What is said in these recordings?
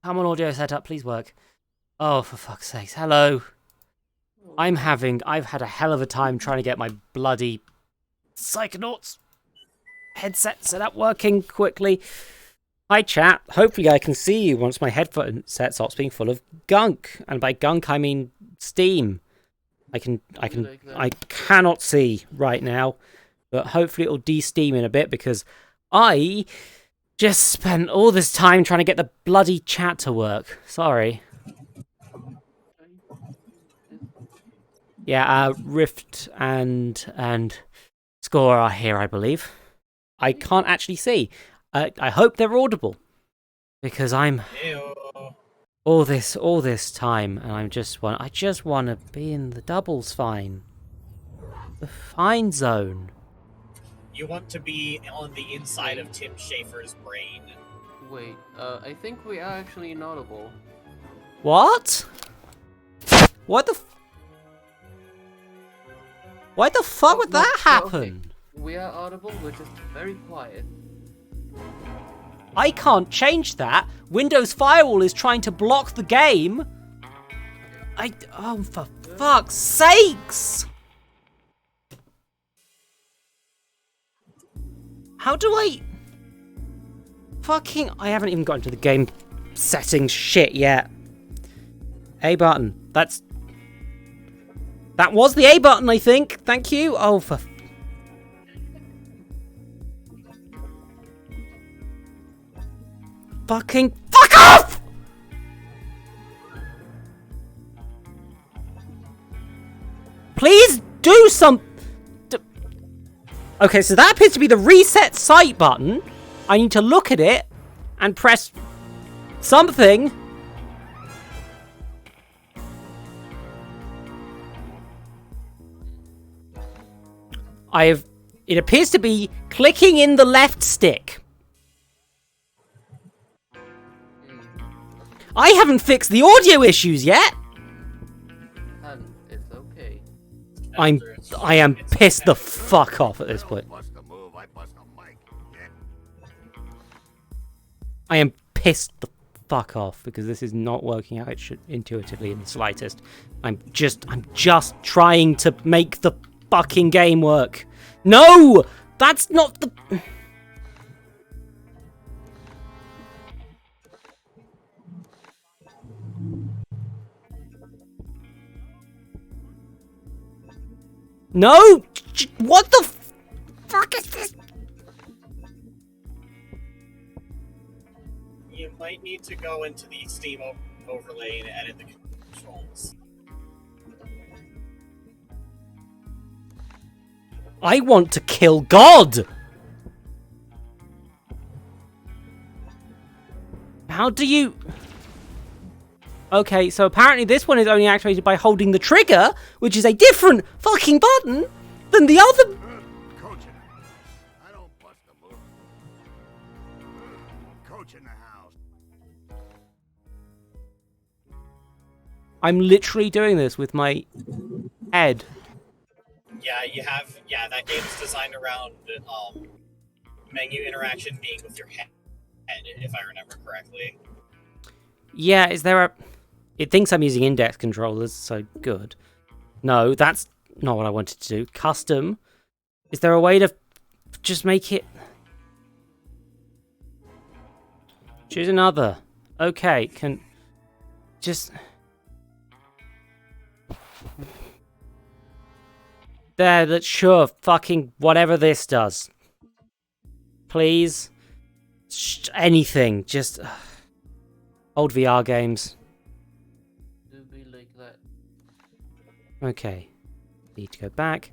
Come on, audio setup, please work. Oh, for fuck's sakes. Hello. I've had a hell of a time trying to get my bloody Psychonauts headset set up working quickly. Hi, chat. Hopefully I can see you once my headphone set stops being full of gunk. And by gunk, I mean steam. I cannot see right now, but hopefully it'll de-steam in a bit because I just spent all this time trying to get the bloody chat to work. Sorry. Yeah, Rift and Score are here, I believe. I can't actually see. I hope they're audible because I'm all this time, and I just want to be in the doubles fine, the fine zone. You want to be on the inside of Tim Schafer's brain. Wait, I think we are actually inaudible. What? What the? Why the fuck would that happen? Okay. We are audible, we're just very quiet. I can't change that. Windows Firewall is trying to block the game. Oh, for fuck's sakes! How do I... I haven't even gotten to the game settings shit yet. A button. That was the A button, I think. Thank you. Oh, for... Fuck off! Please do some... Okay, so that appears to be the reset site button. I need to look at it and press something. It appears to be clicking in the left stick. I haven't fixed the audio issues yet. It's okay. I am pissed the fuck off at this point. I am pissed the fuck off because this is not working out it should intuitively in the slightest. I'm just trying to make the fucking game work. No! That's not the... No! What the fuck is this? You might need to go into the Steam overlay and edit the controls. I want to kill God! How do you... Okay, so apparently this one is only activated by holding the trigger, which is a different fucking button than the other... Coach, I don't bust a move. Coach in the house. I'm literally doing this with my head. Yeah, that game's designed around menu interaction being with your head, if I remember correctly. Yeah, is there a... It thinks I'm using index controllers, so good. No, that's not what I wanted to do. Custom. Is there a way to just make it... Choose another. Okay, can... Just... There, that's sure, fucking whatever this does. Please. Anything, just... Old VR games. Do be like that. Okay. Need to go back.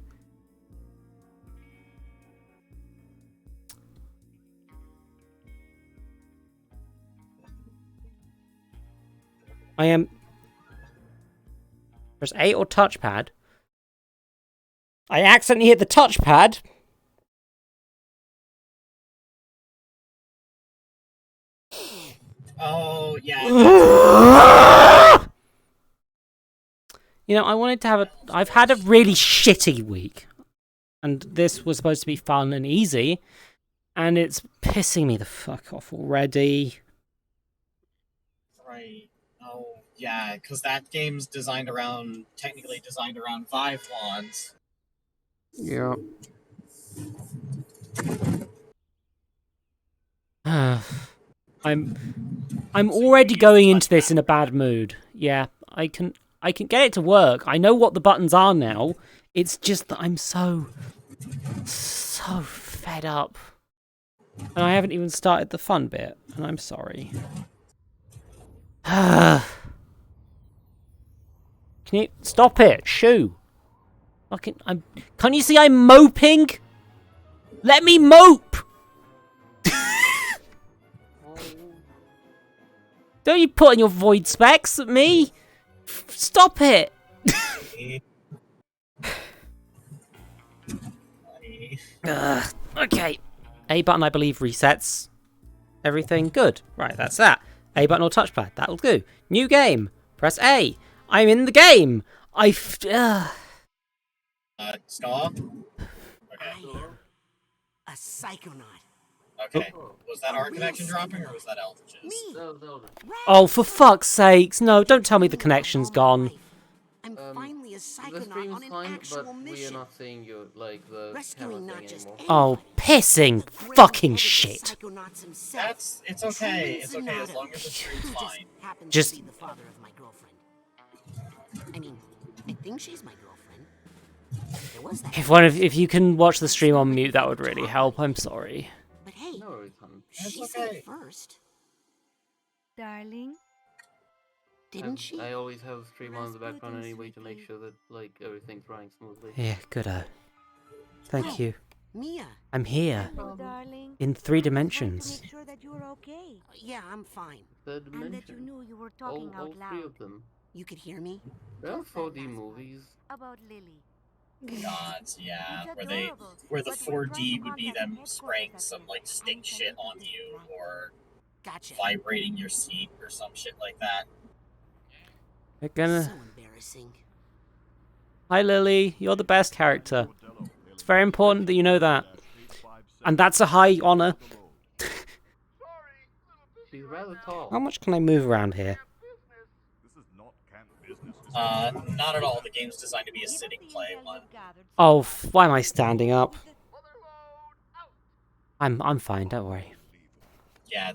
I am... Press A or touchpad. I accidentally hit the touchpad. Oh, yeah. You know, I wanted to have a... I've had a really shitty week. And this was supposed to be fun and easy. And it's pissing me the fuck off already. right. Oh, yeah, because that game's technically designed around Vive wands. Yeah. I'm already going into this in a bad mood. Yeah, I can get it to work. I know what the buttons are now. It's just that I'm so fed up. And I haven't even started the fun bit, and I'm sorry. Can you stop it? Shoo. Can't you see I'm moping? Let me mope. Don't you put on your void specs at me? Stop it. Okay. A button, I believe, resets everything. Good. Right, that's that. A button or touchpad. That'll do. New game. Press A. I'm in the game. Scar? Okay. I am a psychonaut. Okay. Was that our connection dropping, or was that Eldritch's? Oh, for fuck's sakes. No, don't tell me the connection's gone. I'm finally a The psychonaut stream's on an fine, actual but we are mission. not seeing you, like, the Rescuing camera not thing just anymore. Oh, anybody, pissing but the grand fucking head of the shit. Psychonauts himself. It's okay. It's Truman okay, as Zanotto, long as the stream's who fine. happens Just- to be the father of my girlfriend. I mean, I think she's my girlfriend. There was that. If you can watch the stream on mute, that would really help. I'm sorry. But hey, No worries, hon. she That's said okay. first, Darling, didn't she? I always have the stream on in the background anyway to make sure that, like, everything's running smoothly. Yeah, good. Thank you. Mia. I'm here hello, darling. in 3 I just wanted to dimensions. make sure that you were okay Yeah, I'm fine. Third and that you dimension. knew you were All, talking all out 3 loud of them. You could hear me? There are Just that 4D last movies. about Lily. Gods, yeah. It's Where adorable, the but we're trying 4D to would be contact them headquarters spraying at some, the like, stink Einstein shit on Institute you, plant. or Gotcha. vibrating your seat, or some shit like that. They're gonna... So embarrassing. Hi, Lily. You're the best character. It's very important that you know that. And that's a high honor. She's rather tall. How much can I move around here? This is not camp business. Not at all. The game's designed to be a sitting play one. Oh, why am I standing up? I'm fine. Don't worry. Yeah,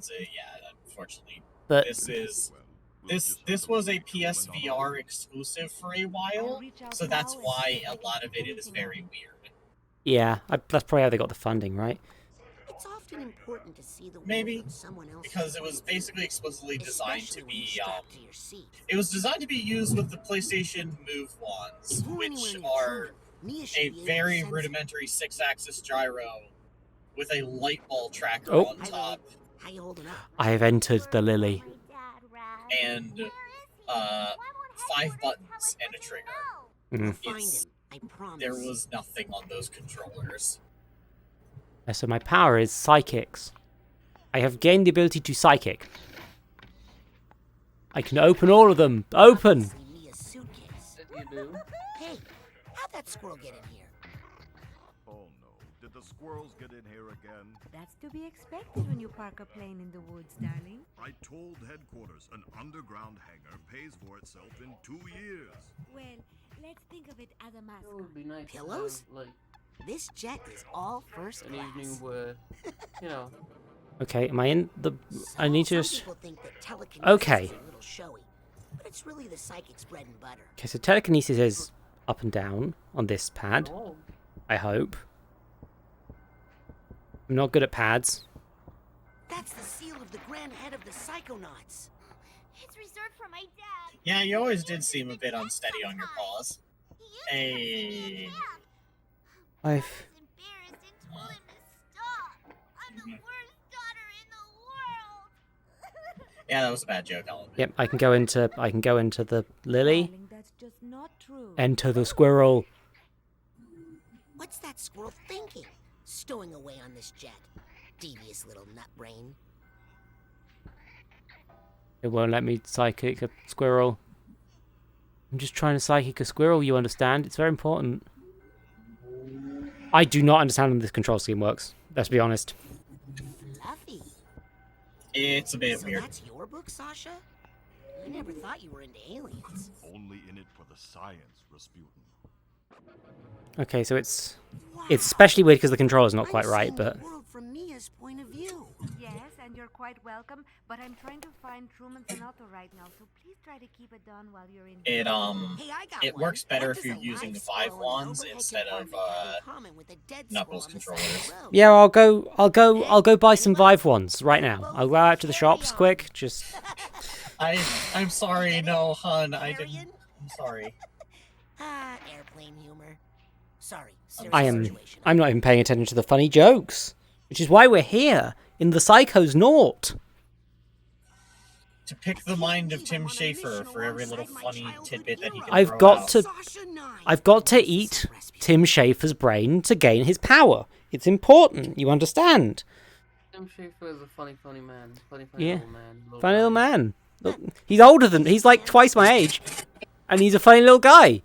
unfortunately. But This was a PSVR exclusive for a while, so that's why a lot of it is very weird. yeah, that's probably how they got the funding, right? It's often important to see the world Maybe, from someone else's because it was point of view, basically explicitly designed to especially when be, you're strapped to your seat. it was designed to be used with the PlayStation Move wands, If we're which anywhere near are Truman, Mia should a be able to very sense it. rudimentary 6-axis gyro with a light ball tracker Oh. on Hi, top, Lily. How you holding up? I have entered the Lily. and 5 buttons and a trigger. Mm. Find It's- him. I promise. There was nothing on those controllers. So my power is psychics. I have gained the ability to psychic. I can open all of them. Open! Obviously Mia's suitcase. That you do? Hey, how'd that squirrel get in here? Oh no. Did the squirrels get in here again? That's to be expected when you park a plane in the woods, darling. I told headquarters an underground hangar pays for itself in 2 years. Well, let's think of it as a It mascot. would be nice Pillows? to have, like, This jet is all first an evening class. where, you know, Okay, am I in the... I need to Some just... people think that telekinesis Okay. is a little showy, but it's really the psychic's bread and butter. Okay, so telekinesis is up and down on this pad. oh, I hope. I'm not good at pads. That's the seal of the grand head of the Psychonauts. It's reserved for my dad. Yeah, you always did seem a bit unsteady on your paws. Hey. I've... Embarrassed and told him to stop. I'm the worst daughter in the world. Yeah, that was a bad joke, I'll admit. Yep, I can go into the Lily. Darling, that's just not true. Enter the squirrel. What's that squirrel thinking? Stowing away on this jet. Devious little nutbrain. It won't let me psychic a squirrel. I'm just trying to psychic a squirrel, you understand? It's very important. I do not understand how this control scheme works. Let's be honest. Fluffy. It's a bit So weird. that's your book, Sasha? I never thought you were into aliens. Only in it for the science, Rasputin. Okay, so it's Wow. especially weird because the controller's not quite I'm right, seeing but the world from Mia's point of view. Yes, and you're quite welcome, but I'm trying to find Truman Sonato right now, so please try to keep it done while you're in It Hey, I got it one. works better What if does you're a using live Vive squirrel and an wands overhead instead of compartment have in common with a dead Knuckles squirrel on the side of the controllers. road? yeah, I'll go buy some Vive ones right now. I'll go out to the shops quick. Just I'm sorry, no, hun, I didn't. Arian? I'm sorry. Airplane humor. Sorry, serious I am. situation. I'm not even paying attention to the funny jokes, which is why we're here in the Psycho's Naught. To pick the mind of Tim Schafer for every little funny tidbit that he can I've throw got out. to. I've got to eat Tim Schafer's brain to gain his power. It's important, you understand? Tim Schafer is a funny man. Funny Yeah. little man. Funny little man. Look, he's like twice my age, and he's a funny little guy.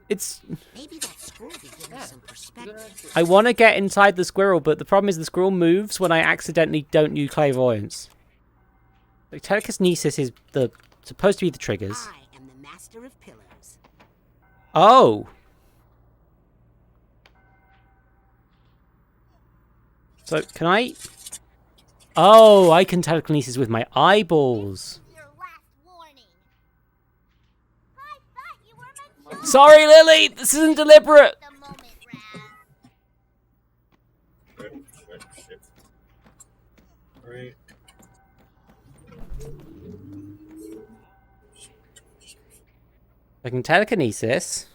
It's. Maybe that squirrel could give me some perspective. I want to get inside the squirrel, but the problem is the squirrel moves when I accidentally don't use clairvoyance. Like, telekinesis is supposed to be the triggers. I am the master of pillows. Oh. So, can I... Oh, I can telekinesis with my eyeballs. Your last warning. I thought you were mature. Sorry, Lily! This isn't deliberate! The moment, Raz. Right. I can telekinesis.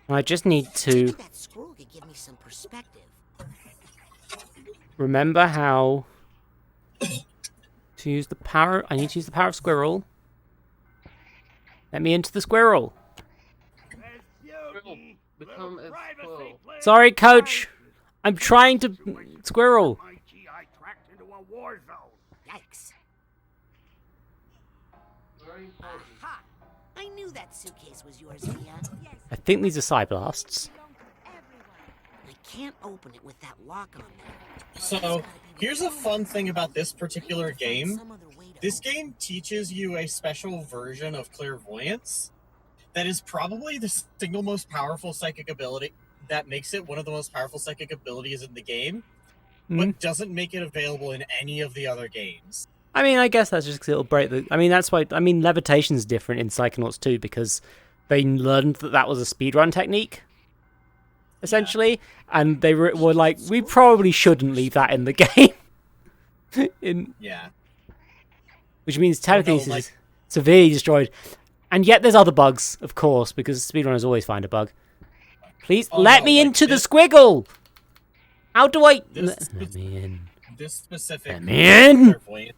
I just need Maybe to that squirrel could give me some perspective. remember how to use the power. I need to use the power of squirrel. Let me into the squirrel. Squirrel, become a squirrel. Sorry, coach. I'm trying to squirrel. My GI tracked into a war zone. Yikes. Very important. Ha! I knew that suitcase was yours, Mia. I think these are Psyblasts. I can't open it with that lock on there. So, here's a fun thing about this particular Find game. some other way to This open it. game teaches you a special version of clairvoyance that is probably the single most powerful psychic ability that makes it one of the most powerful psychic abilities in the game, but doesn't make it available in any of the other games. I mean, I guess that's just 'cause it'll break the... I mean, that's why... I mean, levitation's different in Psychonauts 2 because they learned that was a speedrun technique, essentially, and they were like, we probably shouldn't leave that in the game. Yeah. Which means telekinesis like- is severely destroyed. And yet there's other bugs, of course, because speedrunners always find a bug. Please, Oh, let no, me like into this- the squiggle! How do I... This- Let me in. This specific Let me in! clairvoyance,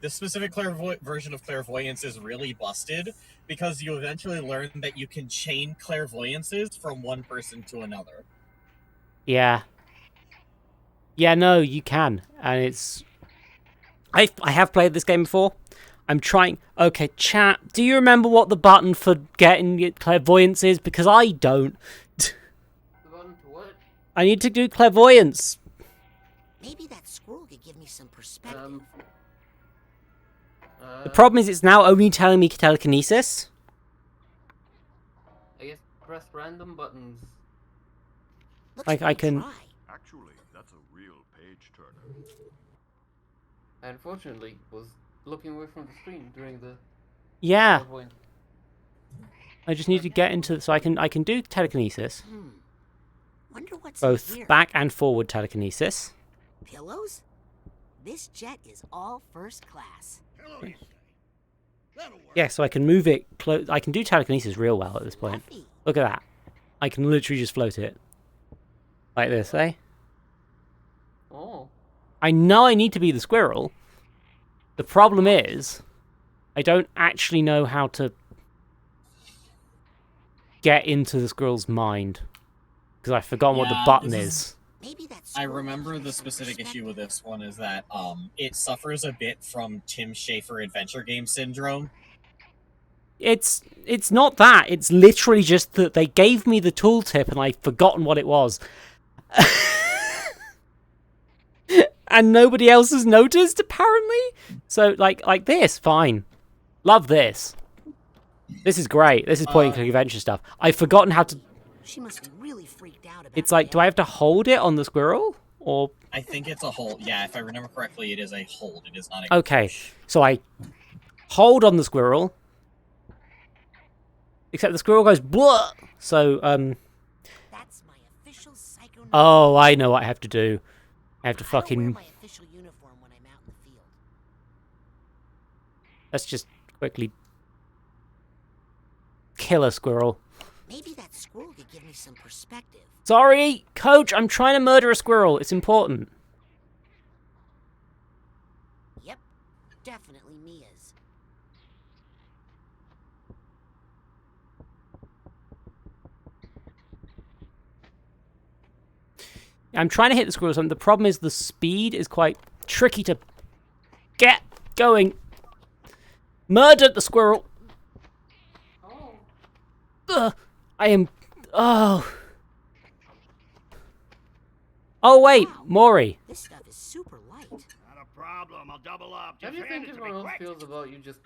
this specific version of clairvoyance is really busted because you eventually learn that you can chain clairvoyances from one person to another. Yeah. Yeah, no, you can. And it's... I have played this game before. I'm trying... Okay, chat, do you remember what the button for getting clairvoyance is? Because I don't. The button to what? I need to do clairvoyance. Maybe that squirrel could give me some perspective. The problem is it's now only telling me telekinesis. I guess press random buttons. Looks I pretty can- dry. Actually, that's a real page turner. I unfortunately was looking away from the screen during the Yeah. clairvoyance. I just need to get into... So I can do telekinesis. Wonder what's in Both here. back and forward telekinesis. Pillows? This jet is all first class. Pillows. That'll work. Yeah, so I can move it close. I can do telekinesis real well at this point. Fluffy. Look at that. I can literally just float it. Like this, eh? Oh. I know I need to be the squirrel. The problem is, I don't actually know how to get into the squirrel's mind. Because I've forgotten what the Yeah, button this is. Maybe that I squirrel remember gives me the some specific issue perspective. with this one is that it suffers a bit from Tim Schafer adventure game syndrome. It's not that. It's literally just that they gave me the tooltip and I've forgotten what it was. and nobody else has noticed, apparently. So, like this, fine. Love this. This is great. This is point-and-click adventure stuff. I've forgotten how to... She must be really freaked out about It's like, do I have to hold it on the squirrel? Or... I think it's a hold. Yeah, if I remember correctly, it is a hold. It is not a Okay, push. so I hold on the squirrel. Except the squirrel goes blah. So, That's my official Psychonauts. oh, I know what I have to do. I have to I don't wear fucking... my official uniform when I'm out in the field. Let's just quickly kill a squirrel. Maybe that squirrel could give me some perspective. Sorry, coach, I'm trying to murder a squirrel. It's important. Yep, definitely Mia's. I'm trying to hit the squirrel. The problem is the speed is quite tricky to get going. Murdered the squirrel. Ugh, I am... Oh. Oh, wait. Wow. Maury. This stuff is super light. Not a problem. I'll double up. How Just do you hand think it to everyone me else quick. feels about you just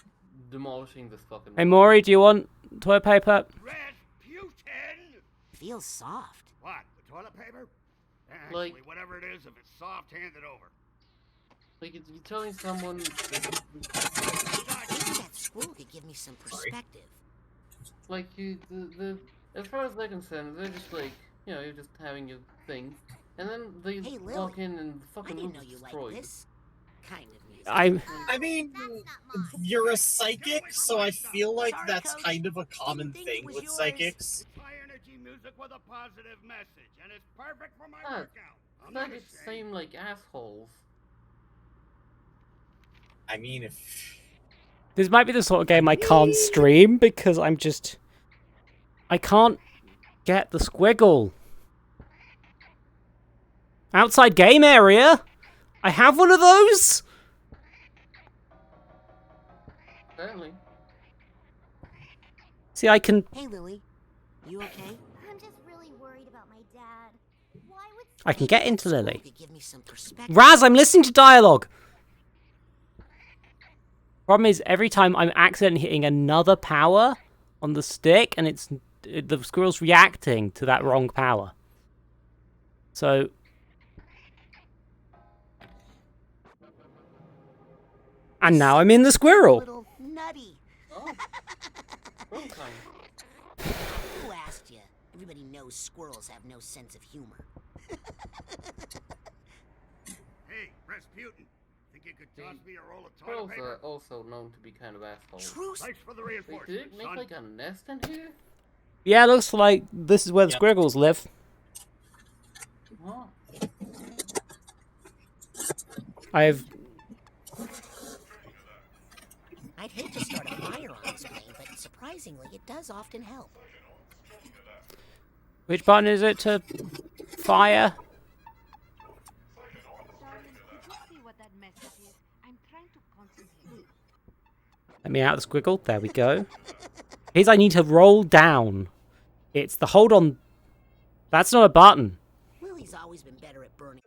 demolishing this fucking... Hey, Maury, do you want toilet paper? Rasputin! Feels soft. What? The toilet paper? Like- Actually, whatever it is, if it's soft, hand it over. Like, you're telling someone... Maybe that squirrel could give me some perspective. Like, you... As far as they're concerned, they're just like... You know, you're just having your thing. And then they Hey, Lily, walk in and the I fucking didn't room know is you liked destroyed. this. Kind of music. I mean, That's not mine. you're a psychic, so I feel like Sorry, that's Coach. kind of a common Didn't think it thing was with yours. psychics. It's high energy music with a positive message, and it's perfect for my Ah, workout. I'm not Psychics ashamed. seem like assholes. I mean, if... This might be the sort of game I can't stream because I'm just... I can't get the squiggle. Outside game area? I have one of those? Apparently. See, I can... Hey, Lily. You okay? I'm just really worried about my dad. Why would I can get into Squirrel Lily. could give me some perspective. Raz, I'm listening to dialogue. Problem is, every time I'm accidentally hitting another power on the stick, and the squirrel's reacting to that wrong power. So... And now I'm in the A squirrel. little nutty. Oh. Well, kind. Who asked you? Everybody knows squirrels have no sense of humor. Hey, Rasputin. Think you could toss me a roll of Squirrels toilet are paper? also known to be kind of assholes. Truce. Thanks for the Wait, reinforcement, did it make son. like a nest in here? Yeah, looks like this is where the Yep. squiggles live. Oh. I've... I'd hate to start a fire on this plane, but surprisingly, it does often help. Which button is it to fire? Darling, could you see what that message is? I'm trying to concentrate. Let me out of the squiggle. There we go. Here's I need to roll down. It's the hold on. That's not a button. Lily's always been better at burning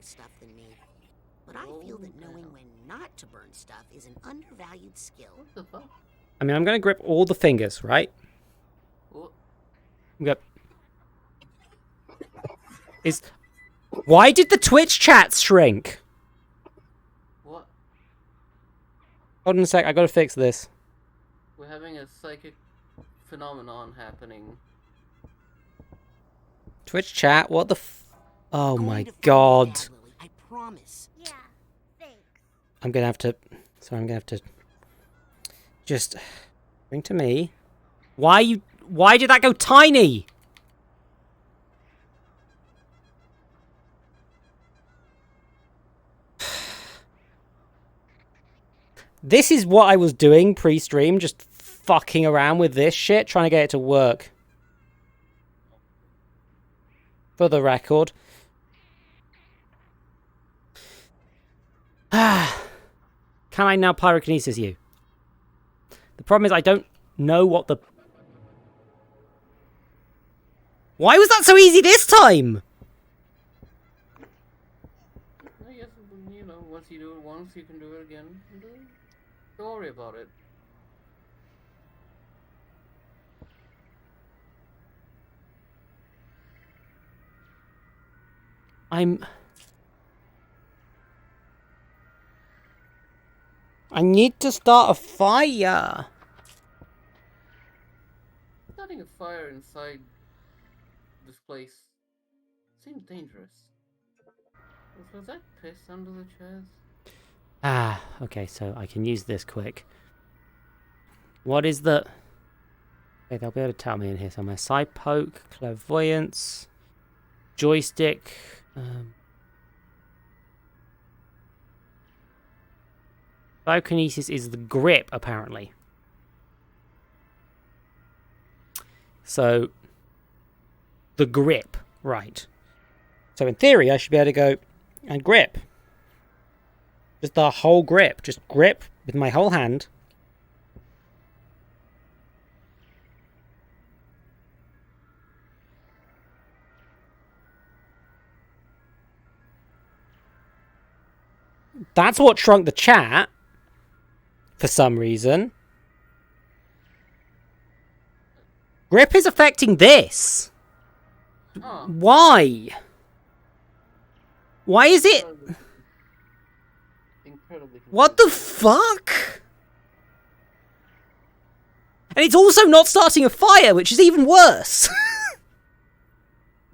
stuff than me. But I feel that knowing when not to burn stuff is an undervalued skill. What the fuck? I mean, I'm going to grip all the fingers, right? What? Yep. Why did the Twitch chat shrink? What? Hold on a sec, I gotta fix this. We're having a psychic phenomenon happening. Twitch chat, what the Oh Going my to find your god. dad, Lily, I promise. Yeah, thanks. I'm gonna have to... Sorry, I'm gonna have to... Just... Bring to me. Why did that go tiny? This is what I was doing pre-stream, just fucking around with this shit, trying to get it to work. For the record. Can I now pyrokinesis you? The problem is I don't know what the... Why was that so easy this time? No, you do it once, you can do it again. Don't worry about it. I need to start a fire. Starting a fire inside this place seems dangerous. Was that piss under the chairs? Ah, okay, so I can use this quick. What is the... Okay, they'll be able to tell me in here somewhere. Side poke, clairvoyance, joystick. Psychokinesis is the grip, apparently. So, the grip, right. So in theory, I should be able to go and grip. Just the whole grip. Just grip with my whole hand. That's what shrunk the chat. For some reason. Grip is affecting this. Oh. Why? Why is it... Incredibly What the fuck? And it's also not starting a fire, which is even worse.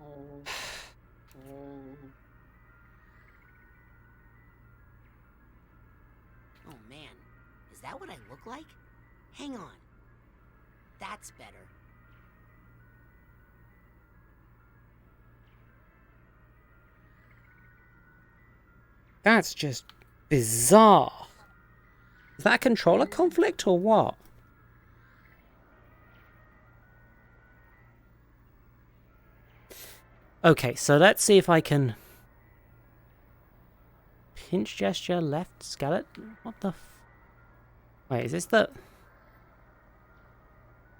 Oh. Oh man, is that what I look like? Hang on. That's better. That's just bizarre. Is that a controller conflict or what? Okay, so let's see if I can... Pinch gesture, left skeleton? What the Wait, is this the...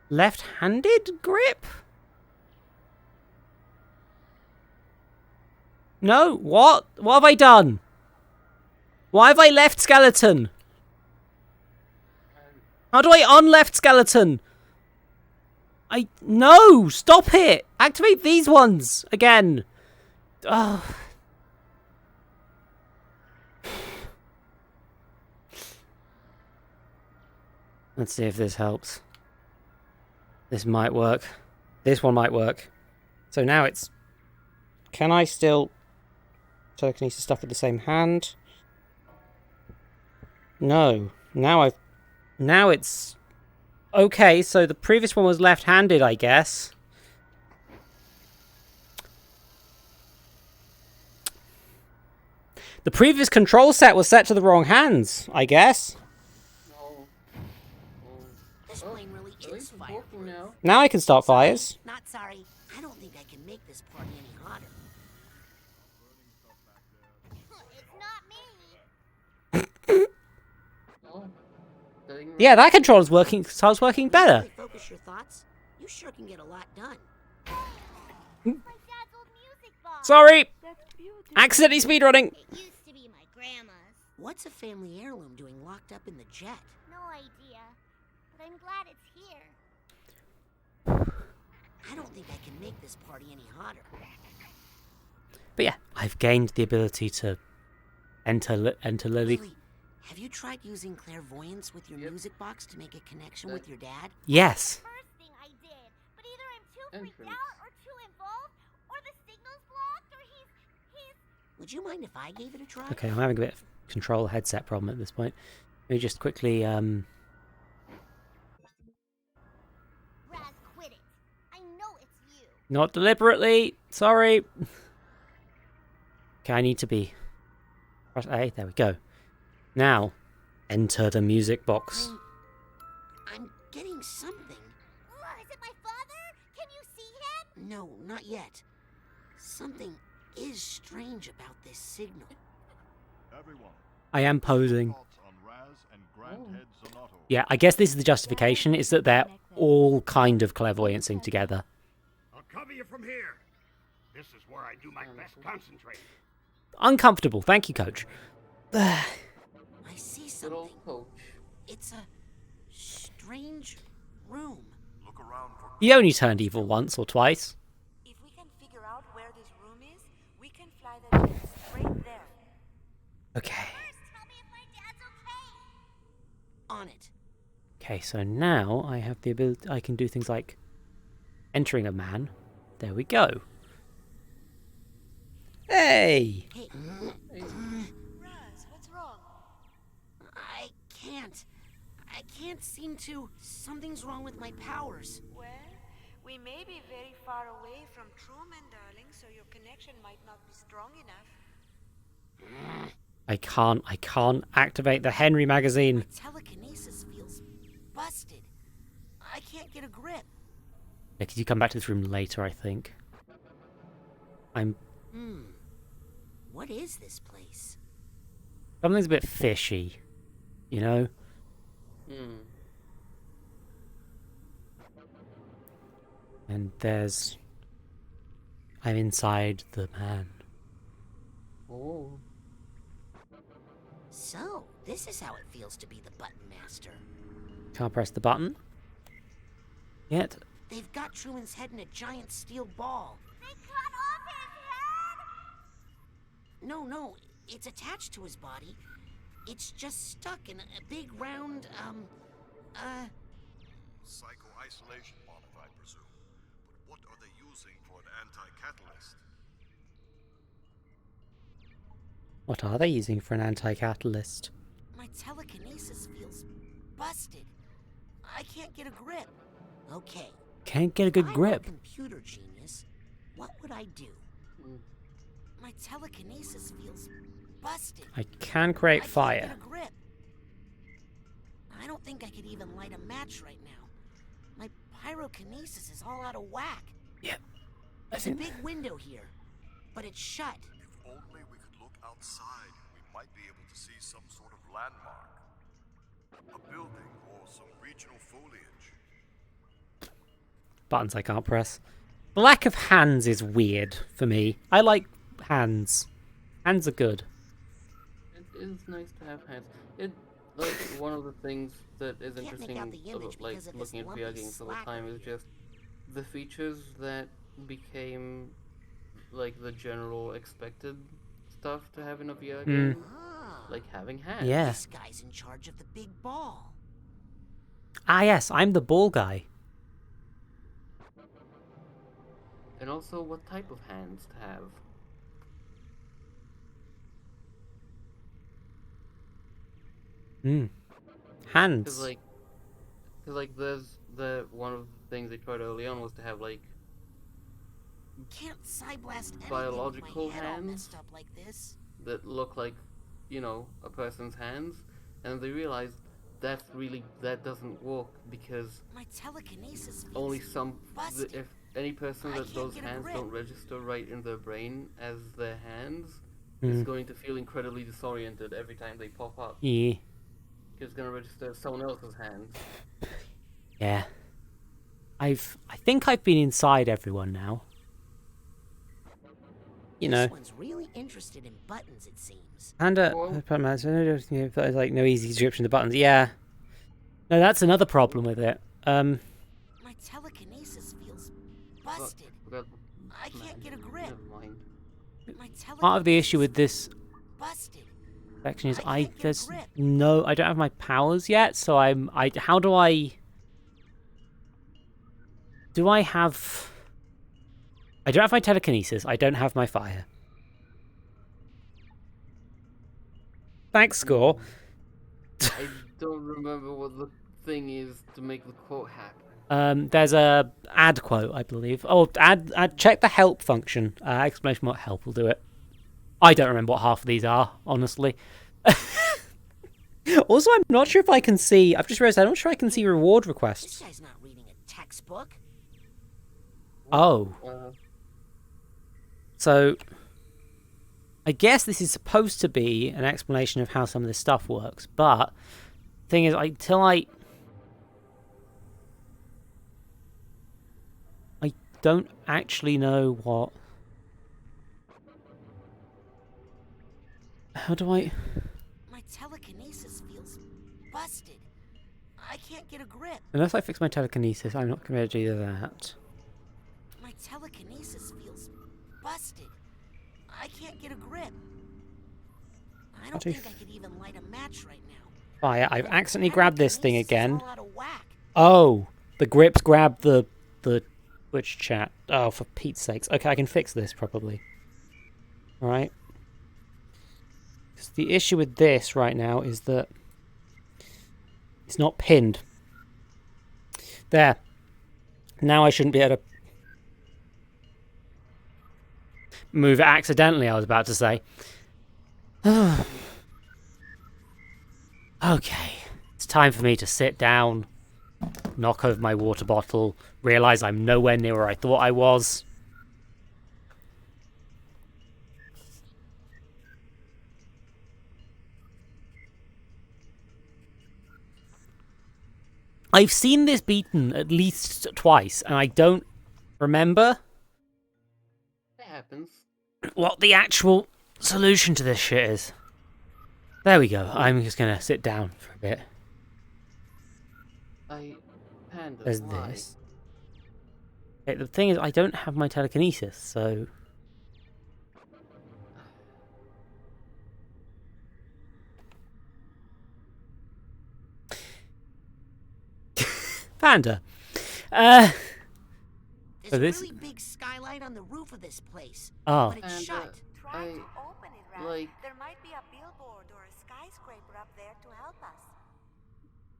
left-handed grip? No, what? What have I done? Why have I left skeleton? How do I unleft skeleton? No! Stop it! Activate these ones again. Ugh. Let's see if this helps. This might work. This one might work. So now it's... Can I still... telekinesis stuff with the same hand? No. Now it's... Okay, so the previous one was left-handed, I guess. The previous control set was set to the wrong hands, I guess. No. This plane really At is least it's fire. working now. Now I can start fires. Not sorry. I don't think I can make this party any hotter. It's not me. Oh. Doing Yeah, that controller's working. Starts working better. Really focus your thoughts. You sure can get a lot done. My dad's old music box. Sorry, That's beautiful. accidentally speedrunning. It used to be my grandma's. What's a family heirloom doing locked up in the jet? No idea. But I'm glad it's here. I don't think I can make this party any hotter. But yeah, I've gained the ability to enter Lily. Lily, have you tried using clairvoyance with your Yep. music box to make a connection with your dad? Yes. First thing I did. But either I'm too freaked Entrance. out or too involved, or the signal's blocked, or he's... Would you mind if I gave it a try? Okay, I'm having a bit of control headset problem at this point. Let me just quickly Raz, quit it. I know it's you. not deliberately. Sorry. Okay, I need to be. Press A. There we go. Now, enter the music box. I'm getting something. Is it my father? Can you see him? No, not yet. Something is strange about this signal. Everyone, I am posing. thoughts on Raz and Grandhead Zonato. Yeah, I guess this is the justification, is that they're all kind of clairvoyancing together. I'll cover you from here. This is where I do my best concentrating. Uncomfortable, thank you, coach. I see Good old something. coach. It's a strange room. Look around for He only turned evil once or twice. If we can figure out where this room is, we can fly the jet straight there. Okay. First, tell me if my dad's okay. On it. Okay, so now I have the ability. I can do things like entering a man. There we go. Hey! Hey, Raz, what's wrong? I can't. I can't seem to. Something's wrong with my powers. Well, we may be very far away from Truman, darling, so your connection might not be strong enough. I can't activate the Henry magazine. My telekinesis feels busted. I can't get a grip. Yeah, could you come back to this room later, I think. What is this place? Something's a bit fishy, you know? And I'm inside the man. Oh. So, this is how it feels to be the button master. Can't press the button. Yet. They've got Truman's head in a giant steel ball. They cut off his head? No, it's attached to his body. It's just stuck in a big round, psycho-isolation bomb, I presume. But what are they using for an anti-catalyst? What are they using for an anti-catalyst? My telekinesis feels busted. I can't get a grip. Okay. Can't get a good I'm grip. a computer genius. What would I do? My telekinesis feels busted. I can create I can't fire. get a grip. I don't think I could even light a match right now. My pyrokinesis is all out of whack. Yep. There's a big window here, but it's shut. If only we could look outside, we might be able to see some sort of landmark. A building or some regional foliage. Buttons I can't press. The lack of hands is weird for me. I like hands. Hands are good. It is nice to have hands. It like one of the things that is Can't make interesting out the image about like because of this looking at lumpy VR games all the slack time over is here. just the features that became like the general expected stuff to have in a VR game. Ah, Like having hands. Yeah. this guy's in charge of the big ball. Ah, yes, I'm the ball guy. And also what type of hands to have. Hands. Cause like there's the one of the things they tried early on was to have like Can't Psyblast anything Biological with my head all hands? messed up like this. that look like, you know, a person's hands, and they realized that doesn't work because My telekinesis feels only some busted. if any person I that can't those get a hands grip. don't register right in their brain as their hands is going to feel incredibly disoriented every time they pop up. Yeah. It's gonna register as someone else's hands. Yeah. I think I've been inside everyone now. You know. This one's really interested in buttons, it seems. And Well- like no easy description of the buttons. Yeah. No, that's another problem with it. My telekinesis feels busted. Forgot- I can't man, get a grip. Never mind. My telekinesis Part of the issue with this busted. section is I can't get a grip. I don't have my powers yet, so I don't have my telekinesis, I don't have my fire. Thanks, score. I don't remember what the thing is to make the quote happen. There's a add quote, I believe. Oh, add check the help function. Exclamation mark help will do it. I don't remember what half of these are, honestly. Also, I'm not sure if I can see. I've just realized I'm not sure I can see reward This requests. guy's not reading a textbook. Oh, Uh, so I guess this is supposed to be an explanation of how some of this stuff works, but the thing is, until I don't actually know what. How do I? busted. I can't get a grip. Unless I fix my telekinesis, I'm not going to do that. My telekinesis feels busted. I can't get a grip. I don't think I could even light a match right now. Fire. I've accidentally grabbed this thing again. All out of whack. Oh, the grips grabbed the Twitch chat. Oh, for Pete's sakes. Okay, I can fix this probably. Alright. The issue with this right now is that it's not pinned. There. Now I shouldn't be able to move it accidentally, I was about to say. Okay. It's time for me to sit down, knock over my water bottle, realise I'm nowhere near where I thought I was. I've seen this beaten at least twice, and I don't remember It happens. what the actual solution to this shit is. There we go. I'm just gonna sit down for a bit. Panda, There's why? this. Okay, the thing is, I don't have my telekinesis, so... Panda. There's So a this- really big skylight on the roof of this place, Oh. but it's And, shut. Try to open it, Rat. like- There might be a billboard or a skyscraper up there to help us.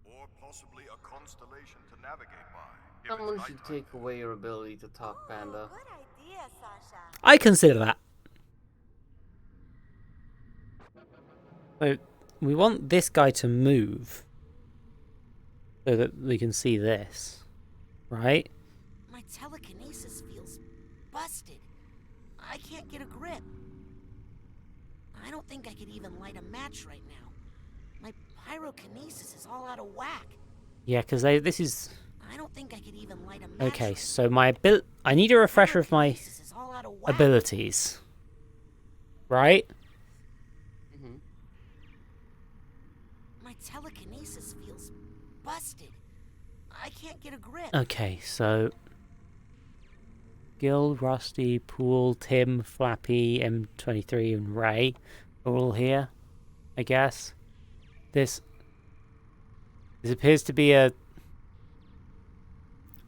Or possibly a constellation to navigate by. If it's Someone should nighttime. take away your ability to talk, Panda. Good idea, Sasha. I consider that. So, we want this guy to move. So that we can see this. Right? My telekinesis feels busted. I can't get a grip. I don't think I could even light a match right now. My pyrokinesis is all out of whack. Yeah, because this is... I don't think I could even light a match. Okay, right so my I need a refresher of my Pyrokinesis is all out of whack. abilities. Right? Mm-hmm. My telekinesis feels busted. I can't get a grip. Okay, so... Gil, Rusty, Pool, Tim, Flappy, M23 and Ray are all here, I guess. This appears to be a...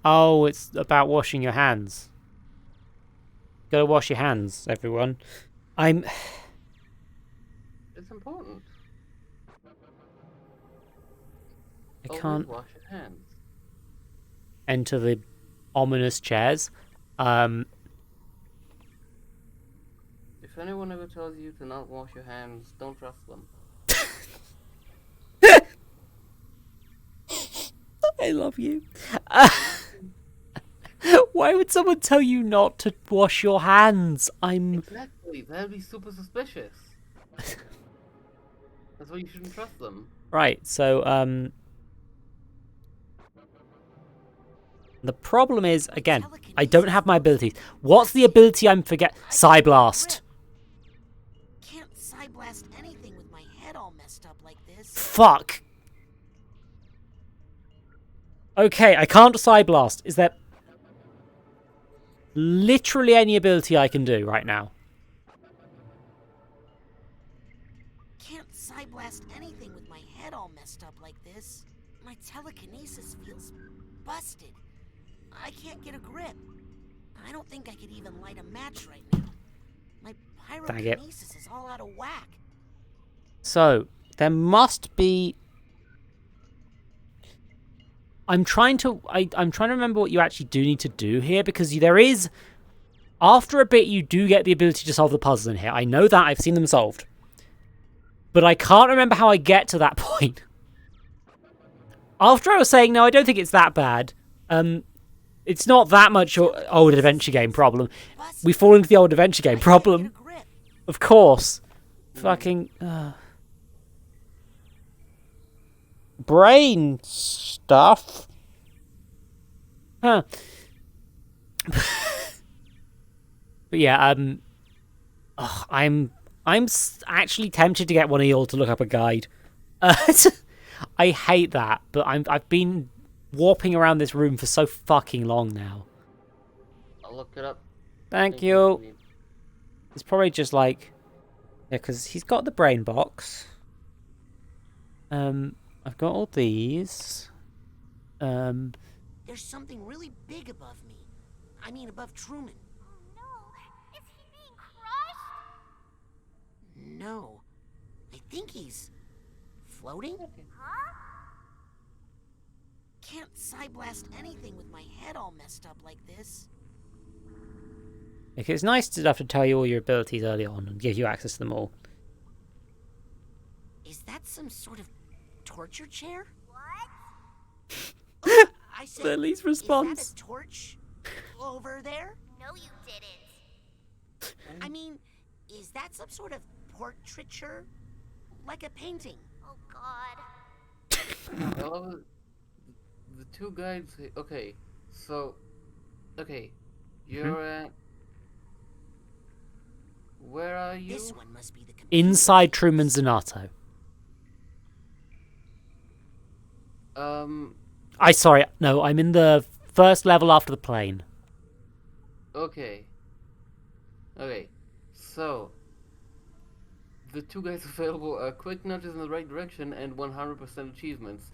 Oh, it's about washing your hands. Go wash your hands, everyone. It's important. I Always can't wash your hands. enter the ominous chairs. If anyone ever tells you to not wash your hands, don't trust them. I love you. Why would someone tell you not to wash your hands? Exactly, that'd be super suspicious. That's why you shouldn't trust them. Right, so, the problem is, again, I don't have my abilities. What's the ability I'm forget? Psyblast. Can't psyblast anything with my head all messed up like this. Fuck. Okay, I can't Psyblast. Is there literally any ability I can do right now? Can't psyblast anything with my head all messed up like this. My telekinesis feels busted. I can't get a grip. I don't think I could even light a match right now. My Dang it. pyrokinesis is all out of whack. So, there must be... I'm trying to remember what you actually do need to do here, because there is... After a bit, you do get the ability to solve the puzzles in here. I know that. I've seen them solved. But I can't remember how I get to that point. After I was saying, no, I don't think it's that bad. It's not that much old adventure game problem. We fall into the old adventure game problem. Of course. Fucking... brain stuff. Huh. But yeah, I'm actually tempted to get one of y'all to look up a guide. I hate that, but I've been warping around this room for so fucking long now. I'll look it up. Thank you. It's probably just like, yeah, because he's got the brain box. I've got all these. There's something really big above me. I mean, above Truman. Oh no! Is he being crushed? No. I think he's floating? Huh? Can't psyblast anything with my head all messed up like this. Like, it's nice enough to tell you all your abilities early on and give you access to them all. Is that some sort of torture chair? What? I said, The least is response. that a torch over there? No, you didn't. I mean, is that some sort of portraiture? Like a painting? Oh God. I love it. The two guides. Okay, so. Okay, you're at. Where are you? This one must be the computer. Inside Truman Zanato. No, I'm in the first level after the plane. Okay. Okay, so. The two guys available are quick nudges in the right direction and 100% achievements.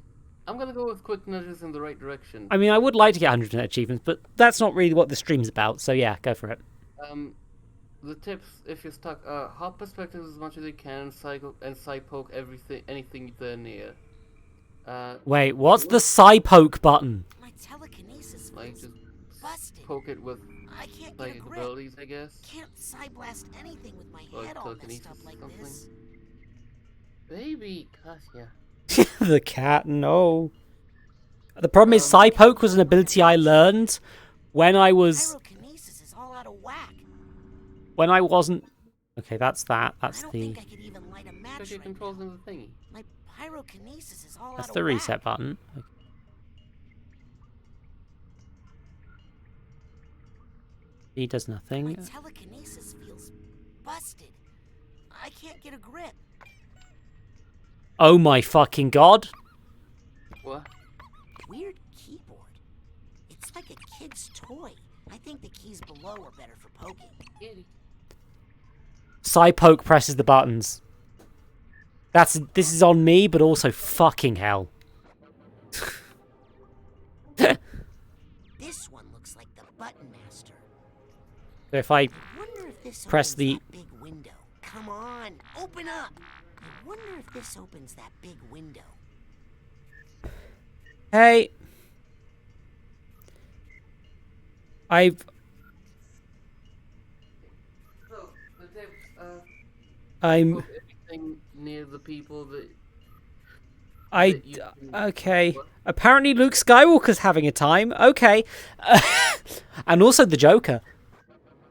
I'm gonna go with quick nudges in the right direction. I mean, I would like to get 100 achievements, but that's not really what the stream's about, so yeah, go for it. The tips, if you're stuck, are hop perspectives as much as you can, and side poke anything they're near. Wait, what's the Psy-poke button? My telekinesis Like, feels just busted. poke it with I can't get a psychic grip. abilities, I guess. Can't psyblast anything with my Or head all messed telekinesis up or like something. this. Baby, Katya. The cat, no. The problem is Psy-poke was an ability I learned when I was... Pyrokinesis is all out of whack. When I wasn't... Okay, that's that. That's I don't the... think I could even light a match Check your right controls now. in the thingy. My pyrokinesis is all That's out the of reset whack. button. Okay. He does My nothing. telekinesis feels busted. I can't get a grip. Oh my fucking god. What? Weird keyboard. It's like a kid's toy. I think the keys below are better for poking. Kitty. Psy-poke presses the buttons. This is on me, but also fucking hell. This one looks like the button master. So if I I wonder if this press opens the... that big window. Come on, open up. I wonder if this opens that big window. Hey. I've... So, the tips, I'm... poke everything near the people that... I... that you can- Okay. What? Apparently Luke Skywalker's having a time. Okay. And also the Joker.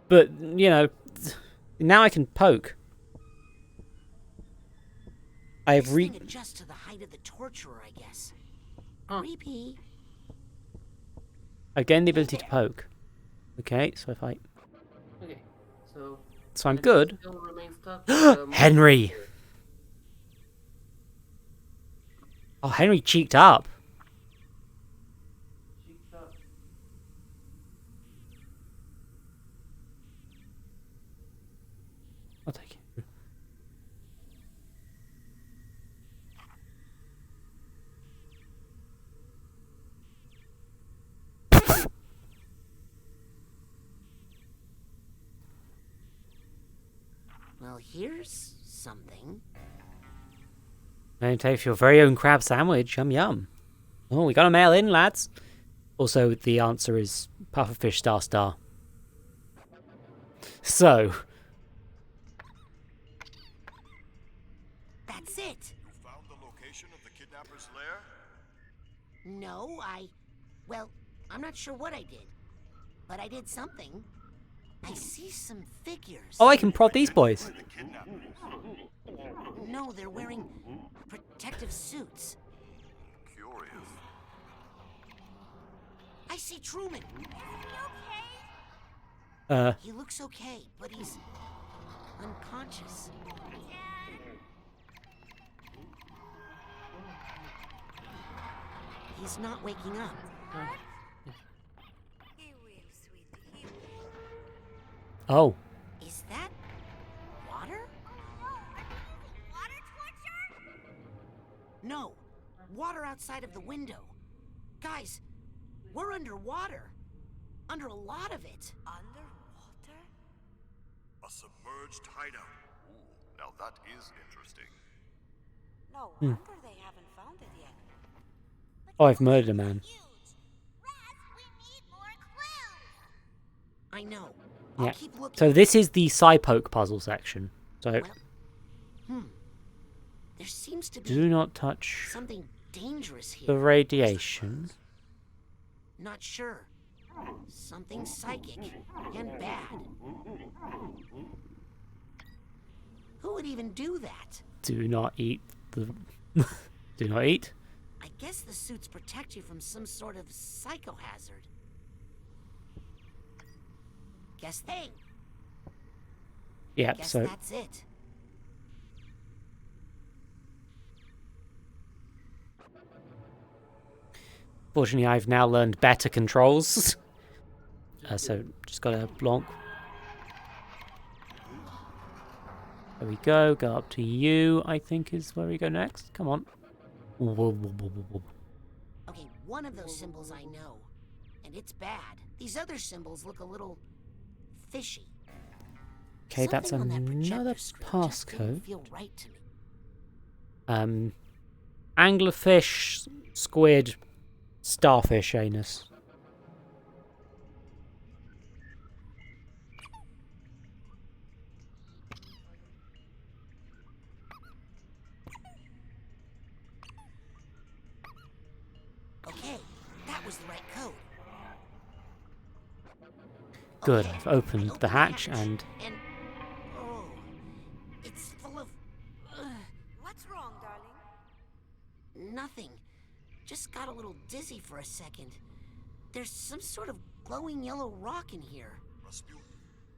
But, you know, now I can poke. I've This thing adjusts to the height of the torturer, I guess. Huh. Creepy. Again, the ability to poke. Okay, so if I... Okay, so... So I'm if good. you still remain stuck, Henry! Oh, Henry cheeked up. Cheeked up. I'll take it. Well, here's something. Now take your very own crab sandwich. Yum yum. Oh, we got a mail in, lads. Also, the answer is pufferfish star star. So, That's it. You found the location of the kidnapper's lair? No, well, I'm not sure what I did. But I did something. I see some figures. oh, I can prod these boys. The kidnappers. No, they're wearing protective suits. Curious. I see Truman. Is he okay? He looks okay, but he's unconscious. Dad? He's not waking up. He will, sweetie. He will. Oh. Is that water? Water torture? No, water outside of the window. Guys, we're underwater. Under a lot of it. Underwater? A submerged hideout. Ooh, now that is interesting. No wonder they haven't found it yet. Oh, I've murdered a man. Huge. Raz, we need more clues. I know. Yeah. I'll keep looking. So this is the Psypoke puzzle section. So Well, there seems to be do not touch something dangerous here. the radiation. Not sure. Something psychic and bad. Who would even do that? Do not eat the... Do not eat. I guess the suits protect you from some sort of psychohazard. Guess Yeah, Guess so that's it. fortunately I've now learned better controls. So just gotta blonk. There we go. Go up to you, I think is where we go next. Come on. Okay, one of those symbols I know, and it's bad. These other symbols look a little fishy. Okay, that's Something on that another projector screen just didn't passcode. feel right to me. Anglerfish, squid, starfish anus. Okay, that was the right code. Good, Okay, I've opened I the hatch and... oh, it's full of What's wrong, darling? nothing. Just got a little dizzy for a second. There's some sort of glowing yellow rock in here. Rasputin,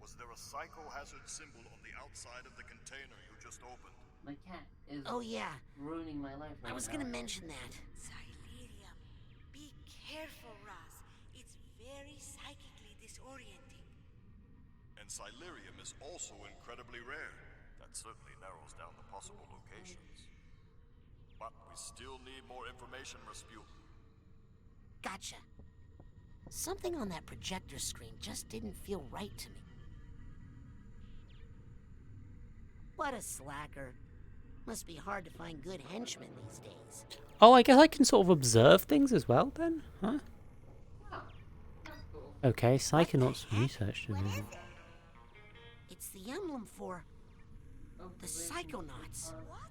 was there a psychohazard symbol on the outside of the container you just opened? My cat is Oh yeah, ruining my life right I was now. gonna mention that. Silurium. Be careful, Raz. It's very psychically disorienting. And Silurium is also incredibly rare. That certainly narrows down the possible locations. But we still need more information, Rasputin. Gotcha. Something on that projector screen just didn't feel right to me. What a slacker. Must be hard to find good henchmen these days. Oh, I guess I can sort of observe things as well then, huh? Okay, Psychonauts Research Division. It's the emblem for the Psychonauts. What?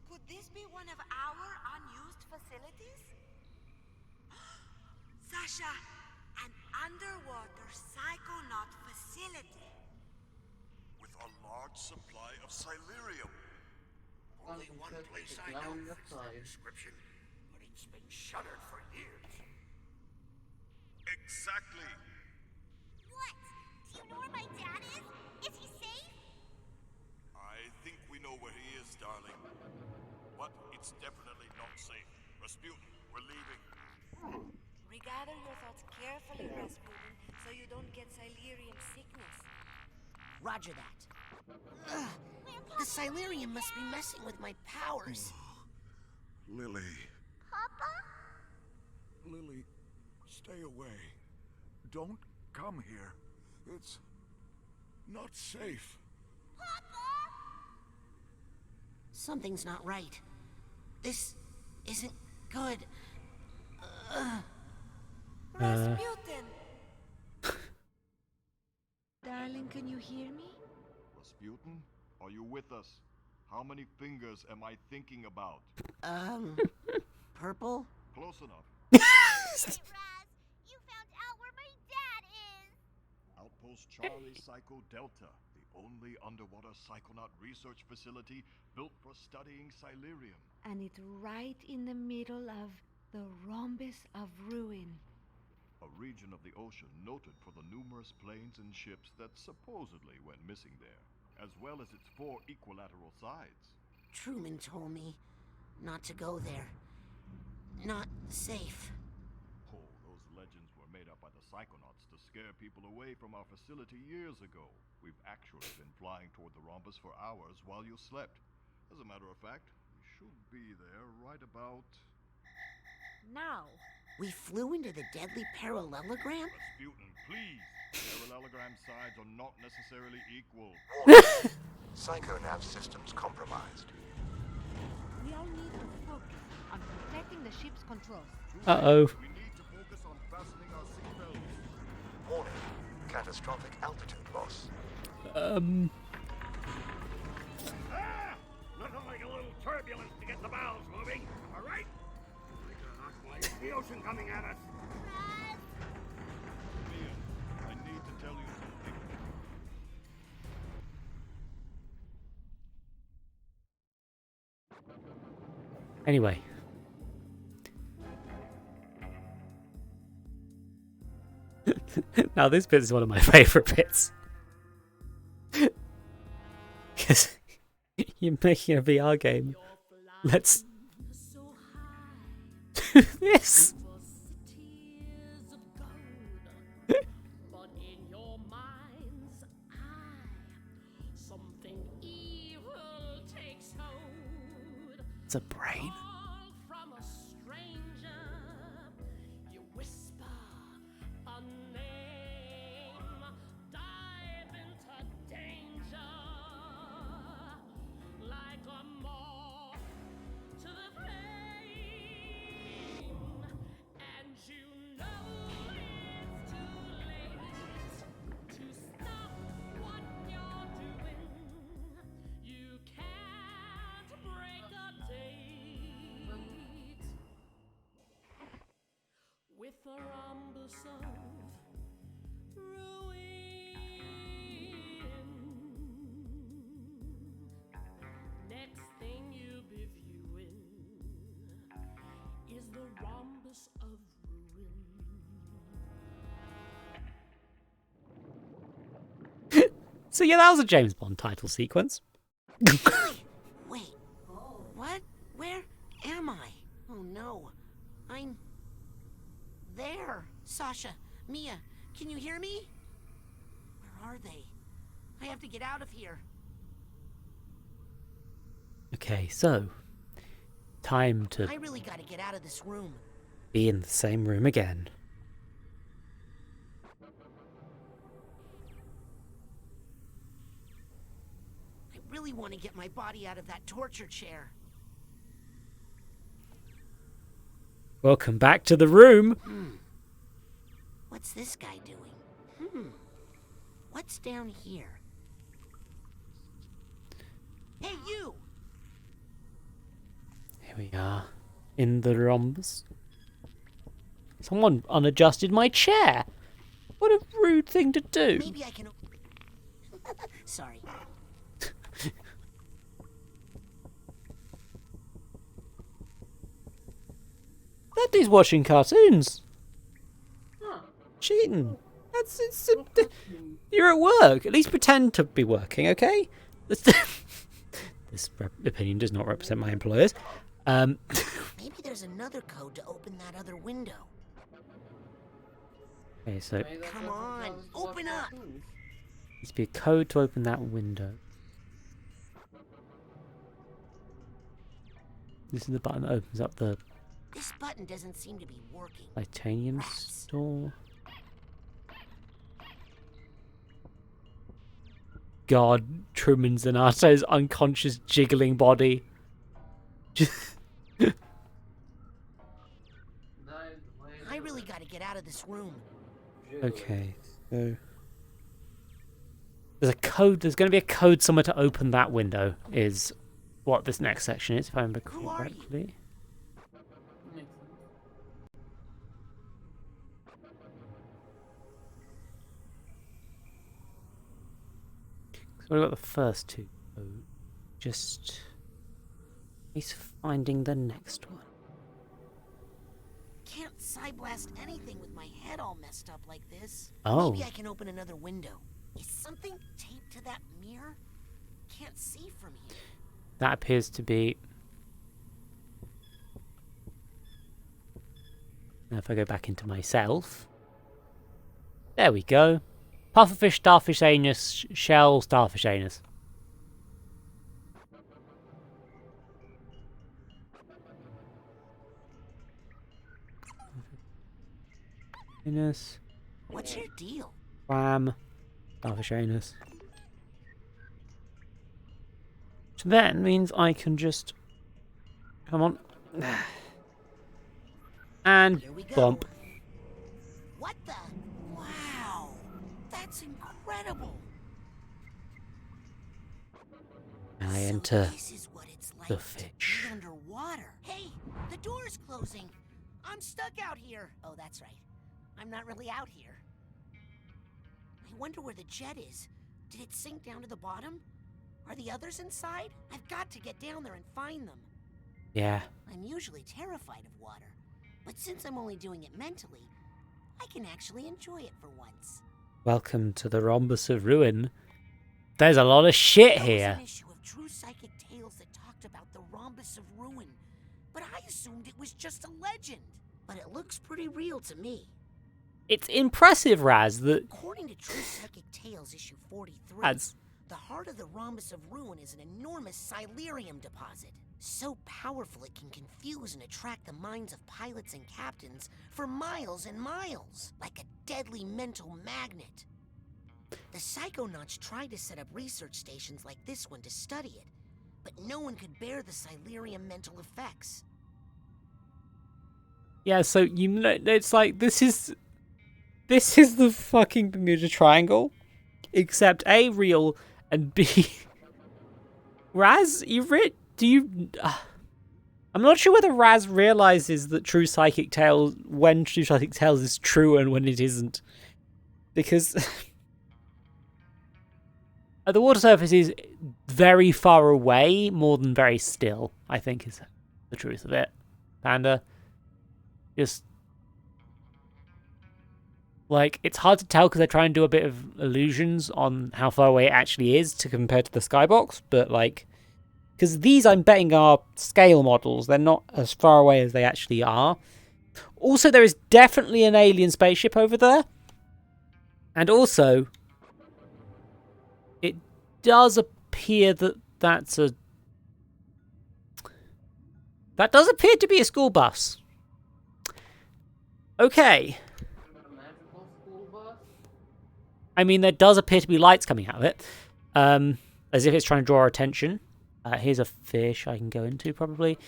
Could this be one of our unused facilities? Sasha, an underwater psychonaut facility. With a large supply of Silurium. Only one place I know fits that description, but it's been shuttered for years. Exactly. What? Do you know where my dad is? Is he safe? I think we know where he is, darling. But it's definitely not safe. Rasputin, we're leaving. Regather your thoughts carefully, Rasputin, so you don't get Silurium sickness. Roger that. Ugh, the Silurium must be messing with my powers. Lily. Papa? Lily, stay away. Don't come here. It's not safe. Papa? Something's not right. This isn't good. Rasputin! Darling, can you hear me? Rasputin, are you with us? How many fingers am I thinking about? Purple? Close enough. Hey, Raz, you found out where my dad is. Outpost Charlie Psycho Delta, the only underwater psychonaut research facility built for studying Silurium. And it's right in the middle of the Rhombus of Ruin. A region of the ocean noted for the numerous planes and ships that supposedly went missing there, as well as its 4 equilateral sides. Truman told me not to go there. not safe. Oh, those legends were made up by the Psychonauts to scare people away from our facility years ago. We've actually been flying toward the Rhombus for hours while you slept. As a matter of fact, we should be there right about... Now. We flew into the deadly parallelogram? Rasputin, please! Parallelogram sides are not necessarily equal. Psychonaut systems compromised. We all need to focus on protecting the ship's controls. Uh-oh. We need to focus on fastening our seatbelts. Warning. Catastrophic altitude loss. Nothing like a little turbulence to get the valves moving, all right? My God, why is the ocean coming at us? Mia, I need to tell you something. Anyway. Now this bit is one of my favourite bits. Because you're making a VR game. Let's do this. It's a brain. With a rhombus of ruin. Next thing you'll be viewing is the rhombus of ruin. So yeah, that was a James Bond title sequence. Wait. What? Where am I? Oh no. I'm... there. Sasha, Mia, can you hear me? Where are they? I have to get out of here. Okay, so time to I really gotta get out of this room. be in the same room again. I really want to get my body out of that torture chair. Welcome back to the room. What's this guy doing? What's down here? Hey, you! Here we are, in the rhombus. Someone unadjusted my chair. What a rude thing to do. Maybe I can... Sorry. That dude's watching cartoons. Cheating. You're at work. At least pretend to be working, okay? This opinion does not represent my employers. Maybe there's another code to open that other window. Okay, so Come on, open up! needs to be a code to open that window. This is the button that opens up the This button doesn't seem to be working. titanium Rats. store. God, Truman Zanato's unconscious jiggling body. I really gotta get out of this room. Okay, so there's a code. There's going to be a code somewhere to open that window. Is what this next section is, if I remember Who are you? correctly. So we got the first two. So just he's finding the next one. Can't psyblast anything with my head all messed up like this. Oh. Maybe I can open another window. Is something taped to that mirror? Can't see from here. That appears to be Now if I go back into myself. There we go. Pufferfish, starfish anus, shell, starfish anus. Anus. What's your deal? Clam. Starfish anus. So that means I can just... Come on. And Here we go. bump. What the? Wow. That's incredible. I So enter this is what it's like the to fish. be underwater. Hey, the door's closing. I'm stuck out here. Oh, that's right. I'm not really out here. I wonder where the jet is. Did it sink down to the bottom? Are the others inside? I've got to get down there and find them. Yeah. I'm usually terrified of water, but since I'm only doing it mentally, I can actually enjoy it for once. Welcome to the Rhombus of Ruin. There's a lot of shit There here. was an issue of True Psychic Tales that talked about the Rhombus of Ruin, but I assumed it was just a legend. But it looks pretty real to me. It's impressive, Raz, that... According to True Psychic Tales issue 43, Raz. the heart of the Rhombus of Ruin is an enormous Silurium deposit. So powerful it can confuse and attract the minds of pilots and captains for miles and miles, like a deadly mental magnet. The Psychonauts tried to set up research stations like this one to study it, but no one could bear the Silurium mental effects. Yeah, so, you know, it's like, this is the fucking Bermuda Triangle, except A, real, and B... Raz, I'm not sure whether Raz realizes that True Psychic Tales, when True Psychic Tales is true and when it isn't. Because... the water surface is very far away, more than very still, I think is the truth of it. Panda. Just... Like, it's hard to tell because they're trying to do a bit of illusions on how far away it actually is to compare to the skybox, but, like... Because these, I'm betting, are scale models. They're not as far away as they actually are. Also, there is definitely an alien spaceship over there. And also... It does appear that that's a... That does appear to be a school bus. Okay. I mean, there does appear to be lights coming out of it. As if it's trying to draw our attention. Here's a fish I can go into, probably.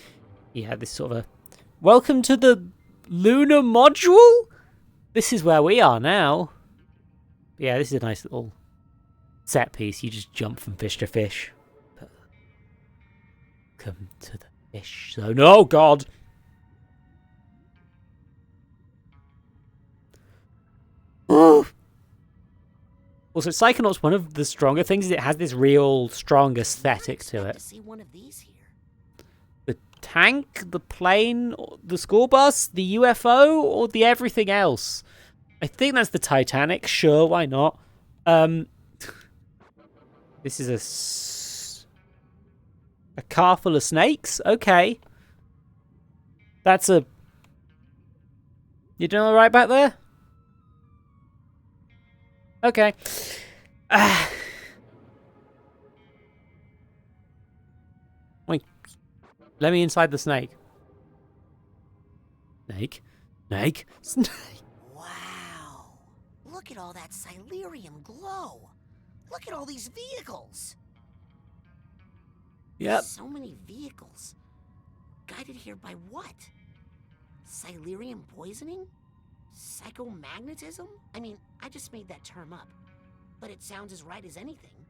Yeah, this is sort of a... Welcome to the lunar module? This is where we are now. Yeah, this is a nice little set piece. You just jump from fish to fish. Come to the fish zone. Oh, God! Also, Psychonauts, one of the stronger things is it has this real strong aesthetic to it. To see one of these here. The tank, the plane, the school bus, the UFO, or the everything else? I think that's the Titanic. Sure, why not? This is a car full of snakes? Okay. That's a... You doing alright back there? Okay. Wait. Let me inside the snake. Snake? Snake? Snake? Wow. Look at all that Silurium glow. Look at all these vehicles. Yep. So many vehicles. Guided here by what? Silurium poisoning? Psychomagnetism? I mean, I just made that term up, but it sounds as right as anything.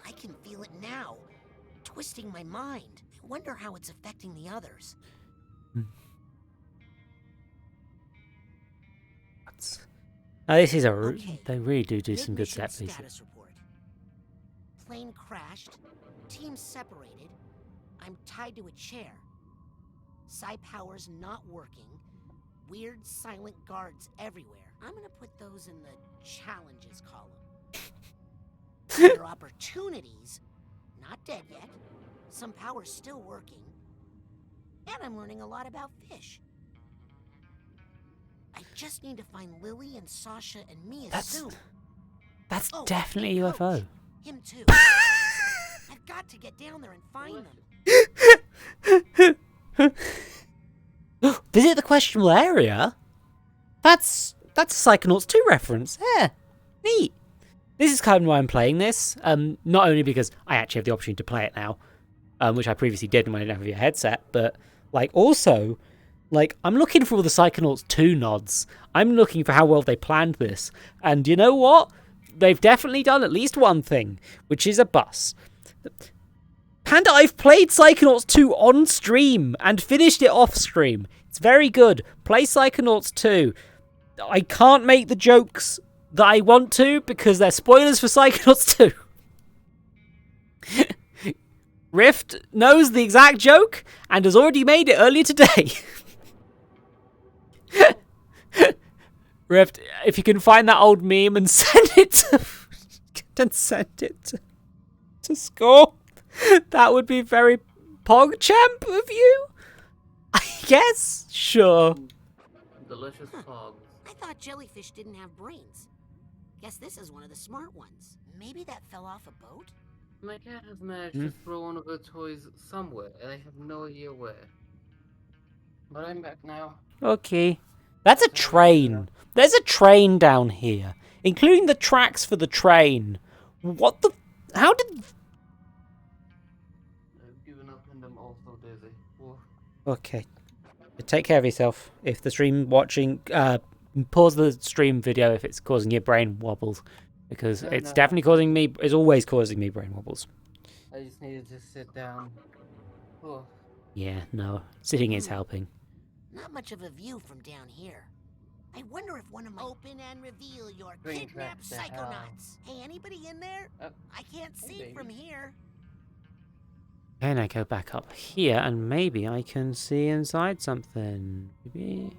I can feel it now, twisting my mind. I wonder how it's affecting the others. Now this is a... Okay. They really do some good Mid-mission set pieces. status report. Plane crashed. Team separated. I'm tied to a chair. Psi power's not working. Weird silent guards everywhere. I'm gonna put those in the challenges column. There are opportunities. Not dead yet. Some power's still working. And I'm learning a lot about fish. Just need to find Lily and Sasha and Mia That's soon. Oh, definitely a and UFO. Coach. Him too. I've got to get down there and find them. Visit the questionable area? That's a Psychonauts 2 reference. Yeah, neat. This is kind of why I'm playing this. Not only because I actually have the opportunity to play it now, which I previously did when I didn't have a headset, but like also, like I'm looking for all the Psychonauts 2 nods. I'm looking for how well they planned this, and you know what? They've definitely done at least one thing, which is a bus. Panda, I've played Psychonauts 2 on stream and finished it off stream. It's very good. Play Psychonauts 2. I can't make the jokes that I want to because they're spoilers for Psychonauts 2. Rift knows the exact joke and has already made it earlier today. Rift, if you can find that old meme and send it to score, that would be very PogChamp of you. I guess. Sure. Delicious fog. I thought jellyfish didn't have brains. Guess this is one of the smart ones. Maybe that fell off a boat? My cat has managed to throw one of her toys somewhere, and I have no idea where. But I'm back now. Okay. That's a train. There's a train down here, including the tracks for the train. What the... How did... I've given up and I'm also dizzy. Whoa. Okay. Take care of yourself. If the stream watching... pause the stream video if it's causing your brain wobbles. Because it's definitely causing me... It's always causing me brain wobbles. I just needed to sit down. Oh. Yeah, no. Sitting is helping. Not much of a view from down here. I wonder if one of my... Open and reveal your Bring kidnapped back the hell. Psychonauts. Hey, anybody in there? I can't see baby. from here. And I go back up here and maybe I can see inside something. Maybe...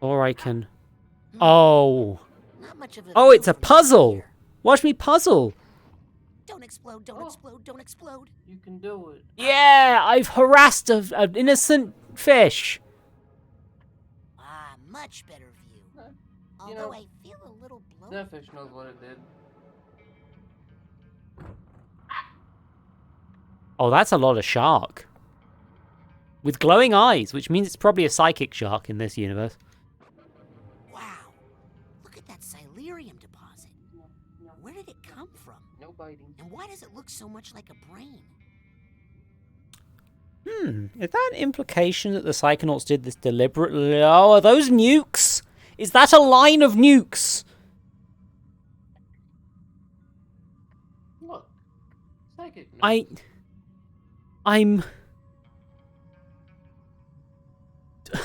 Or I can... Oh! Not much of a Oh, view it's a from down puzzle! here. Watch me puzzle! Don't explode, don't explode, don't explode. You can do it. Yeah! I've harassed an innocent fish! Ah, much better view. You Although know, I feel a little bloated. that fish knows what it did. Oh, that's a lot of shark. With glowing eyes, which means it's probably a psychic shark in this universe. Wow. Look at that Silurium deposit. Where did it come from? No biting. And why does it look so much like a brain? Is that an implication that the Psychonauts did this deliberately? Oh, are those nukes? Is that a line of nukes? Look. Psychic. I'm... A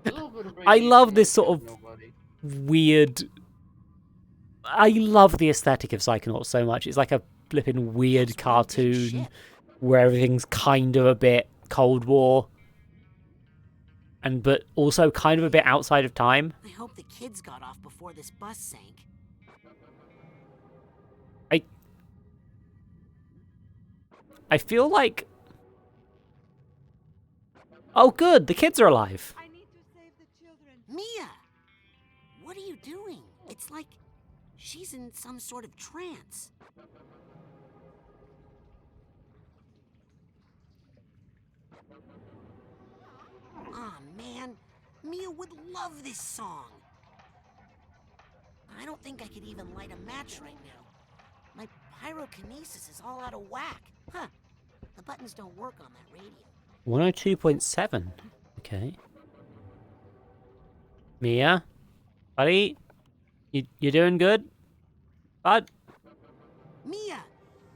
little bit of I love this sort of nobody. weird... I love the aesthetic of Psychonauts so much. It's like a flipping weird That's one big cartoon ship. where everything's kind of a bit Cold War, but also kind of a bit outside of time. I hope the kids got off before this bus sank. I feel like... Oh, good, the kids are alive. I need to save the children. Mia! What are you doing? It's like she's in some sort of trance. Aw, man. Mia would love this song. I don't think I could even light a match right now. My pyrokinesis is all out of whack. Huh. The buttons don't work on that radio. 102.7. Okay. Mia? Buddy? You doing good? Bud? Mia!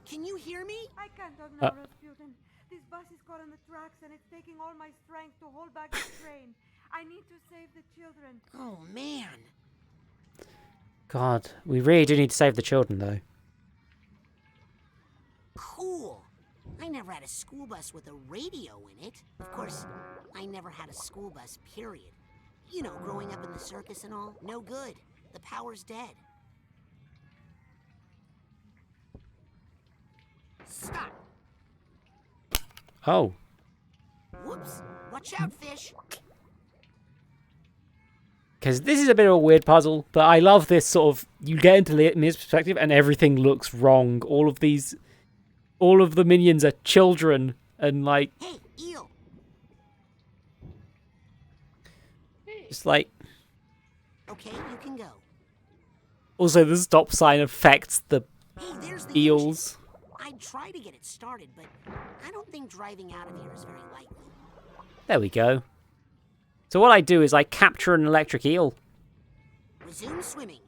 Can you hear me? I can't talk now, Rasputin. This bus is caught on the tracks and it's taking all my strength to hold back the train. I need to save the children. Oh, man. God, we really do need to save the children, though. Cool. I never had a school bus with a radio in it. Of course, I never had a school bus, period. You know, growing up in the circus and all, no good. The power's dead. Stop. Oh. Whoops. Watch out, fish. Because this is a bit of a weird puzzle, but I love this sort of, you get into Mia's perspective and everything looks wrong. All of the minions are children and like, Hey, eel. it's like, Okay, you can go. also the stop sign affects the Hey, there's the eels. engine. I'd try to get it started, but I don't think driving out of here is very likely. There we go. So what I do is I capture an electric eel. Resume swimming.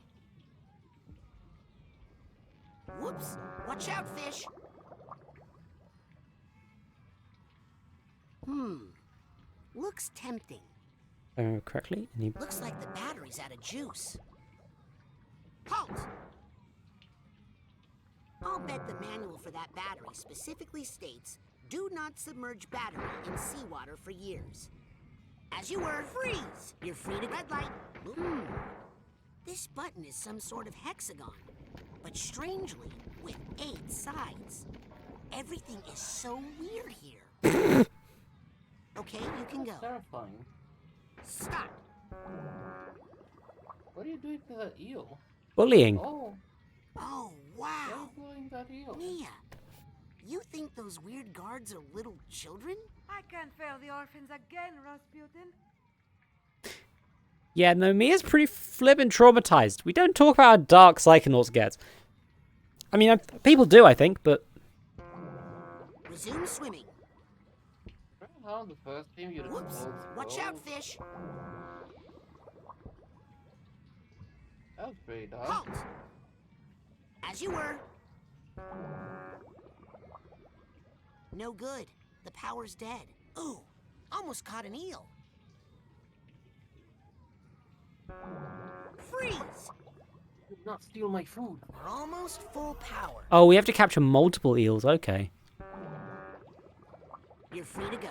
Whoops. Watch out, fish. Looks tempting. If I remember correctly. Looks like the battery's out of juice. Halt! I'll bet the manual for that battery specifically states, do not submerge battery in seawater for years. As you were, freeze! You're free to red light. This button is some sort of hexagon, but strangely, with 8 sides. Everything is so weird here. Okay, you can go. Terrifying. Stop. What are you doing to that eel? Bullying. Oh, Oh, wow. you're bullying that eel. Mia, you think those weird guards are little children? I can't fail the orphans again, Rasputin. Yeah, no, Mia's pretty flippin' traumatized. We don't talk about how dark Psychonauts gets. I mean, people do, I think, but... Resume swimming. Remember how in the first game you'd Whoops. explode Watch the out, boat? fish. That was pretty dark. Halt. As you were. No good. The power's dead. Ooh, almost caught an eel. Freeze! Do not steal my food. We're almost full power. Oh, we have to capture multiple eels, okay. You're free to go.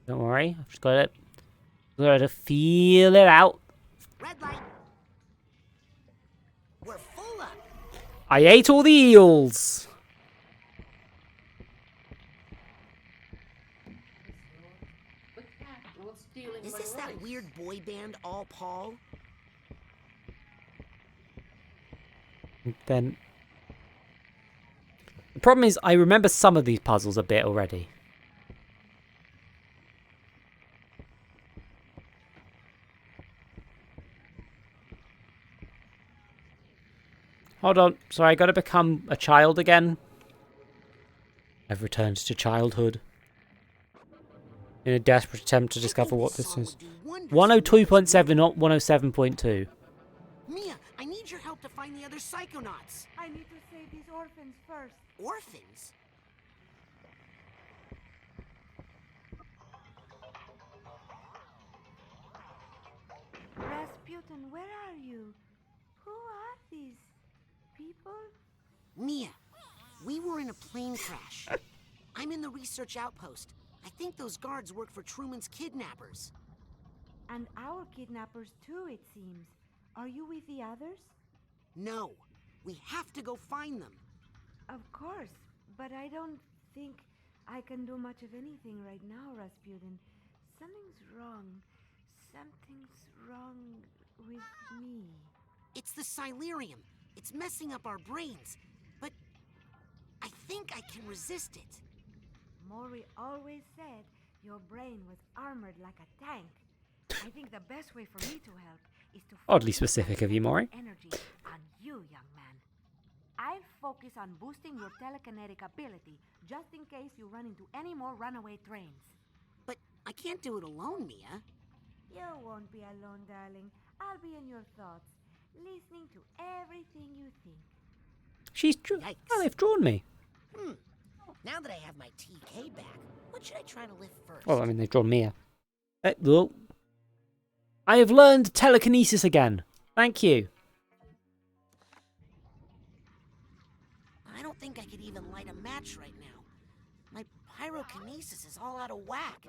Don't worry, I've just got to feel it out. Red light. We're full up. I ate all the eels! The cat was stealing Is my this that rice. weird boy band All Paul? Then... The problem is, I remember some of these puzzles a bit already. Hold on, sorry, I gotta become a child again. I've returned to childhood. In a desperate attempt to discover what this is. 102.7, not 107.2. Mia, I need your help to find the other Psychonauts. I need to save these orphans first. Orphans? Rasputin, where are you? Who are these people? Mia, we were in a plane crash. I'm in the research outpost. I think those guards work for Truman's kidnappers. And our kidnappers too, it seems. Are you with the others? No, we have to go find them. Of course, but I don't think I can do much of anything right now, Rasputin. Something's wrong. Something's wrong with me. It's the Silurium. It's messing up our brains. But I think I can resist it. Maury always said your brain was armored like a tank. I think the best way for me to help is to Oddly focus specific my of you, Maury. energy on you, young man. I'll focus on boosting your telekinetic ability, just in case you run into any more runaway trains. But I can't do it alone, Mia. You won't be alone, darling. I'll be in your thoughts, listening to everything you think. She's Yikes. Oh, they've drawn me. Now that I have my TK back, what should I try to lift first? Well, I mean, they've drawn Mia. Well, I have learned telekinesis again. Thank you. I don't think I could even light a match right now. My pyrokinesis is all out of whack.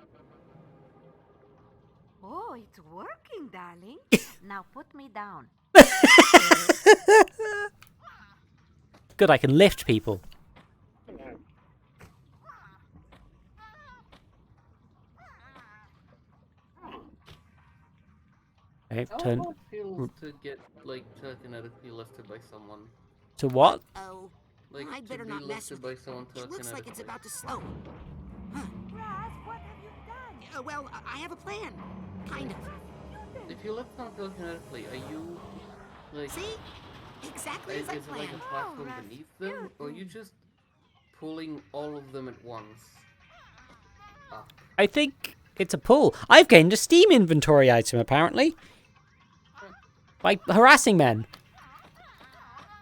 Oh, it's working, darling. Now put me down. Good, I can lift people. Okay, How turn how it feels to get like telekinetically lifted by someone? to what? Oh, Like I'd to better be not mess lifted with by it. someone It looks like it's telekinetically. about to slow. Huh. Raz, what have you done? Well, I have a plan. Kind of. If you lift someone telekinetically, are you like See? Exactly as I is it like planned. a platform beneath them, or are you just pulling all of them at once up? I think it's a pull. I've gained a Steam inventory item, apparently. By harassing men.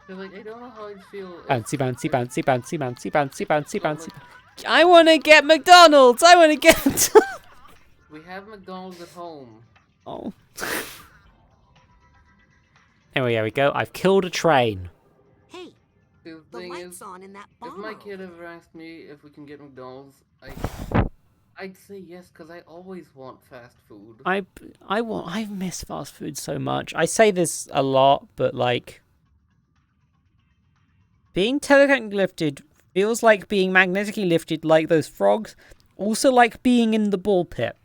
Cause like I don't know how I'd feel. Bouncy, bouncy, bouncy, bouncy, bouncy, bouncy, bouncy, No, bouncy. like, I want to get McDonald's! I want to get... we have McDonald's at home. Oh. Anyway, here we go. I've killed a train. Hey, The the thing light's is, on in that if bomb. my kid ever asked me if we can get McDonald's, I'd say yes, because I always want fast food. I miss fast food so much. I say this a lot, but like being telekinetically lifted feels like being magnetically lifted like those frogs. Also like being in the ball pit.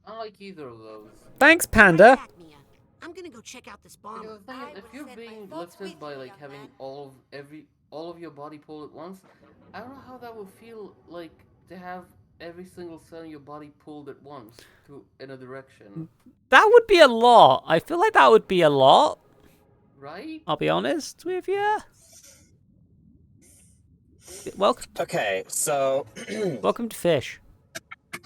I like either of those. Thanks, Right Panda. back, Mia. I'm gonna go check out this bomb. Because the thing is, if you're being lifted by like having all of your body pulled at once, I don't know how that would feel like to have every single cell in your body pulled at once in a direction. That would be a lot. I feel like that would be a lot. Right? I'll be honest with you. Welcome. Okay, so Welcome to Fish.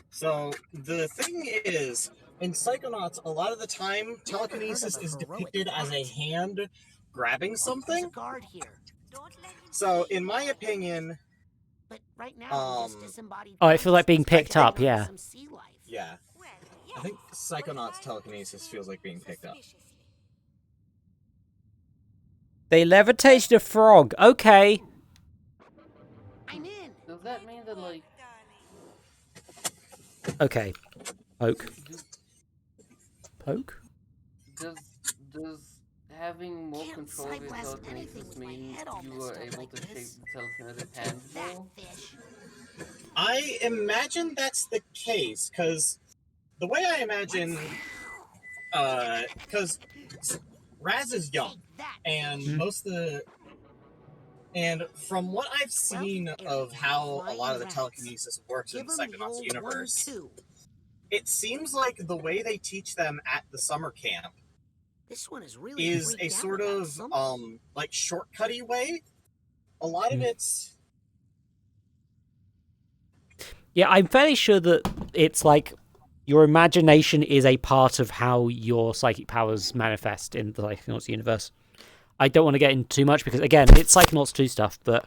So the thing is, in Psychonauts, a lot of the time, telekinesis is depicted as a hand grabbing There's something. a guard here. So, in my opinion, But right now, I'm just disembodied. Oh, I feel like being picked up, yeah. Some sea life. yeah, I think Psychonauts telekinesis feels like being picked up. They levitated a frog. Okay. I'm in. Does that mean that like Okay. Poke. Poke? does having more Can't control of your sight-blast anything telekinesis with my mean head all you messed are up able like to shape this? the telekinetic hands That more? fish. I imagine that's the case, because the way I imagine, because Raz is young, and and from what I've seen of how a lot of the telekinesis works in the Psychonauts universe, it seems like the way they teach them at the summer camp This one is really is a sort of like shortcutty way. A lot of it's Yeah, I'm fairly sure that it's like your imagination is a part of how your psychic powers manifest in the Psychonauts universe. I don't want to get into too much because, again, it's Psychonauts 2 stuff, but...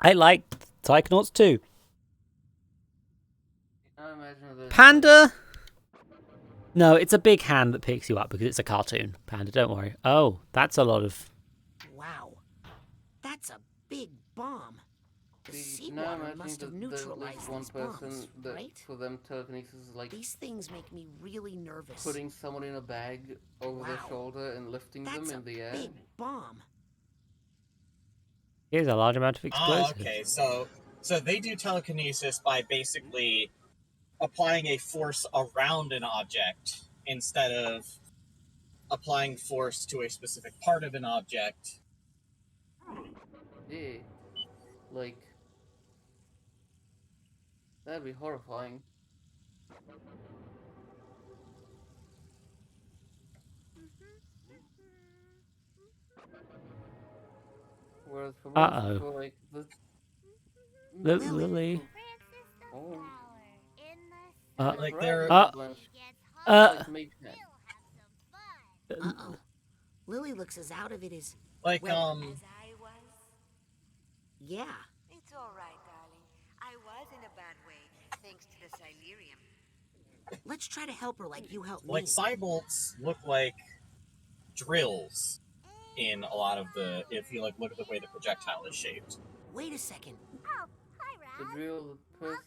I like Psychonauts 2. I imagine that Panda? No, it's a big hand that picks you up because it's a cartoon. Panda, don't worry. Oh, that's a lot of... Wow, that's a big bomb. The See, now seawater I'm must have imagining that there's neutralized one these person bombs, that right? for them telekinesis is like These things make me really nervous. putting someone in a bag over their Wow. shoulder and lifting That's them a in the air. big bomb. Here's a large amount of oh, explosives. okay. So they do telekinesis by basically applying a force around an object instead of applying force to a specific part of an object. Yeah. Like that'd be horrifying. Whereas for Uh-oh. for like the Lily. Oh. Like they're Like Mage Hand. Uh-oh. Lily looks as out of it as... like As I was? Yeah. It's all right, darling. I was in a bad way, thanks to the Silurium. Let's try to help her like you helped me. like Cybolts look like drills in a lot of the, if you like look at the way the projectile is shaped. Wait a second. Oh, hi, The Raz. drill Welcome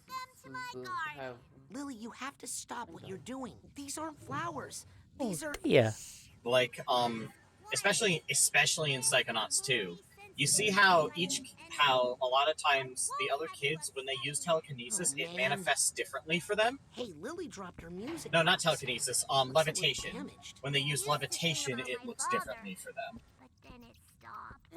to my purposes garden. have Lily, you have to stop what you're doing. These aren't flowers. These are... Yeah. Like especially in Psychonauts 2, You see how a lot of times the other kids, when they use telekinesis, it manifests differently for them. Hey, Lily dropped her music. No, not box. telekinesis. Looks a little Levitation. damaged. When they use levitation, it looks differently for them. But then it stopped.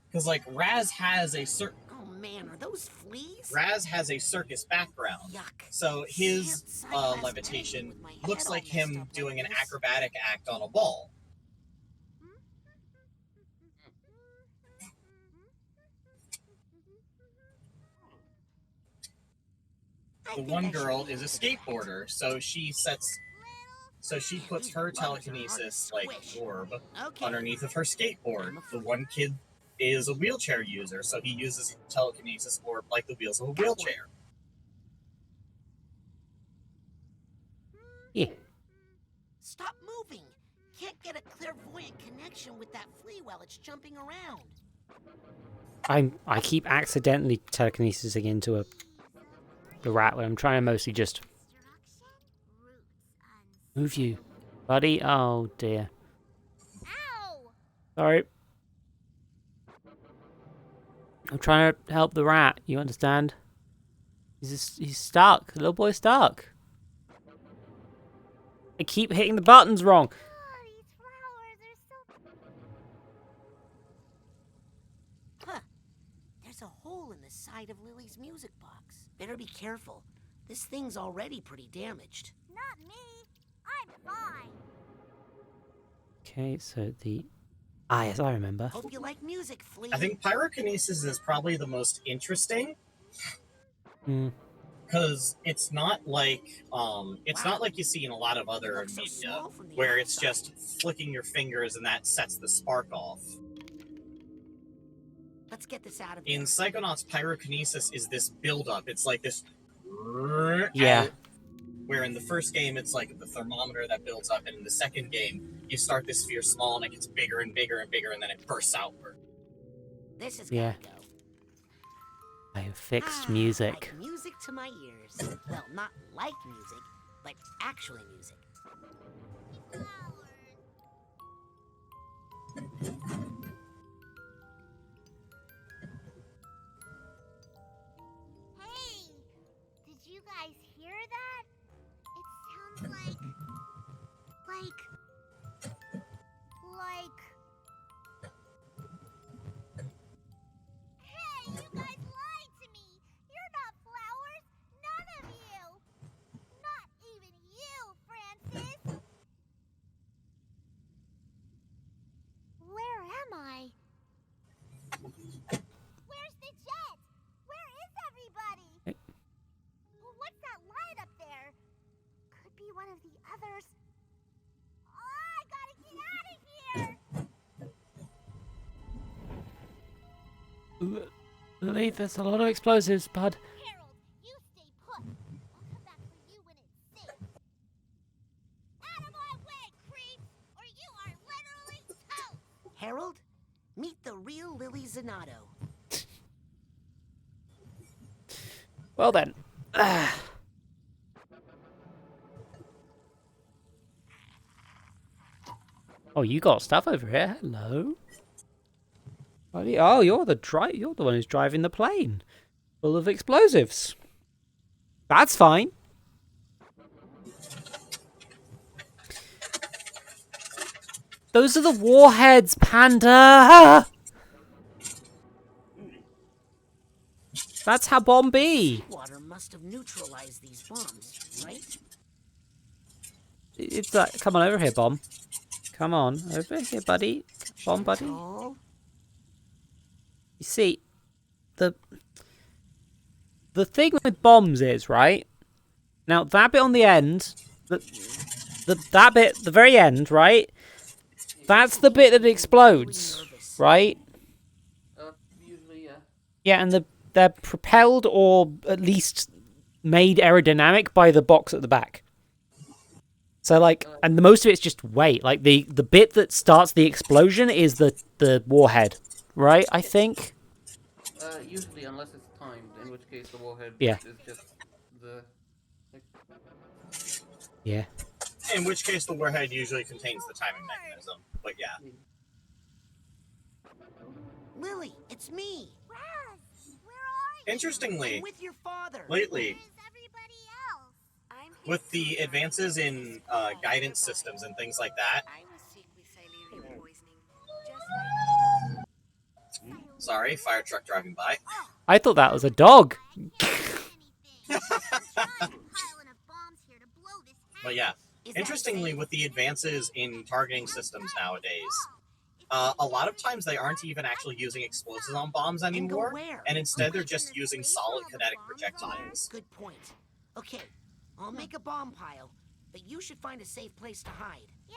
Because like Raz has a Oh man, are those fleas? Raz has a circus background, Yuck. so his Can't sight levitation with my head looks all like messed him up doing like an this. acrobatic act on a ball. The one girl is a skateboarder, so she puts her telekinesis like orb underneath of her skateboard. The one kid is a wheelchair user, so he uses telekinesis orb like the wheels of a wheelchair. Yeah. Stop moving. Can't get a clairvoyant connection with that flea while it's jumping around. I keep accidentally telekinesising into the rat when I'm trying to mostly just move you, buddy. Oh dear. Ow! Sorry. I'm trying to help the rat. You understand? He's stuck. The little boy's stuck. I keep hitting the buttons wrong. Oh, these flowers are so... Huh. There's a hole in the side of Lily's music box. Better be careful. This thing's already pretty damaged. Not me. I'm fine. Okay, so yes, I remember. Hope you like music, Flea. I think pyrokinesis is probably the most interesting. Because it's not like you see in a lot of other media where it's just flicking your fingers and that sets the spark off. Let's get this out of here. In Psychonauts, pyrokinesis is this buildup. It's like this. Yeah. Where in the first game it's like the thermometer that builds up, and in the second game you start this sphere small and it gets bigger and bigger and bigger, and then it bursts outward. This is Yeah. gotta go. I have fixed music. Like music to my ears. Well, not like music, but actually music. Hey, did you guys hear that? It sounds like... Hey, you guys lied to me! You're not flowers! None of you! Not even you, Francis! Where am I? Where's the jet? Where is everybody? What's that light up there? Could be one of the others. Oh, I gotta get out of here! Lily, there's a lot of explosives, bud. Harold, you stay put. I'll come back for you when it's safe. Out of my way, creeps, or you are literally toast! Harold, meet the real Lily Zanato. Well then. Oh, you got stuff over here. Hello. Buddy. Oh, you're the one who's driving the plane, full of explosives. That's fine. Those are the warheads, Panda. That's how bomb be. Water must have neutralized these bombs, right? It's like, come on over here, bomb. Come on over here, buddy. Bomb, buddy. Gentle. You see, the thing with bombs is, right? Now that bit on the end, that bit, the very end, right? That's the bit that explodes, right? Usually, yeah. Yeah, and they're propelled or at least made aerodynamic by the box at the back. So like, and the most of it's just weight. Like the bit that starts the explosion is the warhead, right? I think. Usually, unless it's timed, in which case the warhead Yeah. is just the. Yeah. In which case the warhead usually contains the timing mechanism. But yeah. It's me. Raz, where are you? Interestingly, I'm with your father. lately, Where's everybody else? I'm with the advances in guidance systems and things like that, I was sick with silurium poisoning, just like sorry, fire truck driving by. I thought that was a dog. But yeah, interestingly, with the advances in targeting systems nowadays, a lot of times they aren't even actually using explosives on bombs anymore, and instead they're just using solid kinetic projectiles. Good point. Okay, I'll make a bomb pile, but you should find a safe place to hide. Yeah.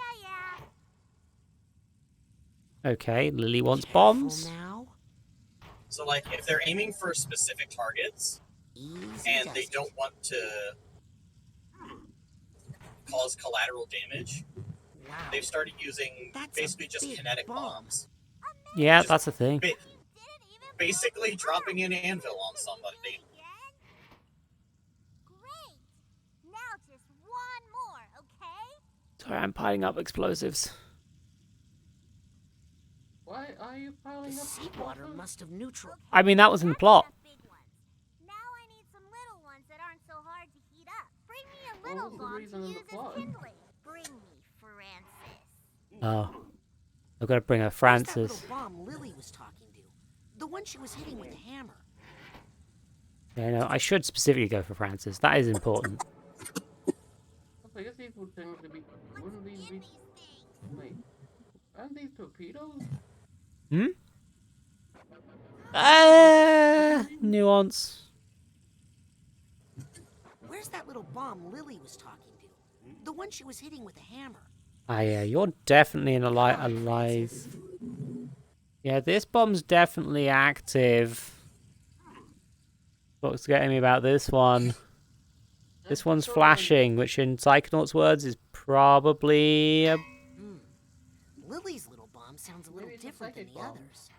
Okay, Lily wants Careful bombs. now. So, like, if they're aiming for specific targets, Easy and they does it. don't want to cause collateral damage, Wow. they've started using That's a basically just big kinetic bomb. bombs. Yeah, Just that's the thing. Basically dropping an anvil on somebody. Great. Now just one more, okay? Sorry, I'm piling up explosives. Why are you The piling up seawater explosives? must have neutral. I mean, that was in the plot. Big ones. Now I need some little ones that aren't so hard to heat up. Bring me a What little was the bomb reason to in the use plot? as kindling. Bring me Francis. Oh. I've got to bring her Where's that Francis. little bomb Lily was talking to? The one she was hitting with a hammer. Yeah, no, I should specifically go for Francis. That is important. I guess these would technically be. Wouldn't these be? Wait. Aren't these torpedoes? Hmm? Nuance. Where's that little bomb Lily was talking to? The one she was hitting with a hammer. Ah, yeah, you're definitely in alive. Yeah, this bomb's definitely active. What's getting me about this one? This one's flashing, which in Psychonauts' words is probably a... Lily's little bomb sounds a little Maybe it's a different than psychic the bomb. others.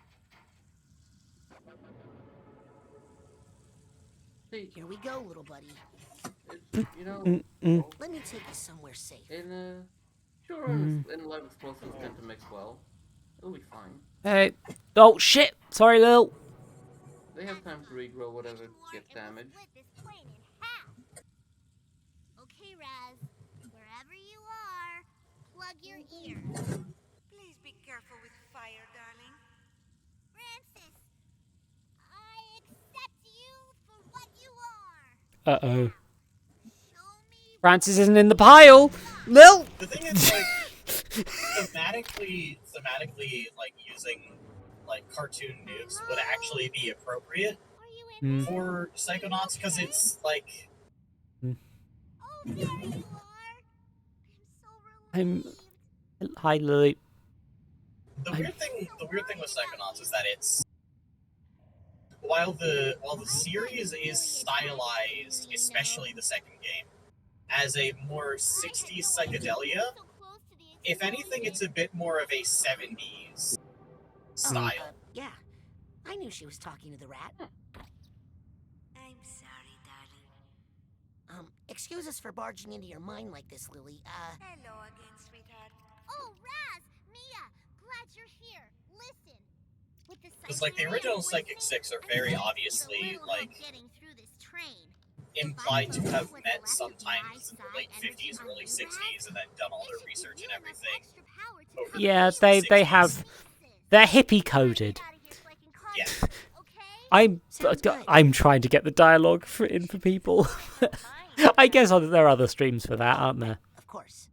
See, Here we go, little buddy. you know, Let me take you somewhere safe. in sure, in live explosives tend to mix well. It'll be fine. Hey. Oh, shit! Sorry, Lil. They have time to regrow whatever gets damaged. Split this plane in half. Okay, Raz. Wherever you are, plug your ears. please be careful with fire, darling. Francis, I accept you for what you are. Uh-oh. Show me Francis isn't in the pile! Lil! The thing is, like, thematically, like, using, like, cartoon nukes would actually be appropriate are you in? for Psychonauts, because it's, like, Oh, there you are. I'm... I'm so relieved. Hi, Lily. the weird thing with Psychonauts is that it's, while the series is stylized, especially the second game, as a more 60s psychedelia, So close to the if anything, it's a bit more of a 70s style. Yeah, I knew she was talking to the rat. I'm sorry, darling. Excuse us for barging into your mind like this, Lily. Hello again, sweetheart. Oh, Raz, Mia, glad you're here. Listen. With the Because, like, the original Psychic 6 are very obviously, like, getting through this train. implied to have met sometimes in the late 50s, early 60s, and then done all their research and everything. over the Yeah, course of the they 60s. have... They're hippie coded. Yeah. I'm trying to get the dialogue in for people. I guess there are other streams for that, aren't there? Of course.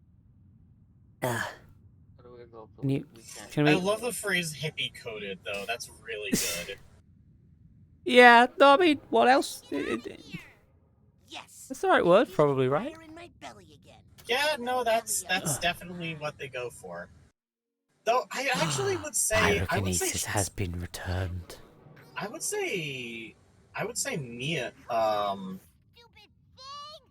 Can you... can't. Can I we... love the phrase hippie coded, though. That's really good. Yeah, no, I mean, what else? Yes. That's the right word, probably, right? Fire in my belly again. Yeah, no, that's definitely what they go for. Though I actually would say Pyrokinesis has been returned. I would say Mia. Stupid thing!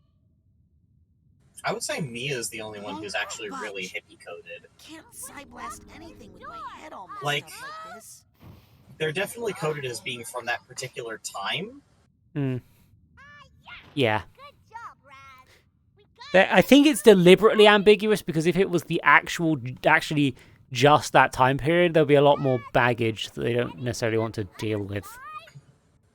I would say Mia is the only one who's actually really hippie coded. Can't psyblast anything with my head all messed Like- up like this. They're definitely coded as being from that particular time. Yeah. Good job, Raz. We got I think it's deliberately ambiguous because if it was the actually just that time period, there'll be a lot more baggage that they don't necessarily want to deal with.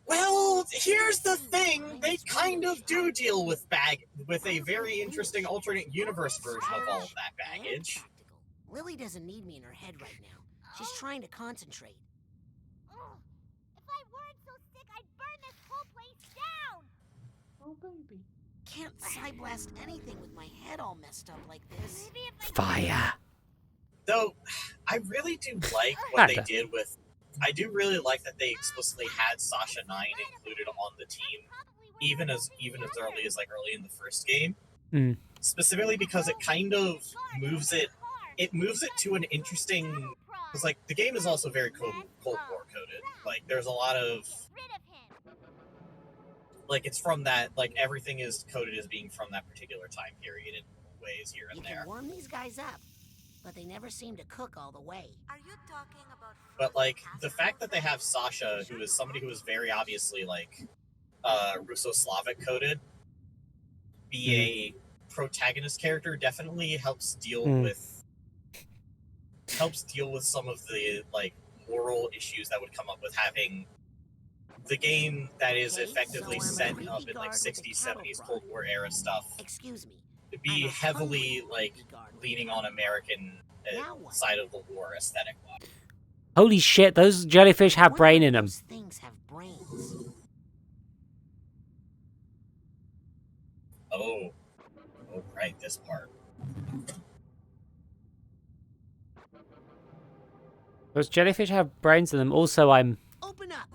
Well, here's the thing. They kind of do deal with a very interesting alternate universe version of all of that baggage. Practical. Lily doesn't need me in her head right now. She's trying to concentrate. If I weren't so sick, I'd burn this whole place down! Oh, baby. Can't psyblast anything with my head all messed up like this. Maybe if I Fire. Though, I really do like what they did with... I do really like that they explicitly had Sasha 9 included on the team, even as early as early in the first game. Mm. Specifically because it kind of moves it to an interesting... Because, the game is also very Cold War coded. There's a lot of... it's from that, everything is coded as being from that particular time period in ways here and You there. can warm these guys up, but they never seem to cook all the way. Are you talking about? But, the fact that they have Sasha, who is somebody who is very obviously, Russo-Slavic coded, be a protagonist character definitely helps deal with some of the, moral issues that would come up with having the game that is effectively set up in, 60s, 70s Cold War era stuff Excuse me. be heavily, leaning on American side of the war aesthetic. Holy shit, those jellyfish have brain in them. Those things have brains. Oh, right, this part. Those jellyfish have brains in them. Also, I'm Open up.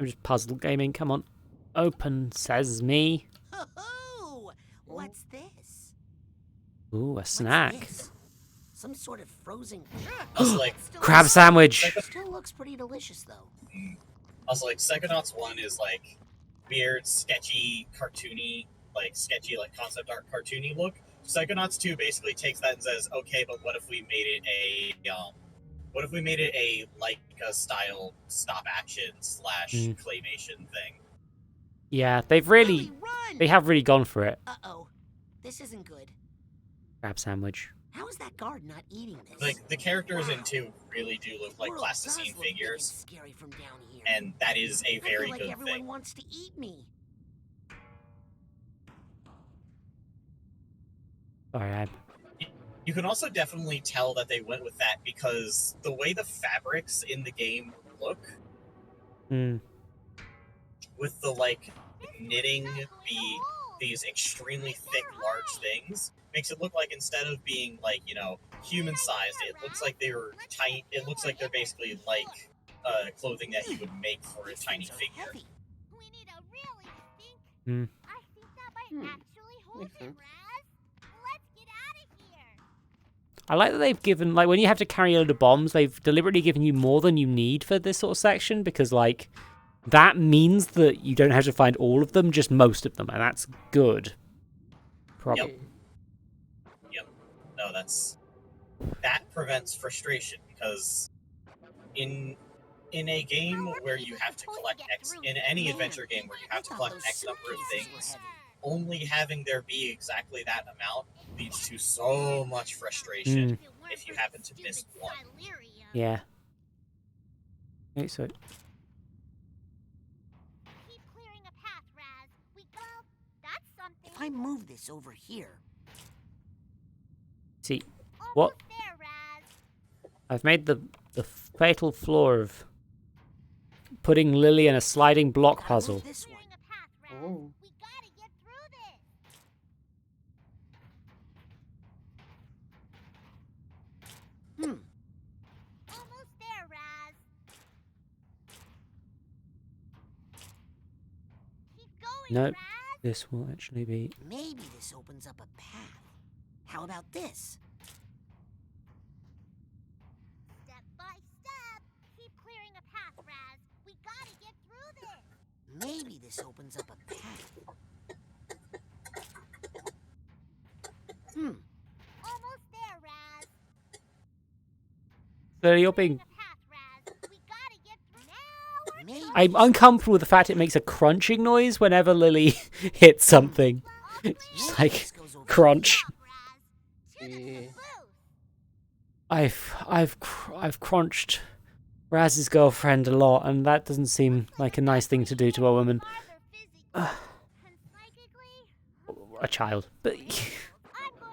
just puzzle gaming. Come on. Open sesame. Ho-ho! What's this? Ooh, a What's snack. this? Some sort of frozen. Also, Crab sandwich. Still looks pretty delicious though. Psychonauts 1 is, weird, sketchy, cartoony, concept art cartoony look. Psychonauts 2 basically takes that and says, okay, but what if we made it a Leica style stop action / claymation thing? Yeah, they have really gone for it. Uh-oh. This isn't good. Crab sandwich. How is that guard not eating this? The characters in 2 really do look like World plasticine does look big and figures, scary from down here. and that is a I very feel like good everyone thing. wants to eat me. Sorry, You can also definitely tell that they went with that because the way the fabrics in the game look, with the knitting these extremely thick, large things, makes it look like instead of being human sized, it looks like they were tiny. It looks like they're basically clothing that you would make for a tiny figure. Heavy. We need a really I think that might actually hold Makes it, sense. Raz. Let's get out of here. I like that they've given, when you have to carry a load of bombs, they've deliberately given you more than you need for this sort of section, because, that means that you don't have to find all of them, just most of them, and that's good. Probably. Yep. No, that prevents frustration because in a game where you have to collect in any adventure game where you have to collect X number of things, only having there be exactly that amount leads to so much frustration if you happen to miss one. Yeah. Okay, so Keep clearing a path, Raz. That's something. If I move this over here, see, Almost what? there, Raz. I've made the fatal flaw of putting Lily in a sliding block gotta puzzle. move this one. Clearing a path, Raz. Oh. We gotta get through this. Almost there, Raz. Keep going, Nope. Raz. This will actually be... Maybe this opens up a path. How about this? Step by step. Keep clearing a path, Raz. We gotta get through this. Maybe this opens up a path. Almost there, Raz. Lily, you're being... A path, Raz. We gotta get through. Now we're Maybe. I'm uncomfortable with the fact it makes a crunching noise whenever Lily hits something. It's just Maybe this goes over crunch. up, Raz. Cheer this Yeah. a boost. I've crunched Raz's girlfriend a lot, and that doesn't seem like a nice thing to do to a woman. A child, but I'm going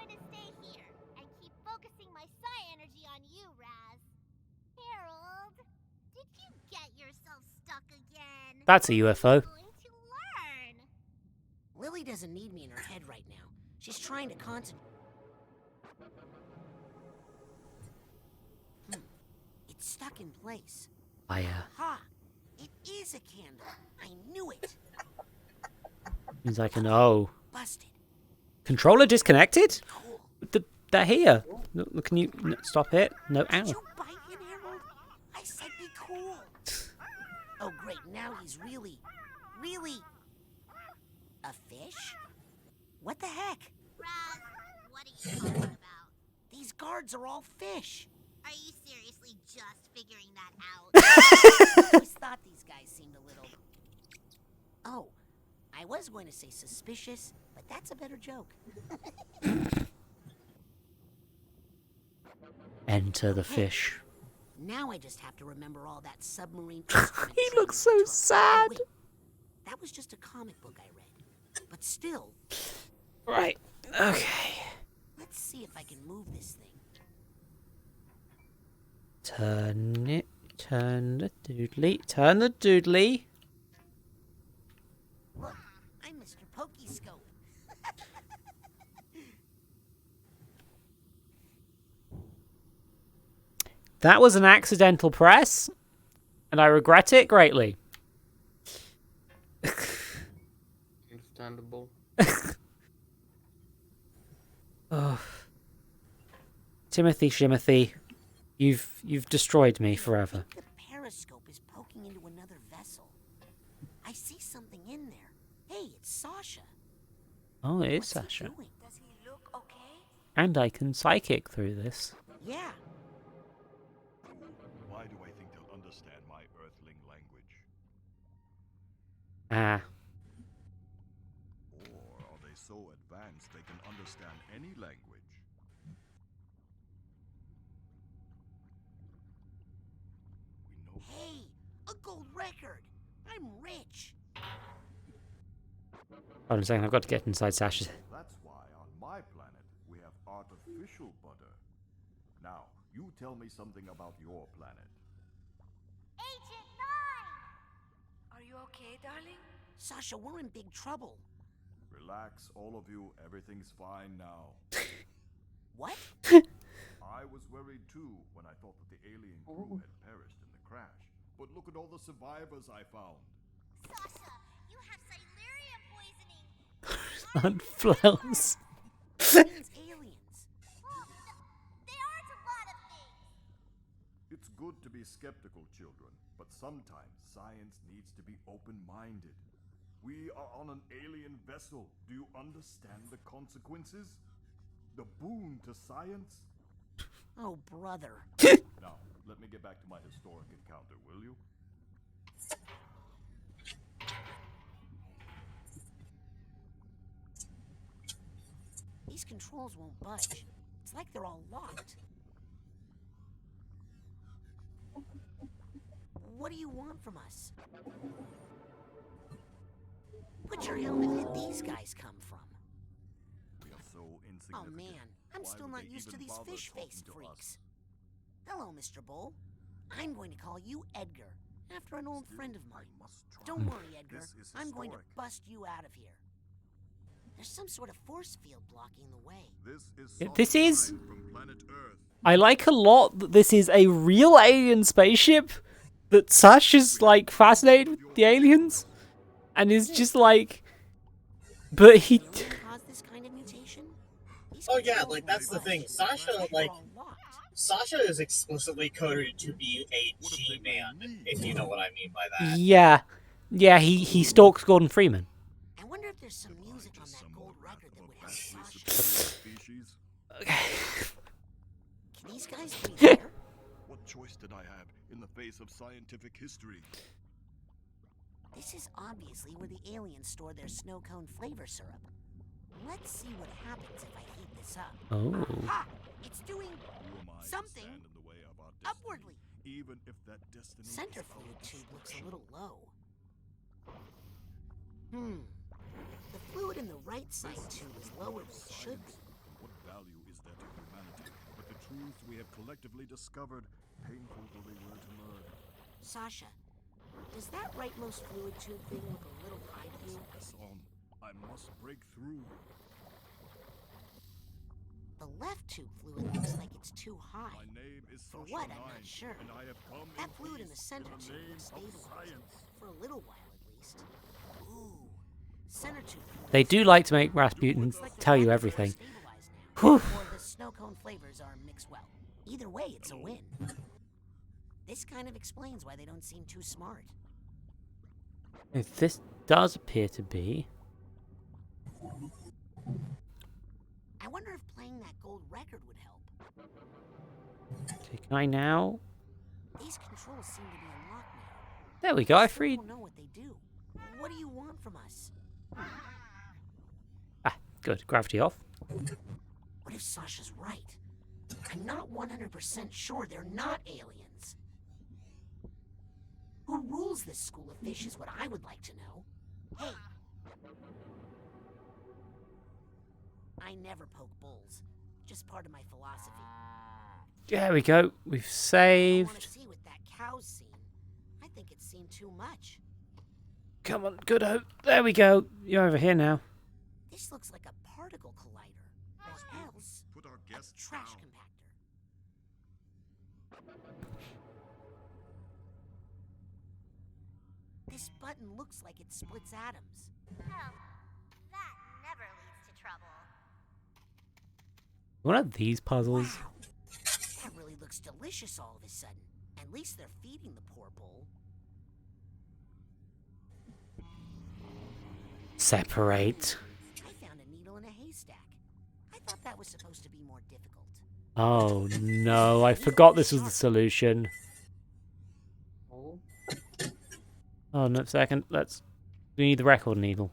to stay here and keep focusing my psi energy on you, Raz. Harold, did you get yourself stuck again? that's a UFO. Going to learn. Lily doesn't need me in her head right now. She's trying to concentrate. It's stuck in place. Ha! It is a candle. I knew it. Means I can. Oh, Busted. controller disconnected. Cool. They're here. Can you stop it? No, ow. Did you bite him, Harold? I said be cool. Oh, great. Now he's really a fish? What the heck? Raz, what are you talking about? These guards are all fish. Are you seriously just figuring that out? I always thought these guys seemed a little... Oh, I was going to say suspicious, but that's a better joke. Enter the fish. Now I just have to remember all that submarine... He looks so sad. Oh, wait. That was just a comic book I read. But still, Right. Okay. let's see if I can move this thing. Turn it. Turn the doodly. Turn the doodly. Look, I'm Mr. Pokescope. That was an accidental press, and I regret it greatly. Understandable. Oh. Timothy, you've destroyed me forever. I think the periscope is poking into another vessel. I see something in there. Hey, it's Sasha. Oh, it is What's he Sasha. doing? Does he look okay? And I can psychic through this. Yeah. Why do I think they'll understand my Earthling language? Ah. Or are they so advanced they can understand any language? We know. Hey, a gold record. I'm rich. Hold on a second, I've got to get inside Sasha's. That's why on my planet we have artificial butter. Now, you tell me something about your planet. Agent 9! Are you okay, darling? Sasha, we're in big trouble. Relax, all of you. Everything's fine now. What? I was worried too when I thought that the alien crew had perished in the crash. But look at all the survivors I found. Sasha, you have Silurium poisoning! Unflows. That means aliens. Well, they aren't a lot of things! It's good to be skeptical, children, but sometimes science needs to be open-minded. We are on an alien vessel. Do you understand the consequences? The boon to science? Oh, brother. Now, let me get back to my historic encounter, will you? These controls won't budge. It's like they're all locked. What do you want from us? Put your helmet. Where did these guys come from? We are so Oh insignificant. man, I'm Why still would not they used to even these bother fish face talking to us? freaks. Hello, Mr. Bull. I'm going to call you Edgar, after an old friend of mine. I must try. Don't worry, Edgar. This is I'm going to historic. bust you out of here. There's some sort of force field blocking the way. This is- from planet Earth. I like a lot that this is a real alien spaceship. That Sasha's like fascinated with the aliens, and is just like, but he. Will it cause this kind of mutation? These Oh yeah, controls like that's the won't thing. budge. Sasha, They're like all locked. Sasha is explicitly coded to be a G-man, if you know what I mean by that. Yeah, he stalks Gordon Freeman. I wonder if there's some music on that gold record that would help Sasha. Species. Can these guys breathe air? What choice did I have in the face of scientific history? This is obviously where the aliens store their snow cone flavor syrup. Let's see what happens if I heat this up. Oh. Ha! It's doing... Who am Something stand in the way of our destiny, upwardly. even if that destiny Center is our fluid tube looks a destruction. little low. The fluid in the right side tube is lower than it should be. What value is that to humanity? But the truths we have collectively discovered, painful though they were to learn. Sasha, does that rightmost fluid tube thing look a little high to you? Press on. I must break through. The left tube fluid looks like it's too high. My name is For Sasha what, I'm Nine, not sure. and I have come That in fluid in the peace center in the tube name looks of stabilized. science. For a little while, at least. Ooh. Center tube fluid They do like to make Rasputin looks like the tell you packets are everything. stabilized now. Whew. Or the snow cone flavors are mixed well. Either way, it's a win. This kind of explains why they don't seem too smart. If this does appear to be... I wonder if playing that gold record would help. Okay, can I now? These controls seem to be unlocked now. There we go, I Still freed... don't know what they do. What do you want from us? Ah, good. Gravity off. What if Sasha's right? I'm not 100% sure they're not aliens. Who rules this school of fish is what I would like to know. Hey! I never poke bulls. Just part of my philosophy. There we go. We've I want to saved. see what that cow's seen. I think it's seen too much. Come on, good hope. There we go. You're over here now. This looks like a particle collider. Or else, Put our a guests trash down. compactor. This button looks like it splits atoms. Oh, that never leads to trouble. One of these puzzles. Wow. That really looks delicious all of a sudden. At least they're feeding the poor bull. Separate. I found a needle in a haystack. I thought that was supposed to be more difficult. Oh no, I forgot this was the solution. Oh, Oh, no, second. We need the record needle.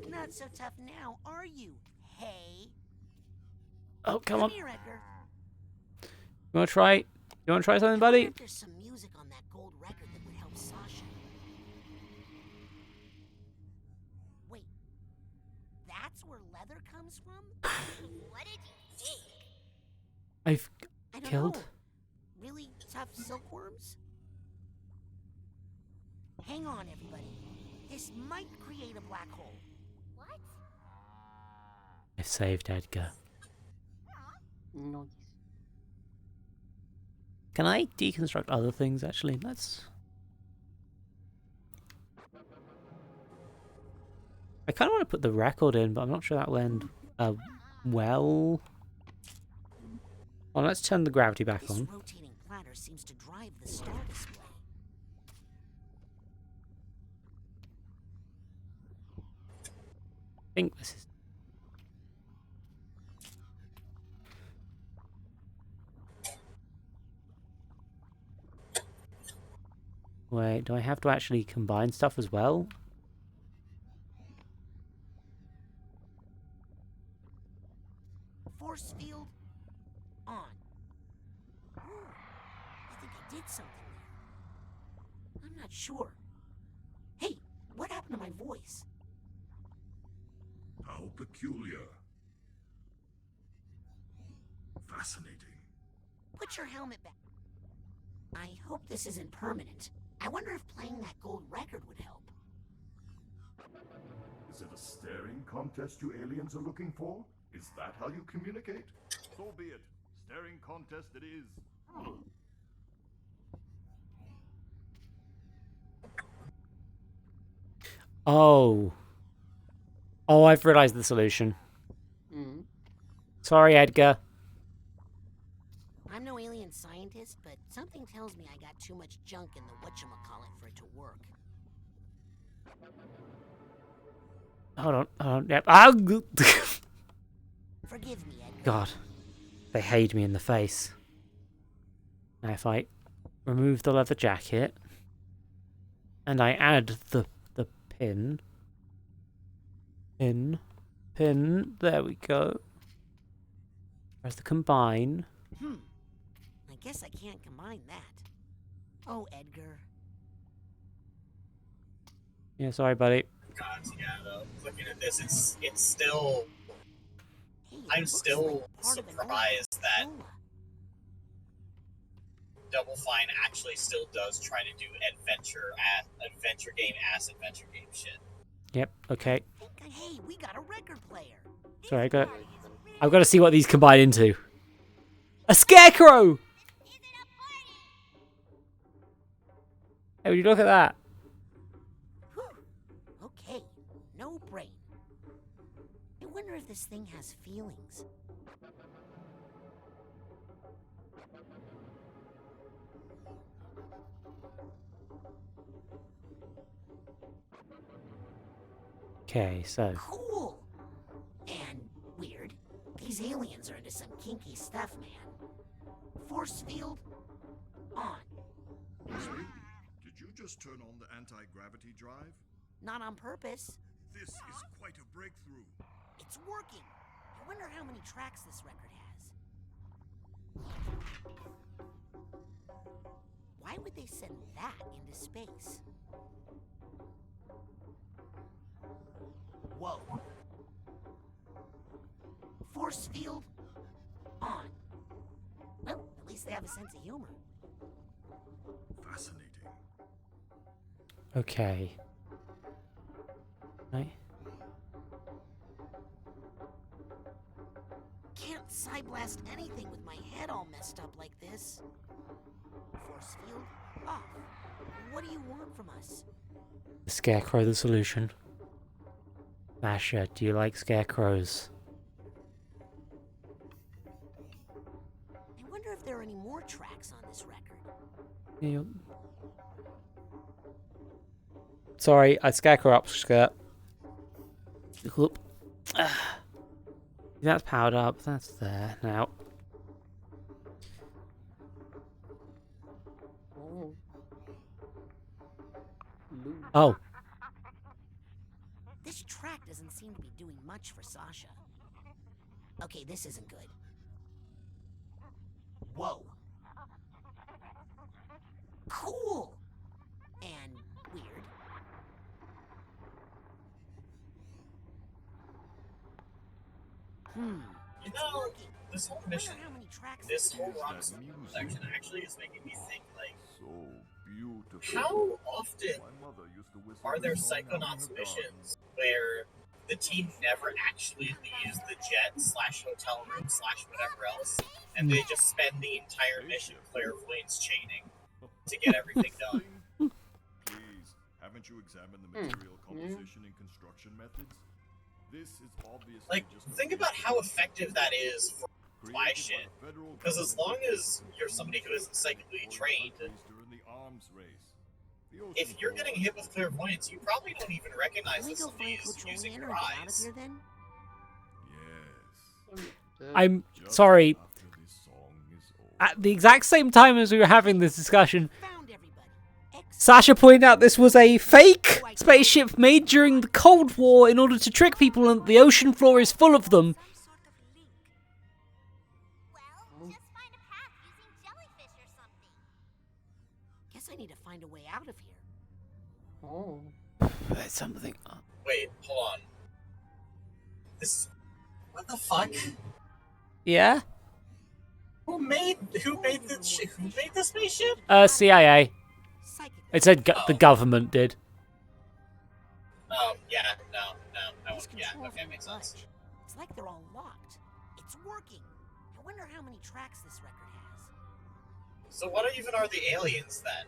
Not so tough now, are you? Hey. Oh, come on. Here, Edgar. You wanna try? You wanna try something, I wonder buddy? if there's some music on that gold record that would help Sasha. Wait. That's where leather comes from? What did you think? I've I don't killed. know. Really tough silkworms? Hang on, everybody. This might create a black hole. What? I've saved Edgar. nice. Can I deconstruct other things, actually? I kind of want to put the record in, but I'm not sure that will end well. Well, let's turn the gravity back This on. rotating platter seems to drive the star display. I think this is... Wait, do I have to actually combine stuff as well? Force field on. Ooh, I think I did something there. I'm not sure. Hey, what happened to my voice? How peculiar. Fascinating. Put your helmet back. I hope this isn't permanent. I wonder if playing that gold record would help. Is it a staring contest you aliens are looking for? Is that how you communicate? So be it. Staring contest it is. Oh. Oh, I've realized the solution. Mm-hmm. Sorry, Edgar. I'm no alien scientist, but something tells me I got too much junk in the whatchamacallit for it to work. Hold on. Yep. Ah! Forgive me, Edgar. God. They hate me in the face. Now if I remove the leather jacket and I add the pin. Pin. There we go. Press the combine. guess I can't combine that. Oh, Edgar. Yeah, sorry, buddy. God, yeah, though. Looking at this, it's still. Hey, it I'm looks still like part of an old surprised that Lola. Double Fine actually still does try to do adventure game shit. Yep. Okay. Hey, we got a record player. Sorry, I've got to see what these combine into. A scarecrow. Hey, would you look at that? Whew. Okay, no brain. I wonder if this thing has feelings. Okay, so. Cool. And weird. These aliens are into some kinky stuff, man. Force field on. Sweet, did you just turn on the anti-gravity drive? Not on purpose. This is quite a breakthrough. It's working. I wonder how many tracks this record has. Why would they send that into space? Whoa. Force field on. Well, at least they have a sense of humor. Fascinating. Okay. Right. Can't psyblast anything with my head all messed up like this. Force field off. What do you want from us? Scarecrow the solution. Masha, do you like scarecrows? I wonder if there are any more tracks on this record. Yeah. Sorry, I scarecrow up skirt. Whoop. That's powered up. That's there now. Oh. This track doesn't seem to be doing much for Sasha. Okay, this isn't good. Whoa. Cool. And weird. You know, this whole mission, this whole Rhombus Of Ruin section actually is making me think, like, So beautiful. how often My mother used to whistle are there this song out in Psychonauts her missions where the team never actually leaves the jet / hotel room / whatever else, and they just spend the entire mission clairvoyance chaining to get everything done? Please, haven't you examined the material composition and construction methods? This is obviously Like, just think about how effective that is for spy shit. Because as long as you're somebody who isn't psychically trained, if you're getting hit with clairvoyance, you probably don't even recognize Can we that go somebody find is Coach using Ryan your and get out of eyes. here then? Yes. I'm sorry. After this song is over. At the exact same time as we were having this discussion, Found everybody. Sasha pointed out this was a fake spaceship made during the Cold War in order to trick people, and the ocean floor is full of them. Some sort of link. Well, just find a path using jellyfish or something. Guess I need to find a way out of here. Oh. There's something. Wait, hold on. This. What the fuck? Yeah? Who made the spaceship? CIA. Psychic. It said the government did. Oh, yeah, no, These yeah, controls okay, won't makes sense. budge. It's like they're all locked. It's working. I wonder how many tracks this record has. So what even are the aliens then?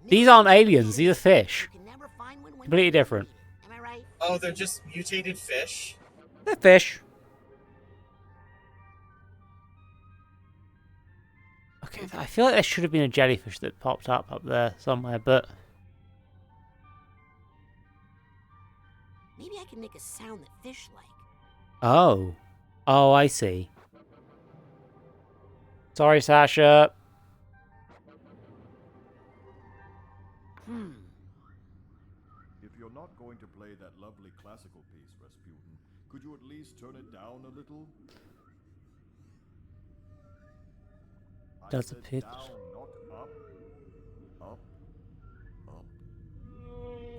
These aren't aliens, these are fish. You can never find one when Completely you different. need it. Am I right? Oh, they're just mutated fish? They're fish. Okay, I feel like there should have been a jellyfish that popped up there somewhere, but... Maybe I can make a sound that fish like. Oh. Oh, I see. Sorry, Sasha. If you're not going to play that lovely classical piece, Rasputin, could you at least turn it down a little? Does a pitch. Down, not up. Up. Up.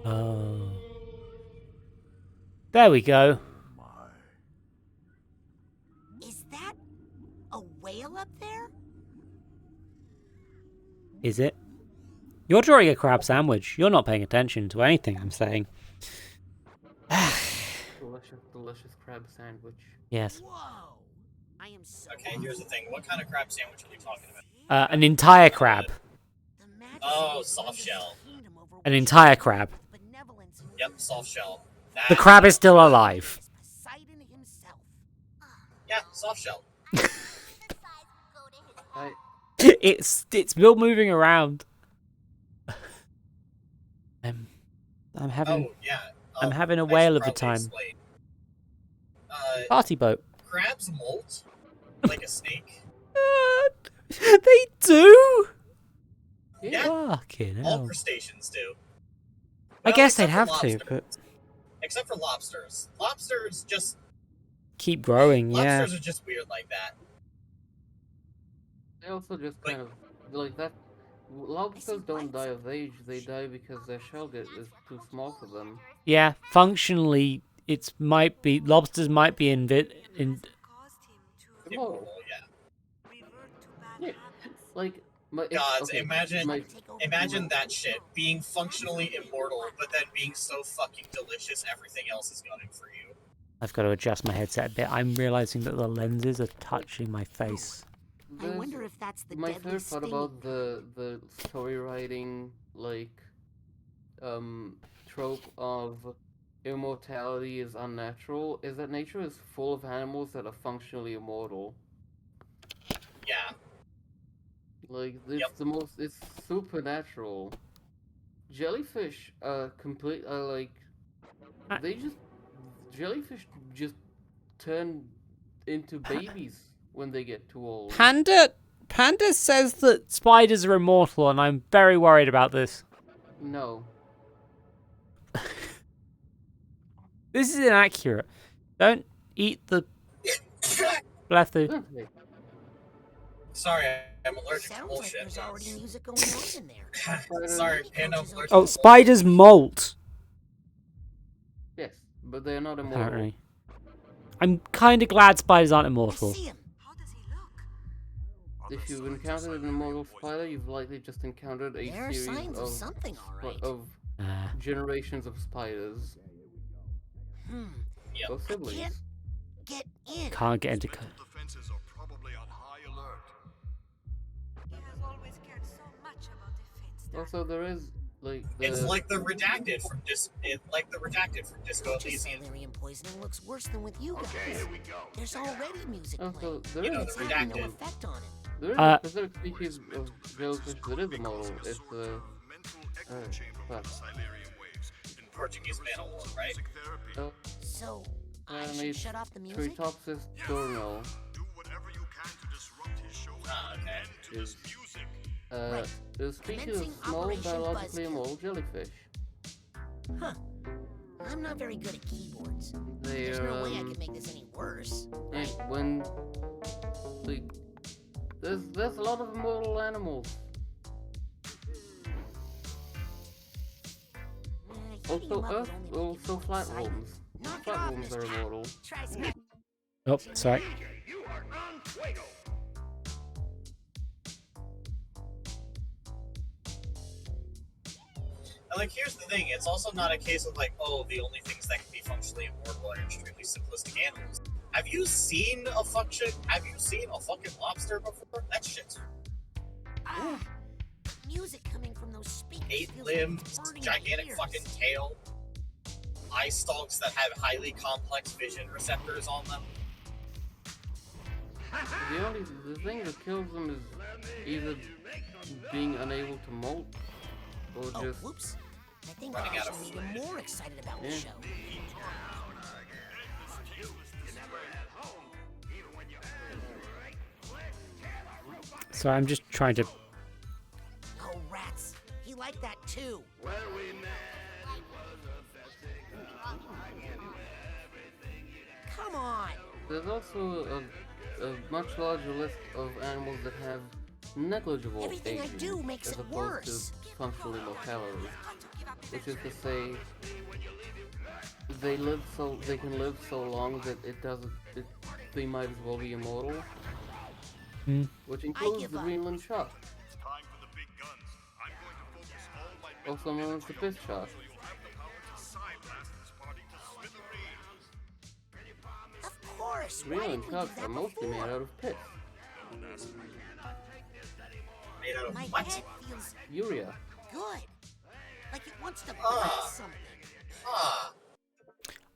Oh. There we go. My. Is that a whale up there? Is it? You're drawing a crab sandwich. You're not paying attention to anything I'm saying. Delicious crab sandwich. Yes. Whoa! I am so. Okay, here's the thing. What kind of crab sandwich are we talking about? An entire crab. The majesty Oh, of soft the shell. kingdom over An which entire crab. benevolence and Yep, soft shell. The crab is still alive. is Poseidon himself. Yeah, soft shell. I It's still moving around. I'm having Oh, yeah. I'm having a I should whale of a probably time. explain. Party boat. Crabs molt like a snake. They do. Yeah, Fucking all hell. crustaceans do. I Well, guess they'd except for have to, lobsters. but Except for lobsters. Lobsters just keep growing. Yeah. lobsters are just weird like that. They also just kind of like that. Lobsters don't die of age; they die because their shell is too small for them. Yeah. Functionally, it's might be lobsters might be in caused him to Immortal. Oh yeah. revert to bad Yeah, habits. like my Gods, okay, imagine my, imagine that shit. Being functionally immortal, but then being so fucking delicious everything else is gunning for you. I've got to adjust my headset a bit. I'm realizing that the lenses are touching my face. I wonder if that's the my deadly favorite part sting. about the story writing trope of immortality is unnatural is that nature is full of animals that are functionally immortal. Yeah. Like it's Yep. the most it's supernatural. Jellyfish jellyfish just turn into babies when they get too old. Panda says that spiders are immortal, and I'm very worried about this. No. This is inaccurate. Don't eat the left food. Okay. Sorry, I'm allergic to Sounds like bullshit. there's already music going on in there. Sorry, Panda, I'm allergic Oh, to spiders molt. Yes, but they're not immortal. Apparently. I'm kind of glad spiders aren't I immortal. see him. How does he look? If you've encountered an immortal spider, you've likely just encountered a There are series signs of something, all right. of generations of spiders Yep. or siblings. Can't get in. Can't get into. Mental defenses are probably on high alert. He has always cared so much about defense. Also, there is like the It's like the redacted from Disco Just Elysium. Salarium poisoning looks worse than with you guys. Okay, here we go. There's already music also playing. there You know, is the a Having no redacted. effect on him. there is Uh, a specific species of jellyfish that is immortal. It's Mental echo chamber fuck. Silurian waves. In Portuguese man alone, right? music therapy. So, I and should it's shut off the music? Tritopsis dorno. Do whatever you can to disrupt his show and Ah, put an okay. end to this music. Right. The species of Commencing small Operation biologically Buzzkill. immortal jellyfish. Huh. I'm not very good at keyboards. They There's are no way I can make this any worse. and when like there's a lot of immortal animals. Heating Also, him up would only make also him more exciting. flatworms. Knock it off, Flatworms are Mr. immortal. Try some. Oh, sorry. DJ, you are on fuego. And like, here's the thing: it's also not a case of like, oh, the only things that can be functionally immortal are extremely simplistic animals. Have you seen a fucking lobster before? That shit's Ah, music coming from those speakers. 8 feels like limbs, it's burning my gigantic ears. fucking tail, eye stalks that have highly complex vision receptors on them. The thing that kills them is either being unable to molt or Oh, just whoops. I think Running I out of should be even more excited about the Yeah. show. So I'm just trying to. Oh, rats. He liked that too. Where we met, it was a Come on. there's also a much larger list of animals that have negligible Everything I aging, do makes as it opposed worse. to functional immortality, which is to say, they can live so long that they might as well be immortal, which includes give the up. Greenland Shark, It's time for the big guns. I'm going to focus all my mental also known as the energy on Fifth you, Shark. so you'll have the power to side-blast this party to smithereens. Of course. Why Greenland didn't we do sharks are that mostly made before? out of pits, Made out of My what? head feels urea. good. Like it wants to Ah. blast something. Ah.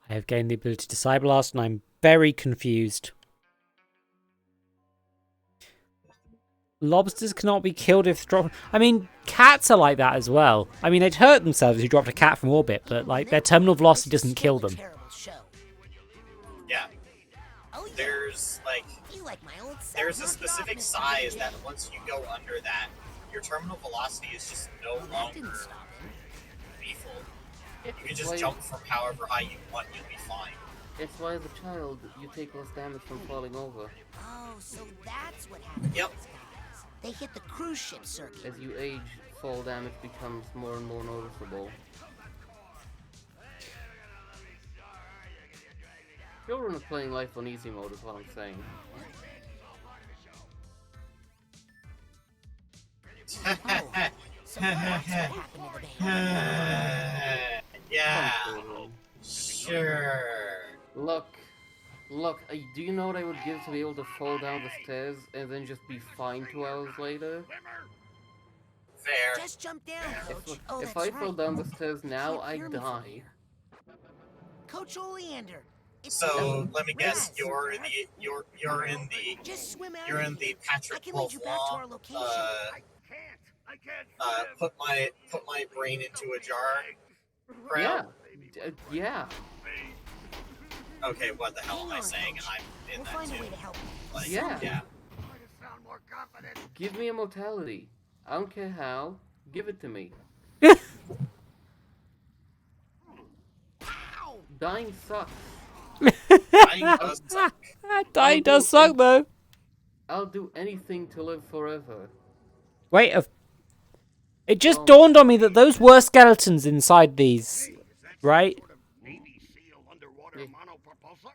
I have gained the ability to Cyberblast, and I'm very confused. Lobsters cannot be killed if dropped. I mean, cats are like that as well. I mean, they'd hurt themselves if you dropped a cat from orbit, but like their terminal velocity doesn't kill them. Yeah. Oh, yeah. There's like You like my old there's a self. specific size that once you go under that, your terminal velocity is just no That longer didn't stop him. lethal. You can It's just why- jump from however high you want, you'll be fine. It's why as a child you take less damage from falling over. Oh, so that's what happened Yep. to these guys. They hit the cruise ship circuit. As you age, fall damage becomes more and more noticeable. Children are playing life on easy mode is what I'm saying. Oh, so that's what happened to the band. Yeah. Come children. Sure. Look, do you know what I would give to be able to fall down the stairs and then just be fine 2 hours later? Fair. Just jump down, Coach. If that's I fell right. down the stairs now, Can't I hear me from die. here. Coach Oleander. It's So me, let me guess, Raz. you're in the Just swim out you're of in here. the Patrick I can lead you back to our Wolf location. I can't put my brain into a jar. Yeah, Crowd. yeah. Okay, what the hell am I Hang on, saying? Coach. I'm in We'll that find a too. way to help you. Like, Yeah. yeah. Try to sound more confident. Give me immortality. I don't care how. Give it to me. Dying sucks. Dying does suck. Dying does suck, though. I'll do anything to live forever. Wait, it just dawned on me that those were skeletons inside these, right? Navy SEAL underwater Yeah. monopropulsor?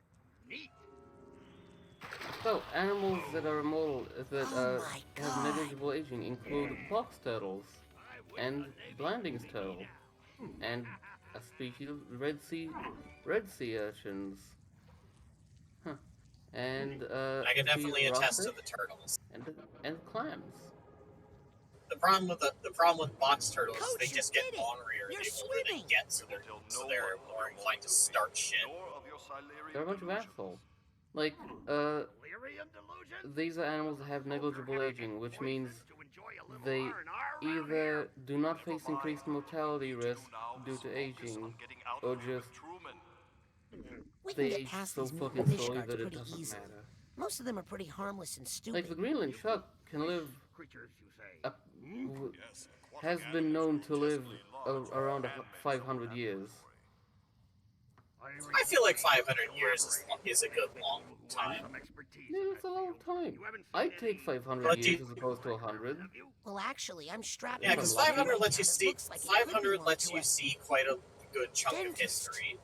Neat. So, animals that are immortal, that Oh my have God. negligible aging include box turtles, and Blanding's turtle, and a species of Red Sea urchins. Huh. And I can a species definitely of attest to rockfish the turtles. and clams. The problem with box turtles is Coach, they you just get did it. ornerier You're the older they swimming. get, so they're more inclined to start shit. They're a bunch of assholes. Like, Delirium delusion? these are animals that have negligible aging, which means To enjoy a little they R&R around either here. do not face increased mortality risk due to aging, or just We can they get age past so these fucking fish slowly guards that it pretty doesn't easily. matter. Most of them are pretty harmless and stupid. Like the Greenland shark can live, Creatures, you say. has been known to live around 500 years. I feel like 500 years is a good long time. Some expertise. Yeah, that's a long time. You haven't I'd seen take any 500 But years you- as opposed to 100. have you? Well, actually, I'm strapped. Yeah, to because a 500 right lets you now that see looks like it could 500 belong lets to you a see quite a good chunk of dentist. history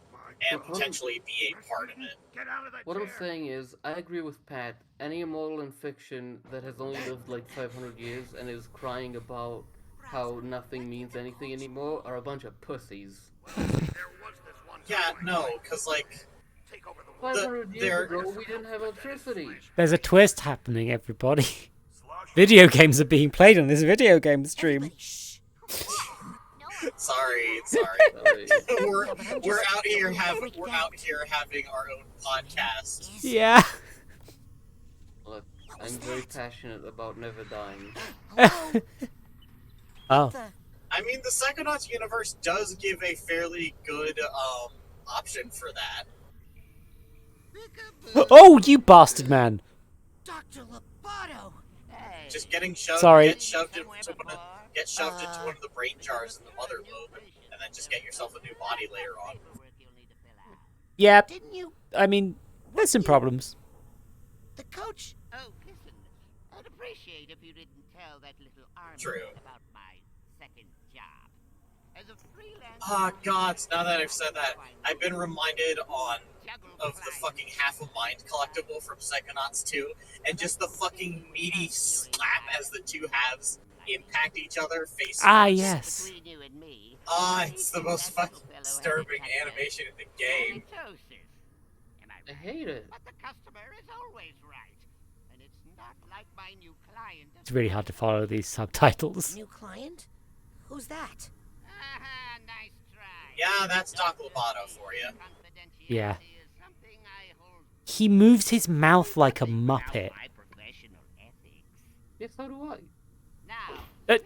and potentially be a part of it. Get out of that What I'm chair. saying is, I agree with Pat. Any immortal in fiction that has only lived like 500 years and is crying about how nothing means anything anymore are a bunch of pussies. There was this one Yeah, time no, because like take over the world. 500 years there- ago, we didn't have electricity. There's a twist happening, everybody. Video games are being played on this video game stream. Everybody, shh. sorry, Sorry. we're out here having our own podcast. Yeah. Look, I'm very passionate about never dying. Hello? Oh. The- I mean, the Psychonauts universe does give a fairly good option for that. Oh, you bastard man. Dr. Lobato. Hey, Just getting shoved, Sorry. get shoved into one of the brain jars in the mother lobe, and then just get yourself a new body later on. Yeah, Didn't you? I mean, there's some problems. The coach? oh, listen, I'd appreciate if you didn't tell that little army True. about my second job. As a freelance Ah, gods, now that I've said that, I've been reminded of the fucking Half a Mind collectible from Psychonauts 2, and just the fucking meaty slap as the two halves impact each other face Ah, first. yes. between you and me. It's the most fucking disturbing animation in the game. Am I hate it. But the customer is always right. And it's not like my new client. It's really hard to follow these subtitles. New client? Who's that? Nice try. Yeah, that's Doc Lovato for you. Yeah. Confidentiality is something I hold He moves his mouth like a muppet. my professional ethics. Yeah, so do I. Now, Uh,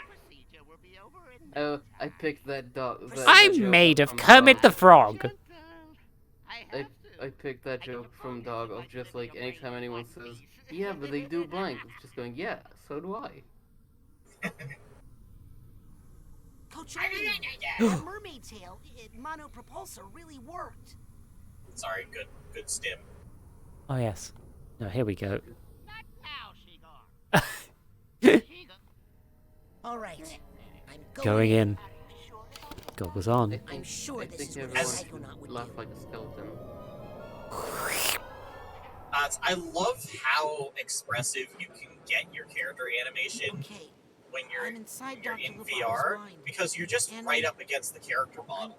procedure will be over in Oh, I picked that dog. I'm made of Kermit the Frog. I picked that joke from Dog of just like anytime anyone says, yeah, but they do blank, it's just going, yeah, so do I. Coach Ollie, that mermaid tail, monopropulsor really worked. Sorry, good stim. Oh, yes. No, here we go. Not now, Shigar. All right, I'm Going in. Goggles on. I'm sure I this think is what a everyone Psychonaut would laugh do. like a skeleton. I love how expressive you can get your character animation Okay, when you're I'm inside you're Dr. in Lovato's VR, mind. because you're just And right I- up against the character model.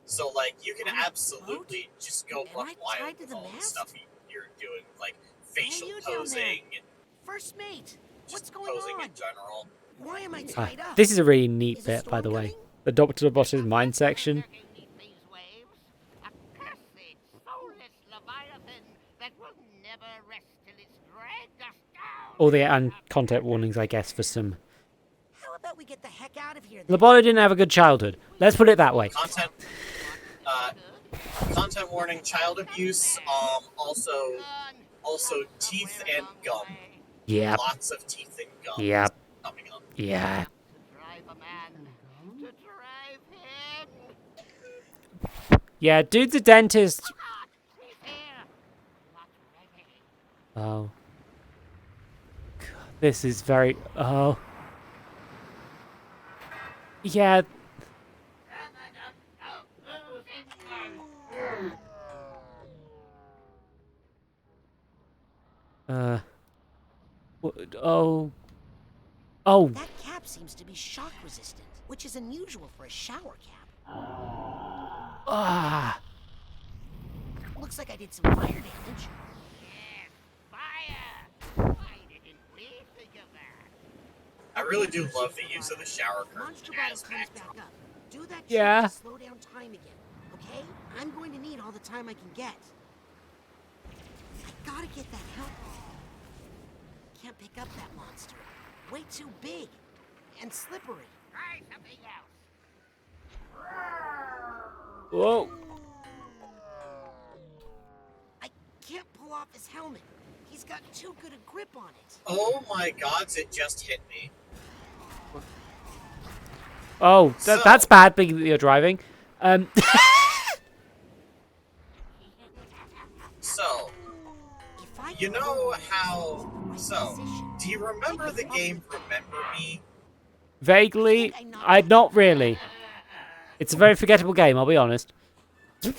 So, like, you can On a absolutely just go Am buck I wild tied to with the all the mast? stuff you're doing, like facial you down posing and First mate, what's just going posing on? in general. Why am I tied up? This is a really neat Is a bit, by storm the way. coming? The Dr. Bot's mind section. Lurking neath these waves, a cursed, soulless leviathan that will never rest till it's dragged us down. All the and content warnings, I guess, for some. How about we get the heck out of here then? Loboto didn't have a good childhood. Let's put it that way. Content warning: child abuse. Also teeth and gum. Yep. Lots of teeth and gum. Yep. Coming up. Yeah. To drive a man, to drive him. Yeah, dude's a dentist. Look out, he's here. Not ready. Oh. God, this is very... Oh. Yeah. Oh. Oh. That cap seems to be shock resistant, which is unusual for a shower cap. Ah. Looks like I did some fire damage. Yes, fire. Why didn't we think of that? I really do love the use of the shower curtain Monster as Bottle comes backdrop. back up. Do that Yeah. trick to slow down time again, okay? I'm going to need all the time I can get. I gotta get that help. Can't pick up that monster. Way too big and slippery. Try something else. Whoa. I can't pull off his helmet. He's got too good a grip on it. Oh my gods, it just hit me. Oh, So- that's bad, being that you're driving. So, If I you can know hold how... the right So, position, do you remember the game Remember Me? Vaguely, not really. It's a very forgettable game, I'll be honest. The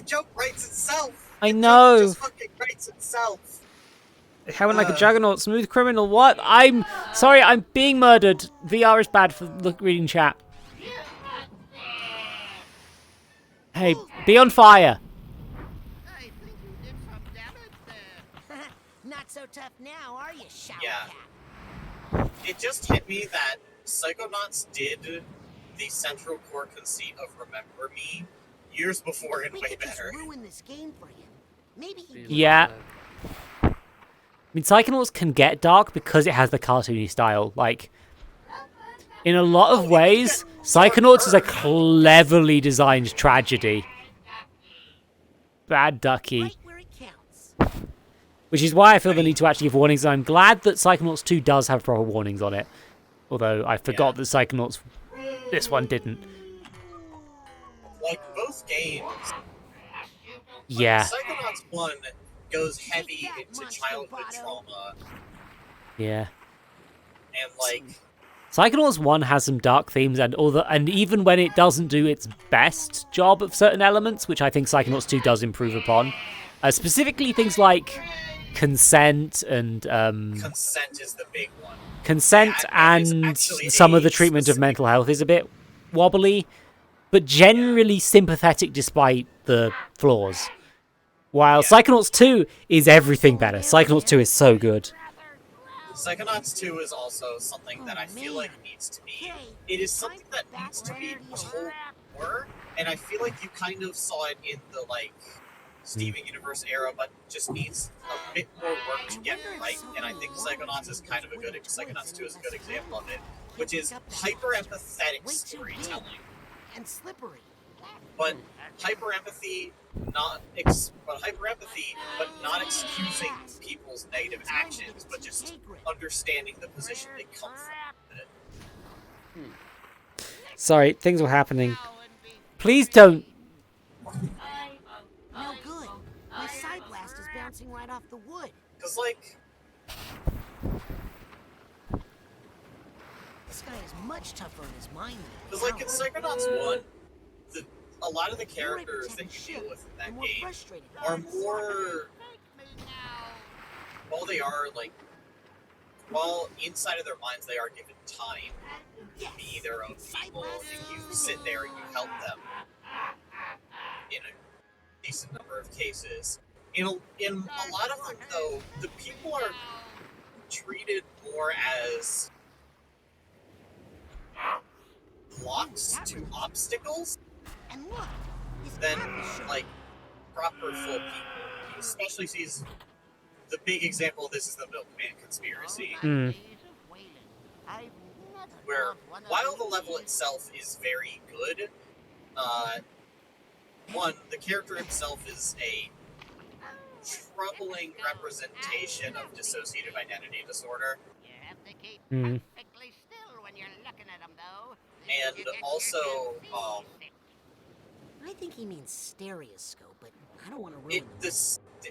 joke writes itself. I The know. joke just fucking writes itself. Having like a juggernaut, smooth criminal. What? I'm sorry, I'm being murdered. VR is bad for reading chat. Hey, be on fire. I think you did some damage there. Not so tough now, are you, shower Yeah. cap? It just hit me that Psychonauts did the central core conceit of Remember Me years before and We way could just better. ruin this game for him. Maybe he Yeah. I mean, Psychonauts can get dark because it has the cartoony style. Like, in a lot of ways, Psychonauts is a cleverly designed tragedy. Bad ducky. right where it counts. Which is why I feel the need to actually give warnings. And I'm glad that Psychonauts 2 does have proper warnings on it. Although I forgot that Psychonauts, this one didn't. Like both games, Yeah. Psychonauts 1 goes heavy into childhood trauma, Yeah. and like Psychonauts 1 has some dark themes, and even when it doesn't do its best job of certain elements, which I think Psychonauts 2 does improve upon, specifically things like consent and consent is the big one. consent Yeah, it is and actually some of the a treatment of specific- mental health is a bit wobbly, but generally sympathetic despite the flaws. While Yeah. Psychonauts 2 is everything better. Psychonauts 2 is so good. Psychonauts 2 is also something that I feel like needs to be. It is something that needs to be told more, and I feel like you kind of saw it in the like Steven Universe era, but just needs a bit more work to get right. And I think Psychonauts is kind of a good. Psychonauts 2 is a good example of it, which is hyper empathetic storytelling. And slippery. But hyper empathy, but not excusing people's negative actions, but just understanding the position they come from. Sorry, things were happening. Please don't. No good. My side blast is bouncing right off the wood. Cause like, This guy is much tougher in his mind than cause like in Psychonauts 1, a lot of the characters that you deal with in that game are more, while inside of their minds they are given time to be their own people, and you sit there and you help them in a decent number of cases. In a lot of them, though, the people are treated more as blocks to obstacles than like proper full people. Especially sees the big example of this is the Milkman conspiracy, where while the level itself is very good, one, the character himself is a troubling representation of dissociative identity disorder. And also, I think he means stereoscope, but I don't want to ruin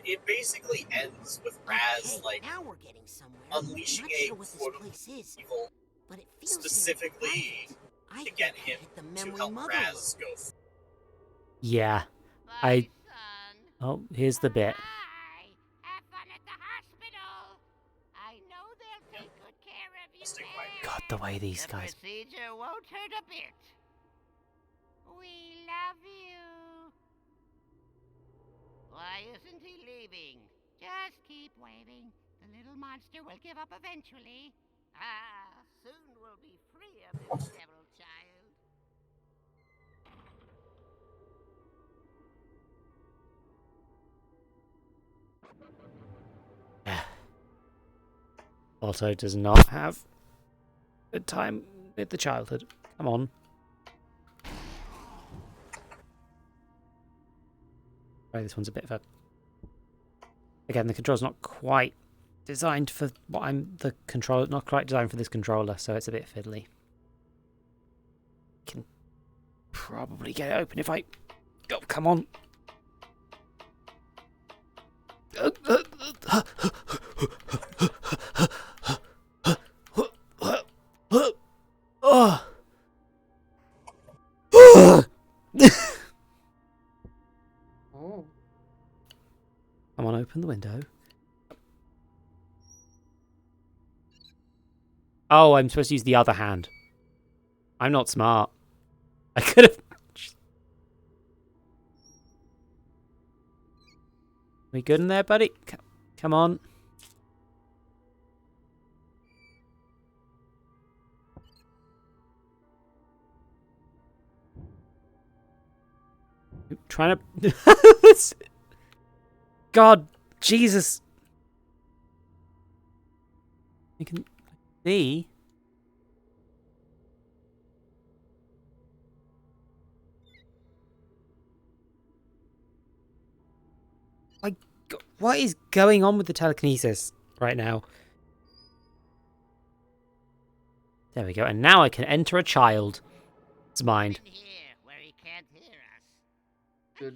it basically ends with Raz now we're getting somewhere. unleashing a quote-unquote evil but it feels specifically to get him to help Raz go through. Yeah. Oh, here's the bit. Have fun at the hospital. I know they'll take good care of you there. God, the way these guys. Procedure won't hurt a bit. We love you. Why isn't he leaving? Just keep waving. The little monster will give up eventually. Soon we'll be free of this devil child. Yeah. Otto does not have a time with the childhood. Come on. Right, this one's a bit of a... Again, the controller's not quite designed for what not quite designed for this controller, so it's a bit fiddly. Can probably get it open if I... Oh, come on. Come on, open the window. Oh, I'm supposed to use the other hand. I'm not smart. I could have... We good in there, buddy? Come on. Trying to... God, Jesus. You can see. What is going on with the telekinesis right now? There we go. And now I can enter a child's mind. In here, where he can't hear us.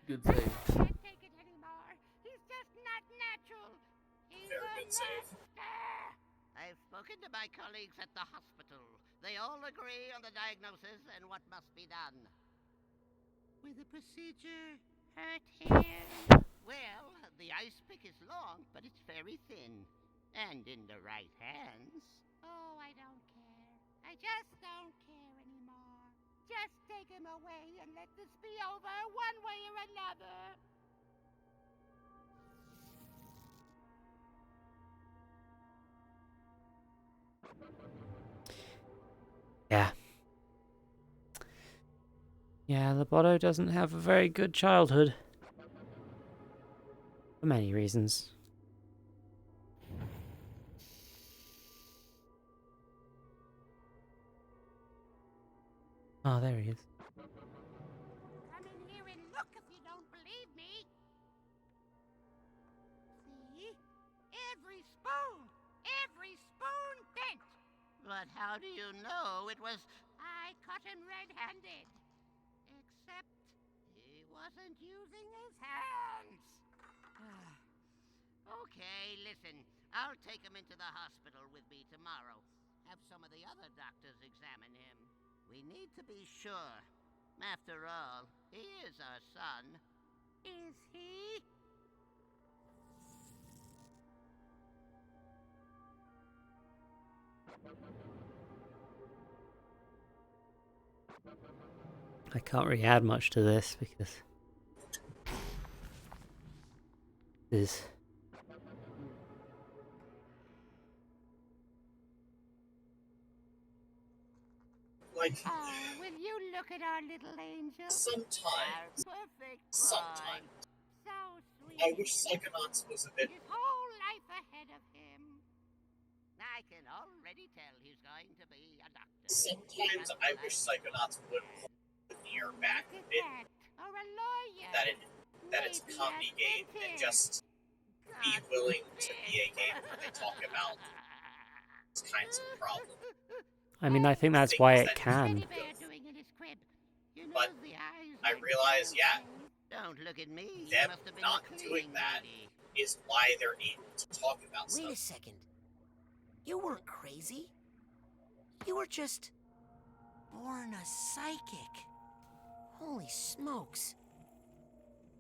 Good save. I can't take it anymore. He's just not save. I've spoken to my colleagues at the hospital. They all agree on the diagnosis and what must be done. Will the procedure hurt here? Well, the ice pick is long, but it's very thin. And in the right hands. Oh, I don't care. I just don't care anymore. Just take him away and let this be over one way or another. Yeah. Yeah, Loboto doesn't have a very good childhood. For many reasons. Oh, there he is. Come in here and look if you don't believe me. See? Every spoon bent. But how do you know it was... I caught him red-handed. Except he wasn't using his hands. Okay, listen. I'll take him into the hospital with me tomorrow. Have some of the other doctors examine him. We need to be sure. After all, he is our son. Is he? I can't really add much to this because this Like, Oh, will you look at our little angel? sometimes, Our perfect boy. sometimes, So sweet. I wish Psychonauts was a bit... His whole life ahead of him. I can already tell he's going to be a doctor. Sometimes I wish Psychonauts would hold the ear back a bit. Or a lawyer. That it's a comedy game and just be willing to be a game where they talk about these kinds of problems. I mean, I think that's why it can. But I realize, yeah, Don't look at me. them not doing that is why they're able to talk about stuff. Wait a second. You weren't crazy. You were just born a psychic. Holy smokes.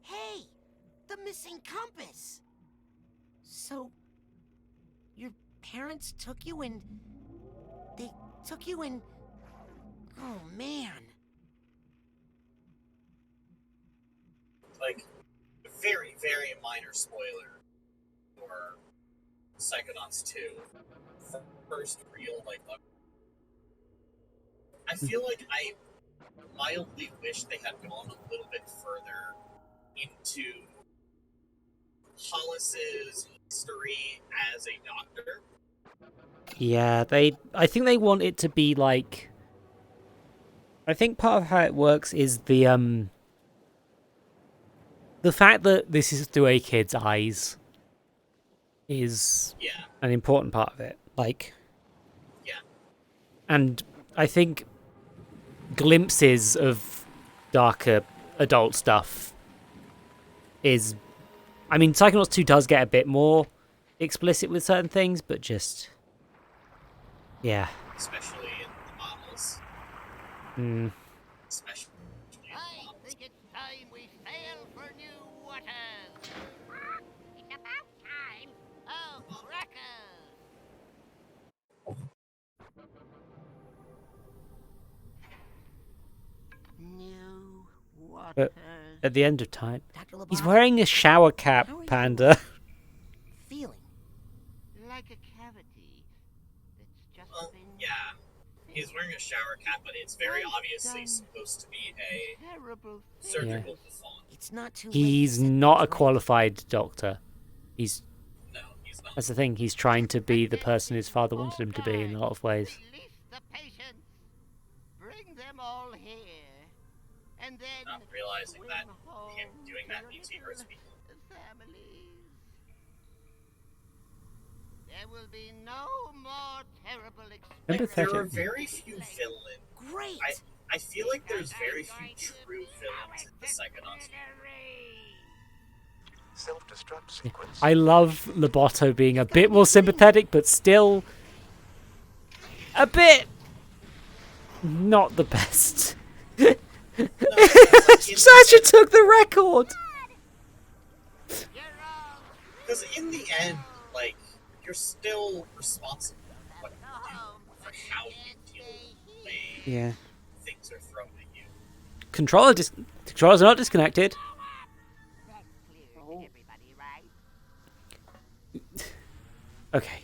Hey, the missing compass. So, your parents took you and... They took you and... Oh, man. Like, very, very minor spoiler for Psychonauts 2. First real, like, I feel like I mildly wish they had gone a little bit further into Hollis's history as a doctor. Yeah, I think they want it to be like... I think part of how it works is the fact that this is through a kid's eyes is an important part of it. Like... Yeah. And I think glimpses of darker adult stuff is... I mean, Psychonauts 2 does get a bit more explicit with certain things, but just... Yeah. Especially in the models. Especially in I think it's time we sail for new waters. It's about time. Oh, crackers! New waters. But at the end of time, Dr. Loboto, he's wearing a shower cap, how are you Panda. feeling? Like a cavity that's just been... yeah. He's wearing a shower cap, but it's very obviously supposed to be a Terrible thing. surgical default. It's not too late. He's to set not a things right. qualified doctor. He's... No, he's not. That's the thing, he's trying to be the person his father wanted him to be in a lot of ways. Release the patients. Bring them all here. And then Not realizing swim that home him doing to that your means he hurts little people. families. There will be no more terrible experiences. There are very few villains. Great. I feel like there's very few true villains in the Psychonauts. Self-destruct sequence. I love Loboto being a bit more sympathetic, but still a bit not the best. Sasha took the record. Because in the end, like, you're still responsible for what you do, for how you deal with the way Yeah. things are thrown at you. Controllers are not disconnected. That's clear to everybody, right? Okay.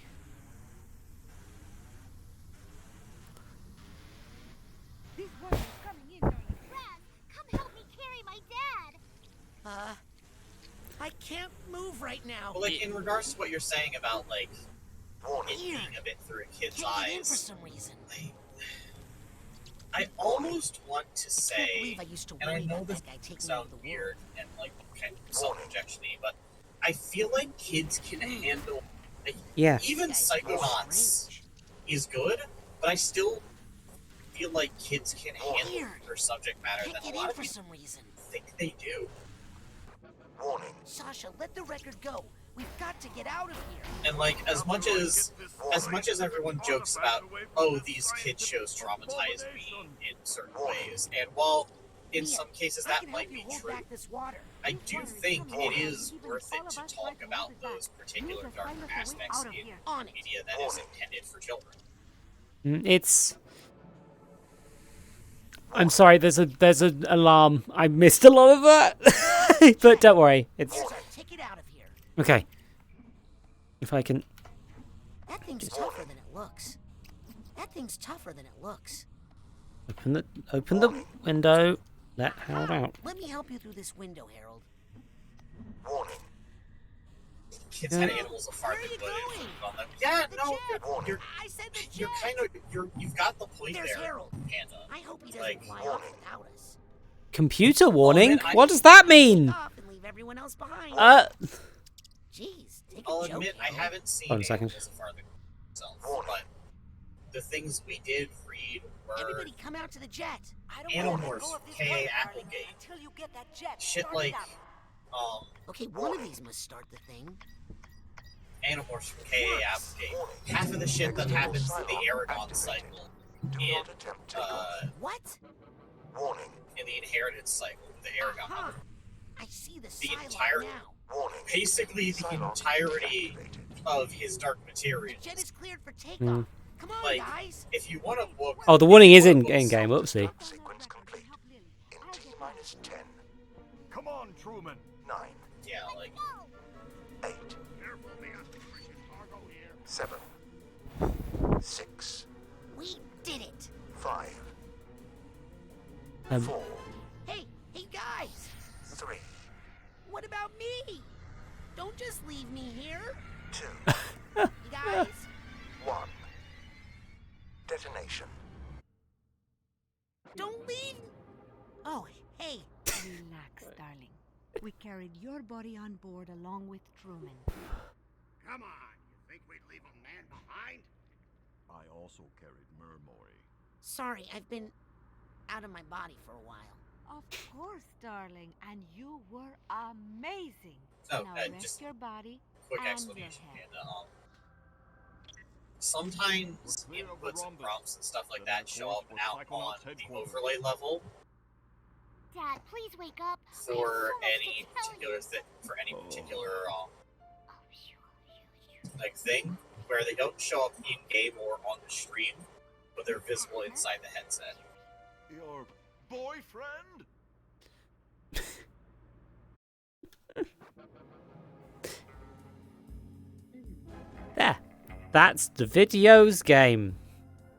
This one is coming in, darling. Raz, come help me carry my dad. I can't move right now. But, like, in regards to what you're saying about, like, Warning. it being a bit through a kid's Can't get in for eyes, some reason. I almost want to Can't say, believe I used to and I worry know about this that guy taking sounds over the world. weird and, like, kind of self-rejection-y, but I feel like kids can handle, like, Yeah. even This guy's Psychonauts strange. is good, but I still feel like kids can handle Weird. their subject matter Can't that a get lot in of for people some reason. think they do. Warning. Sasha, let the record go. We've got to get out of here. And, like, as much as everyone jokes about, oh, these kids shows traumatize me in certain ways, and while in Mia, some cases I that can might help be you hold true, back this water. I do think it is worth it to talk about those particular dark aspects in On it. media that is intended for children. It's. I'm sorry. There's an alarm. I missed a lot of that, but don't worry. It's Here's our ticket out of here. okay. If I can. That thing's tougher than it looks. That thing's tougher than it looks. Open the window. Let Harold out. Let me help you through this window, Harold. Warning. Kids and animals are far Where are too you good going? on them. Yeah, The no, jet. you're I said the you're jet. kind of you've got the point There's there, Harold. Panda. I hope he doesn't Like, fly off without us. Computer warning. man, What does that mean? Stop and leave everyone else behind. Jeez, take a I'll joke, admit I Harold. haven't seen Hold on a second. animals so far themselves, but the things we did read were Everybody come out to the jet. I don't Animorphs, wanna let go of this K.A. one, darling, Applegate. until you get that jet shit started like up. Okay, one of these must start the thing. Animorphs from K.A. Applegate. Half of the shit that happens in the Aragon cycle Do in not attempt takeoff. What? Warning. in the inheritance cycle, the Aragon. Huh. I see the The Psylocke entire- now. Warning. Basically, the Psylocke entirety activated. of his dark material. The jet is cleared for takeoff. Come on, Like, guys. if you want to book, Oh, the warning is in game. Whoopsie. Sequence complete. In T-minus 10, Come on, Truman. 9, yeah, like 8, Careful, Mia. Precious cargo here. 7, 6, We did it. 5, Um, 4, Hey, guys. 3, What about me? Don't just leave me here. 2, You guys. 1. Detonation. Don't leave. Oh, hey. Relax, darling. We carried your body on board along with Truman. Come on. You think we'd leave a man behind? I also carried Murmory. Sorry, I've been out of my body for a while. Of course, darling. And you were amazing. Oh, now rest just your body quick and explanation. your head. And, sometimes We're clear of the inputs and Rhombus. prompts and stuff like Then that show report up for out on Psychonauts the headquarters. overlay level Dad, please wake up. for I have so much any to tell particular you. particular Oh, like thing where they don't show up in game or on the stream, but they're visible inside the headset. Your boyfriend? There. That's the videos game.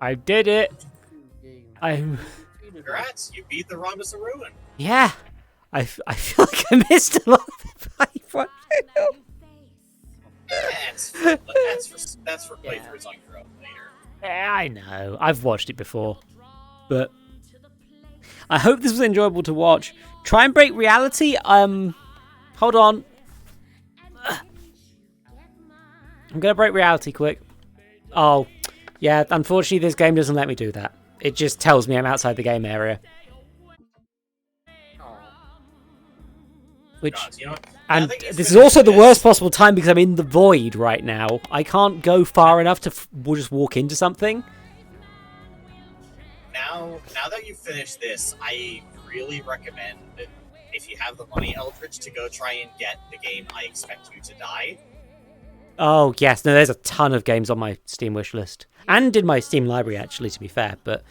I did it. I'm. Congrats, you beat the Rhombus of Ruin. Yeah. I feel like I missed a lot of the That's for playthroughs on your own later. Yeah, I know. I've watched it before. But I hope this was enjoyable to watch. Try and break reality. Hold on. I'm gonna break reality quick. Oh, yeah. Unfortunately, this game doesn't let me do that. It just tells me I'm outside the game area. Which Gods, you know what? And this is also the worst possible time because I'm in the void right now. I can't go far enough to just walk into something. Now that you've finished this, I really recommend, if you have the money, Eldritch, to go try and get the game I Expect You to Die. Oh, yes. No, there's a ton of games on my Steam wish list. And in my Steam library, actually, to be fair. But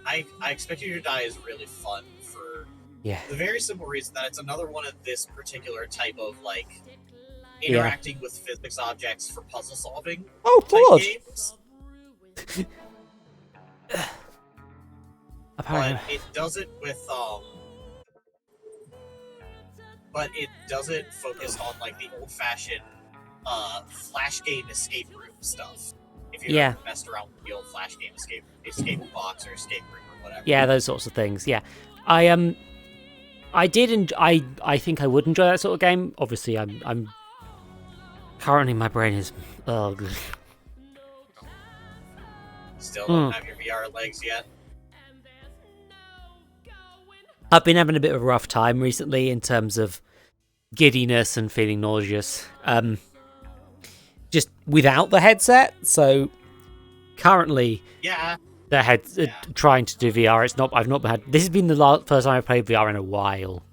I Expect You to Die is really fun for the very simple reason that it's another one of this particular type of, like, interacting with physics objects for puzzle solving type games. But it does it with, but it doesn't focus on, like, the old-fashioned Flash game escape room stuff. If you've ever messed around with the old Flash game escape box or escape room or whatever. Yeah, those sorts of things. Yeah, I did. I think I would enjoy that sort of game. Obviously, I'm currently my brain is Still don't have your VR legs yet. I've been having a bit of a rough time recently in terms of giddiness and feeling nauseous. Just without the headset. So currently, the trying to do VR. It's not. I've not had. This has been the first time I've played VR in a while.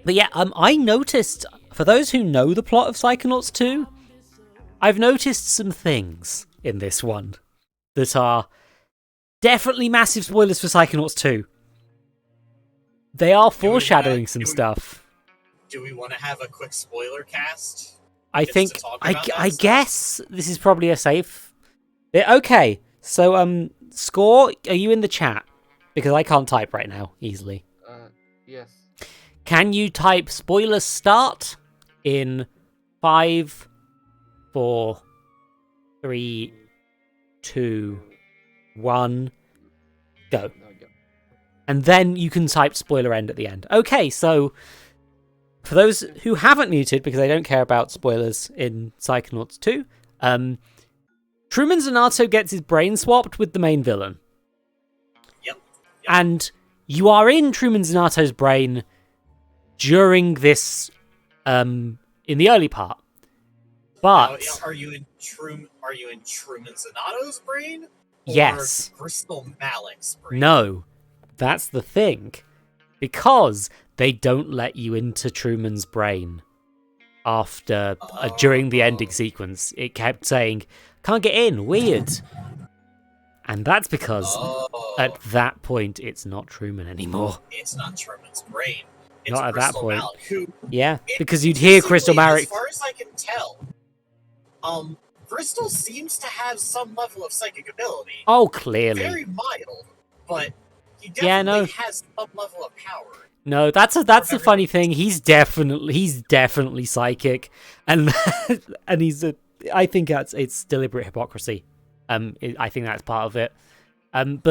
But yeah, I noticed, for those who know the plot of Psychonauts 2, I've noticed some things in this one that are definitely massive spoilers for Psychonauts 2. They are foreshadowing some stuff. Do we want to have a quick spoiler cast? I think, I guess this is probably a safe... Okay, so, Score, are you in the chat? Because I can't type right now, easily. Yes. Can you type spoiler start in 5, 4, 3, 2, 1, go. And then you can type spoiler end at the end. Okay, so for those who haven't muted, because I don't care about spoilers in Psychonauts 2, Truman Zanato gets his brain swapped with the main villain. Yep. And you are in Truman Zanato's brain during this, in the early part. But now, are you in Truman Zanato's brain? Or yes. Crystal Malik's brain? No, that's the thing. Because they don't let you into Truman's brain after during the ending sequence. It kept saying, "Can't get in, weird." And that's because at that point it's not Truman anymore. It's not Truman's brain. It's Not at Crystal that point. Malik, who, because you'd hear Crystal Malik. As far as I can tell, Crystal seems to have some level of psychic ability. Oh, clearly. Very mild, but he definitely has some level of power. No, that's the funny thing. He's definitely psychic, and he's I think it's deliberate hypocrisy. I think that's part of it. Not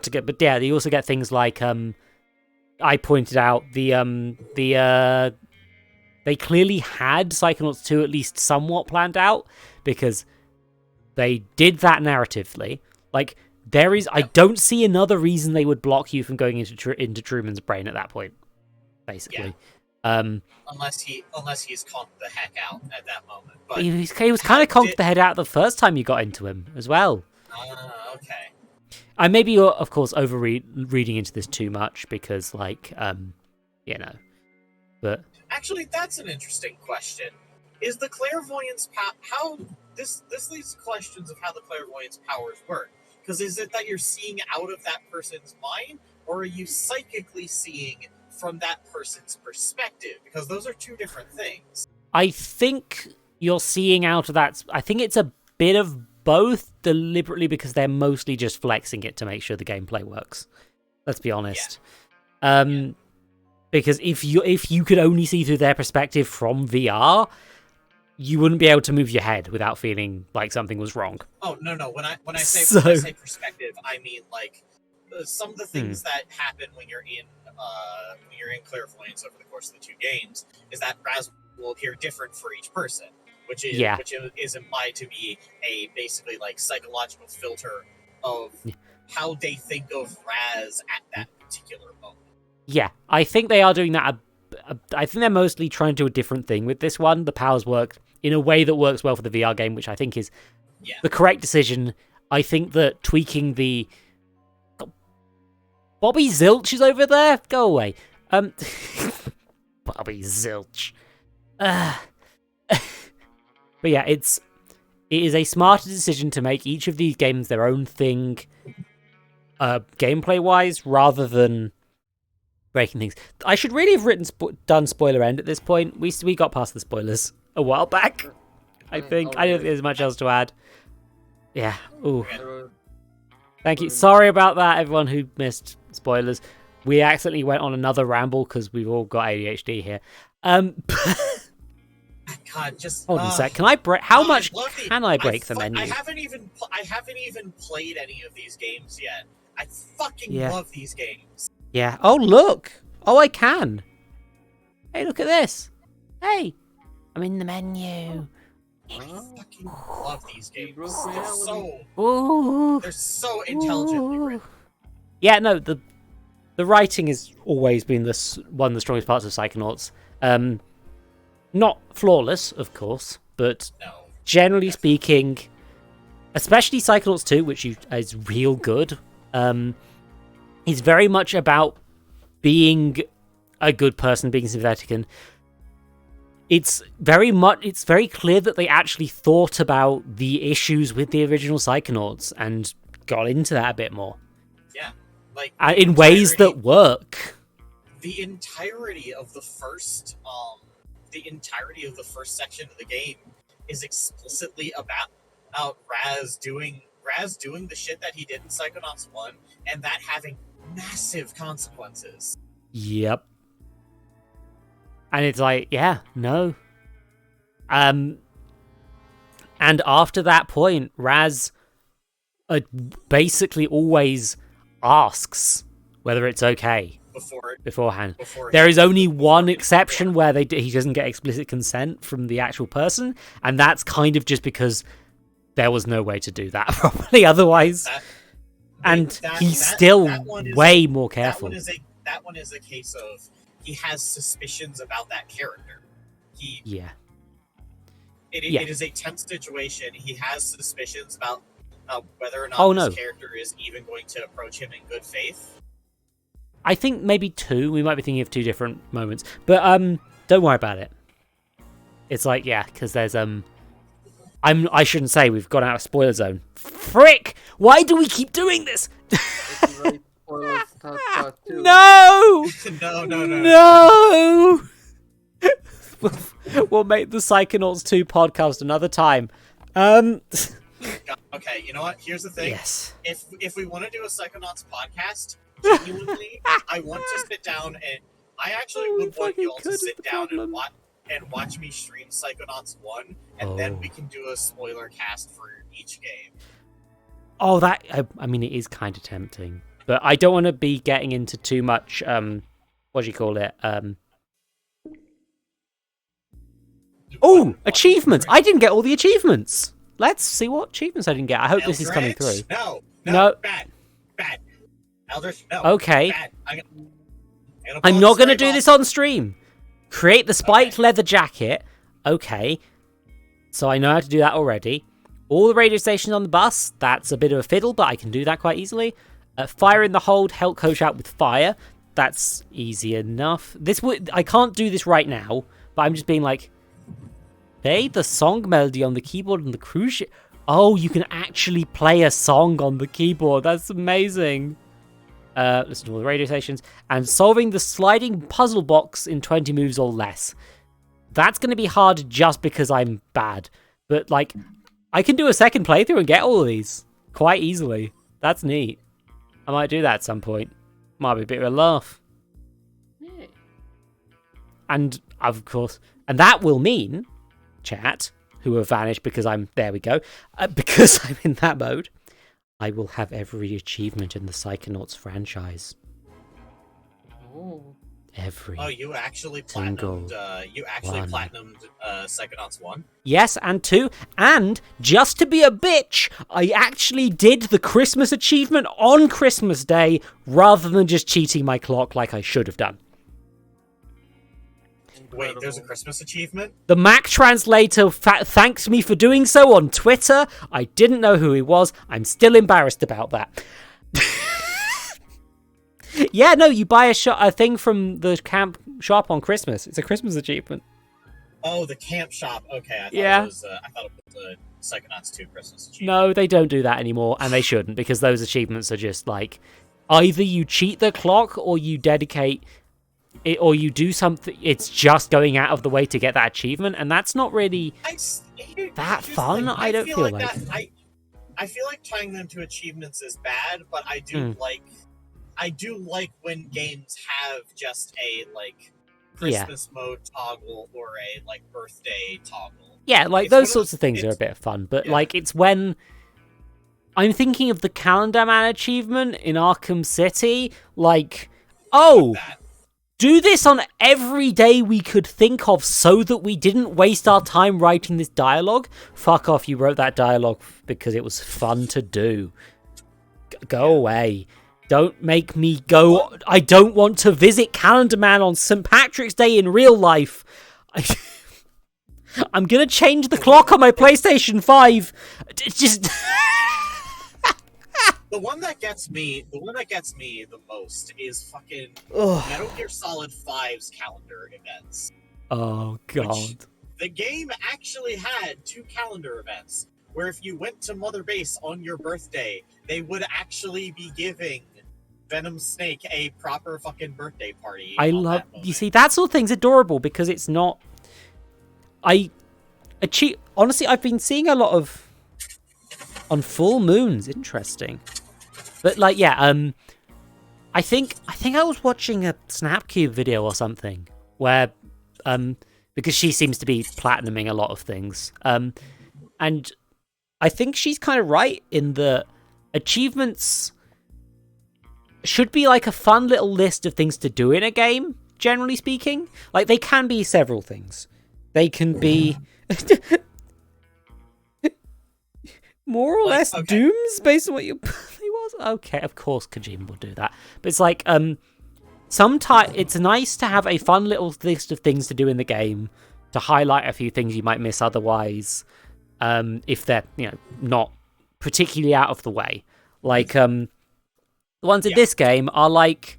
to get, but yeah, you also get things like I pointed out they clearly had Psychonauts 2 at least somewhat planned out because they did that narratively. Like I don't see another reason they would block you from going into Truman's brain at that point. Basically, unless he's conked the heck out at that moment. But he was kind of conked the head out the first time you got into him as well. Okay. I maybe you're, of course, reading into this too much because, like, but actually, that's an interesting question. Is the clairvoyance how this leads to questions of how the clairvoyance powers work? Because is it that you're seeing out of that person's mind, or are you psychically seeing from that person's perspective? Because those are two different things. I think you're seeing out of that. I think it's a bit of both deliberately because they're mostly just flexing it to make sure the gameplay works. Let's be honest. Because if you could only see through their perspective from VR, you wouldn't be able to move your head without feeling like something was wrong. Oh no! When I say perspective, I mean like some of the things that happen when you're in clairvoyance over the course of the two games is that Raz will appear different for each person. Which is implied to be a basically like psychological filter of how they think of Raz at that particular moment. Yeah, I think they are doing that. I think they're mostly trying to do a different thing with this one. The powers work in a way that works well for the VR game, which I think is the correct decision. I think that tweaking the... Bobby Zilch is over there? Go away. Bobby Zilch. But yeah, it is a smarter decision to make each of these games their own thing, gameplay-wise, rather than breaking things. I should really have done spoiler end at this point. We got past the spoilers a while back, I think. I don't think there's much else to add. Yeah. Ooh. Thank you. Sorry about that, everyone who missed spoilers. We accidentally went on another ramble because we've all got ADHD here. God, just hold on a sec. Can I break? How much can I break the menu? I haven't even played any of these games yet. I fucking love these games. Yeah. Oh, look. Oh, I can. Hey, look at this. Hey, I'm in the menu. I fucking love these games. They're so intelligently written. Yeah, no, the writing has always been one of the strongest parts of Psychonauts. Not flawless, of course, but generally speaking, especially Psychonauts 2, which is real good, is very much about being a good person, being sympathetic, and it's very clear that they actually thought about the issues with the original Psychonauts and got into that a bit more. Yeah, like in ways that work. The entirety of the first section of the game is explicitly about Raz doing the shit that he did in Psychonauts 1, and that having massive consequences. Yep. And it's like, yeah, no. And after that point, Raz basically always asks whether it's okay beforehand. There is only one exception where he doesn't get explicit consent from the actual person, and that's kind of just because there was no way to do that properly otherwise. He's still way more careful. That one is a case of he has suspicions about that character. It is a tense situation. He has suspicions about whether or not this character is even going to approach him in good faith. I think maybe two. We might be thinking of two different moments, but don't worry about it. It's like, yeah, because there's I shouldn't say we've gone out of spoiler zone. Frick! Why do we keep doing this? No! No! We'll make the Psychonauts 2 podcast another time. Okay, you know what? Here's the thing. Yes. If we want to do a Psychonauts podcast, genuinely, I want to sit down and I actually would want you all to sit down and watch me stream Psychonauts 1, and then we can do a spoiler cast for each game. Oh, that... I mean, it is kind of tempting. But I don't want to be getting into too much... what do you call it? Oh, achievements! I didn't get all the achievements! Let's see what achievements I didn't get. I hope this is coming through. No. Bad. Eldritch, no. Okay. Bad. I'm not going to do this on stream. Create the spiked leather jacket. Okay. So I know how to do that already. All the radio stations on the bus. That's a bit of a fiddle, but I can do that quite easily. Fire in the hold. Help coach out with fire. That's easy enough. I can't do this right now, but I'm just being like, hey, the song melody on the keyboard on the cruise ship. Oh, you can actually play a song on the keyboard. That's amazing. Listen to all the radio stations. And solving the sliding puzzle box in 20 moves or less. That's going to be hard just because I'm bad. But, like, I can do a second playthrough and get all of these quite easily. That's neat. I might do that at some point. Might be a bit of a laugh. Yeah. And, of course, and that will mean, chat, who have vanished because there we go, because I'm in that mode, I will have every achievement in the Psychonauts franchise. Oh. Every Oh, you actually single one. platinumed Psychonauts 1? Yes, and 2. And, just to be a bitch, I actually did the Christmas achievement on Christmas Day, rather than just cheating my clock like I should have done. Wait, there's a Christmas achievement? The Mac translator thanks me for doing so on Twitter. I didn't know who he was. I'm still embarrassed about that. Yeah, no, you buy a thing from the camp shop on Christmas. It's a Christmas achievement. Oh, the camp shop. Okay, I thought Yeah. it was the Psychonauts 2 Christmas achievement. No, they don't do that anymore, and they shouldn't, because those achievements are just like, either you cheat the clock or you dedicate it, or you do something. It's just going out of the way to get that achievement, and that's not really that fun. I don't feel like. I feel like tying them to achievements is bad, but I do like when games have just a like Christmas mode toggle or a like birthday toggle. Yeah, like those sorts of things are a bit of fun, but like it's when I'm thinking of the Calendar Man achievement in Arkham City, like, oh, do this on every day we could think of so that we didn't waste our time writing this dialogue. Fuck off, you wrote that dialogue because it was fun to do. Go away. Don't make me go. I don't want to visit Calendar Man on St. Patrick's Day in real life. I'm gonna change the clock on my PlayStation 5. Just the one that gets me the most is fucking Metal Gear Solid 5's calendar events. Oh god. The game actually had 2 calendar events where if you went to Mother Base on your birthday, they would actually be giving Venom Snake a proper fucking birthday party. I love, you see, that sort of thing's adorable because it's not, honestly, I've been seeing a lot of, on full moons, interesting. But like, yeah, I think I was watching a Snapcube video or something where, because she seems to be platinuming a lot of things, and I think she's kind of right in the achievements should be like a fun little list of things to do in a game, generally speaking. Like, they can be several things. They can be more or less dooms based on what your play was. Okay, of course Kojima will do that. But it's like, sometimes it's nice to have a fun little list of things to do in the game to highlight a few things you might miss otherwise, if they're, not particularly out of the way. Like, the ones in this game are like,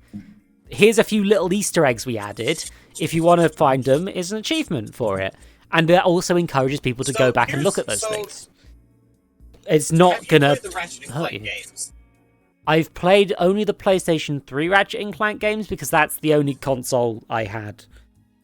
here's a few little Easter eggs we added. If you want to find them, it's an achievement for it. And that also encourages people to go back and look at those things. It's not gonna hurt you. Games? I've played only the PlayStation 3 Ratchet & Clank games because that's the only console I had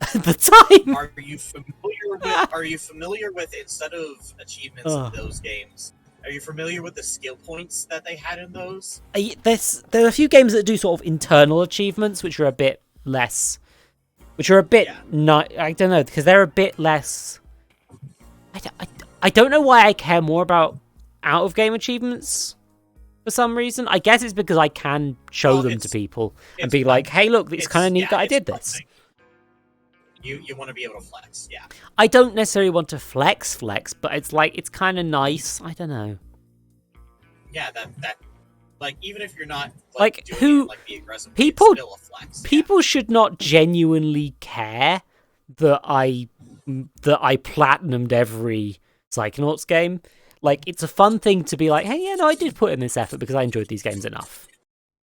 at the time. Are you familiar with instead of achievements in those games? Are you familiar with the skill points that they had in those? There are a few games that do sort of internal achievements, which are a bit less... Which are a bit... I don't know, because they're a bit less... I don't know why I care more about out-of-game achievements for some reason. I guess it's because I can show them to people and be like, hey, look, it's kind of neat that I did this. You want to be able to flex, yeah. I don't necessarily want to flex, but it's like, it's kind of nice. I don't know. Yeah, that like, even if you're not like doing who it, like, the aggressive people way, it's still a flex. People should not genuinely care that I platinumed every Psychonauts game. Like, it's a fun thing to be like, hey, yeah, no, I did put in this effort because I enjoyed these games enough.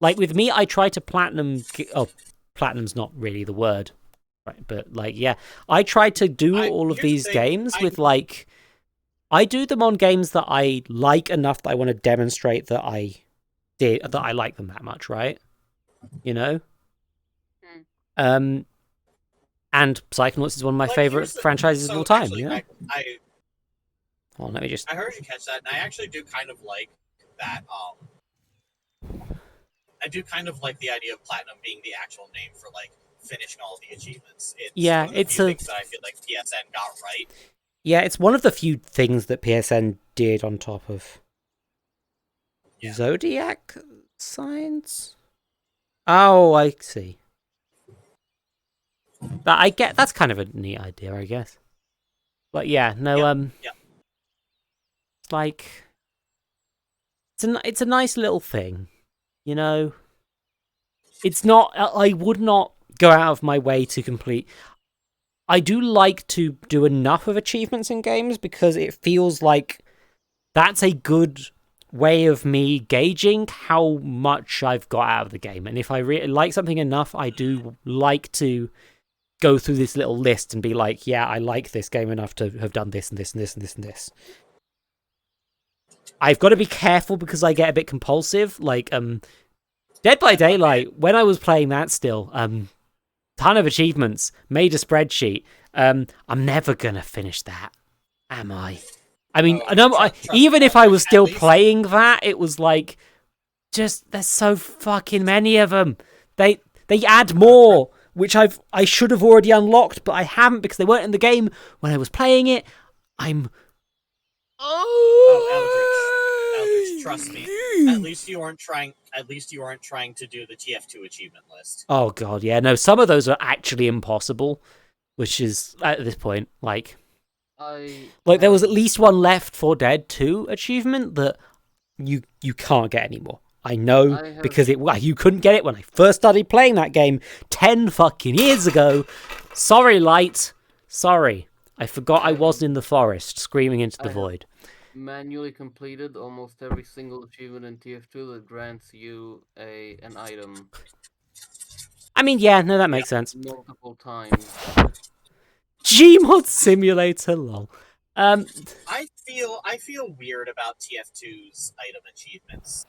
Like, with me, I try to platinum... Oh, platinum's not really the word. Right, but, like, yeah. I try to do all of these games with, like... I do them on games that I like enough that I want to demonstrate that I like them that much, right? You know? And Psychonauts is one of my favorite franchises of all time, actually, you know? Hold on, let me just... I heard you catch that, and I actually do kind of like that, I do kind of like the idea of Platinum being the actual name for, like, finishing all of the achievements. It's one of the few things that I feel like PSN got right. Yeah, it's one of the few things that PSN did on top of Zodiac signs. Oh, I see. But I get that's kind of a neat idea, I guess. But yeah, no, Yeah. it's like it's a nice little thing, you know. It's not. I would not go out of my way to complete. I do like to do enough of achievements in games because it feels like that's a good way of me gauging how much I've got out of the game. And if I really like something enough, I do like to go through this little list and be like, yeah, I like this game enough to have done this and this and this and this and this. I've got to be careful because I get a bit compulsive. Like, Dead by Daylight, when I was playing that still, ton of achievements, made a spreadsheet. I'm never gonna finish that, am I? I mean, even if I was still playing that, it was like, just there's so fucking many of them. They add more, which I should have already unlocked, but I haven't because they weren't in the game when I was playing it. Eldritch, trust me. At least you aren't trying to do the TF2 achievement list. Oh god, yeah, no. Some of those are actually impossible, which is at this point like there was at least one Left 4 Dead 2 achievement that you can't get anymore. I know because you couldn't get it when I first started playing that game 10 fucking years ago. Sorry, Light. Sorry. I forgot I wasn't in the forest screaming into the void. Manually completed almost every single achievement in TF2 that grants you an item. I mean, yeah, no, that makes sense. Multiple times. Gmod Simulator, lol. I feel weird about TF2's item achievements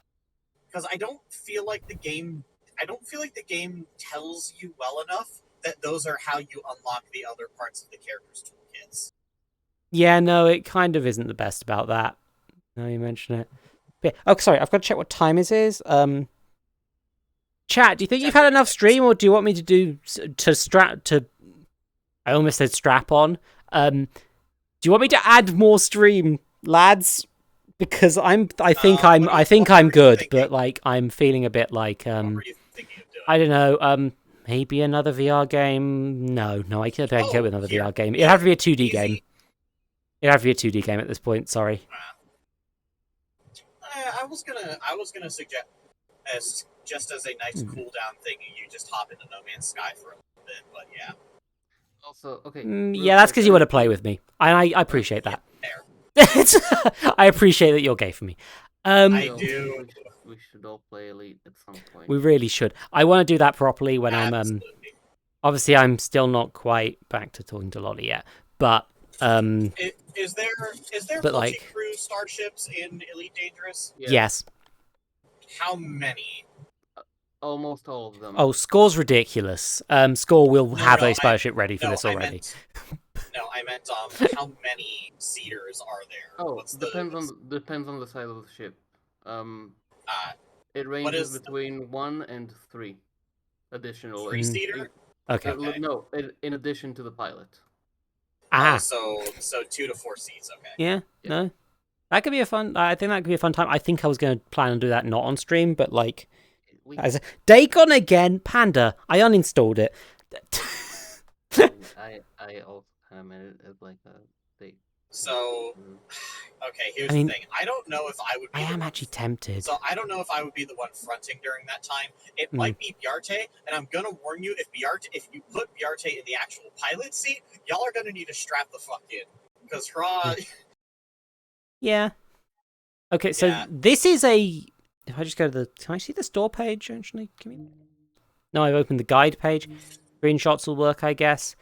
because I don't feel like the game tells you well enough that those are how you unlock the other parts of the character's toolkits. Yeah, no, it kind of isn't the best about that. Now you mention it. But, oh, sorry, I've got to check what time it is. Chat, do you think you've had enough stream, or do you want me to do I almost said strap on. Do you want me to add more stream, lads? Because I think I'm good, but like I'm feeling a bit like What were you thinking of doing? I don't know. Maybe another VR game. No, I can't go with another VR game. It'd have to be a 2D game. It'd have to be a 2D game at this point. Sorry. I was gonna suggest just as a nice cool down thing, you just hop into No Man's Sky for a little bit. But yeah. Also, okay. Yeah, that's because you want to play with me. I appreciate that. I appreciate that you're gay for me. I do. We should all play Elite at some point. We really should. I want to do that properly when Absolutely. Obviously, I'm still not quite back to talking to Lolly yet, but Is there but, multi-crew starships in Elite Dangerous? Yes. How many? Almost all of them. Oh, Score's ridiculous. Score will have a starship ready for this already. I meant how many seaters are there? Oh, depends on the size of the ship. It ranges between 1 and 3 additional. 3-seater? Okay. No, in addition to the pilot. Ah. So 2 to 4 seats. Okay. Yeah. No. That could be a fun. I think that could be a fun time. I think I was going to plan on do that not on stream, but like, Dagon again, Panda. I uninstalled it. I also kind of made it as like a date. So, okay, here's the thing. I don't know if I would be I am actually tempted. So I don't know if I would be the one fronting during that time. It might be Bjarte, and I'm gonna warn you, if you put Bjarte in the actual pilot seat, y'all are gonna need to strap the fuck in. Because Yeah. Okay, so this is a... If I just go to the... Can I see the store page, actually? No, I've opened the guide page. Screenshots will work, I guess.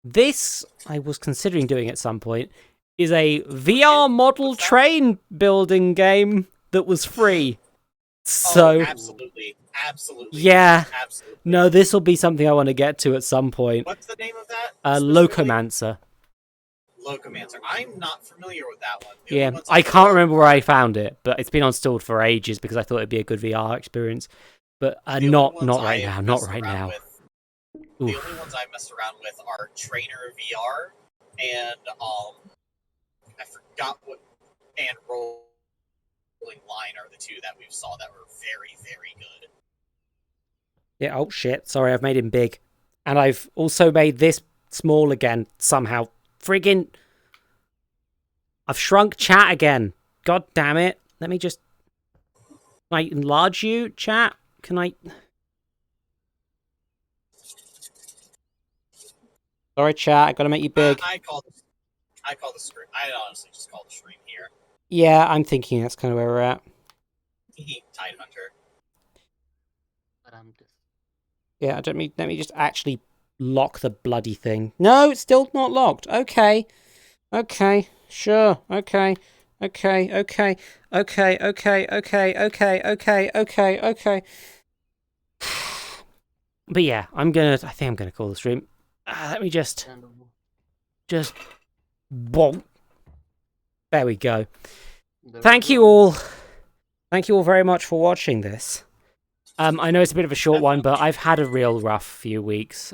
This, I was considering doing at some point, is a VR model train building game that was free. So... absolutely. Yeah. Absolutely. No, this will be something I want to get to at some point. What's the name of that? Locomancer. Locomancer. I'm not familiar with that one. Yeah, I can't remember where I found it, but it's been installed for ages because I thought it'd be a good VR experience. But not right now. Not right now. The only ones I messed around with are Trainer VR and I forgot what, and Rolling Line are the two that we saw that were very, very good. Yeah. Oh shit! Sorry, I've made him big. And I've also made this small again somehow. Friggin'... I've shrunk chat again. God damn it. Let me just... Can I enlarge you, chat? Can I... Sorry, chat. I gotta make you big. I call the stream. I honestly just call the stream here. Yeah, I'm thinking that's kind of where we're at. Tide Hunter. But I'm just... Yeah, let me just actually lock the bloody thing. No, it's still not locked. Okay. Okay. Sure. Okay. Okay. Okay. Okay. Okay. Okay. Okay. Okay. Okay. Okay. But yeah, I think I'm gonna call the stream. Let me just bonk. There we go. Thank you all. Thank you all very much for watching this. I know it's a bit of a short one, but I've had a real rough few weeks.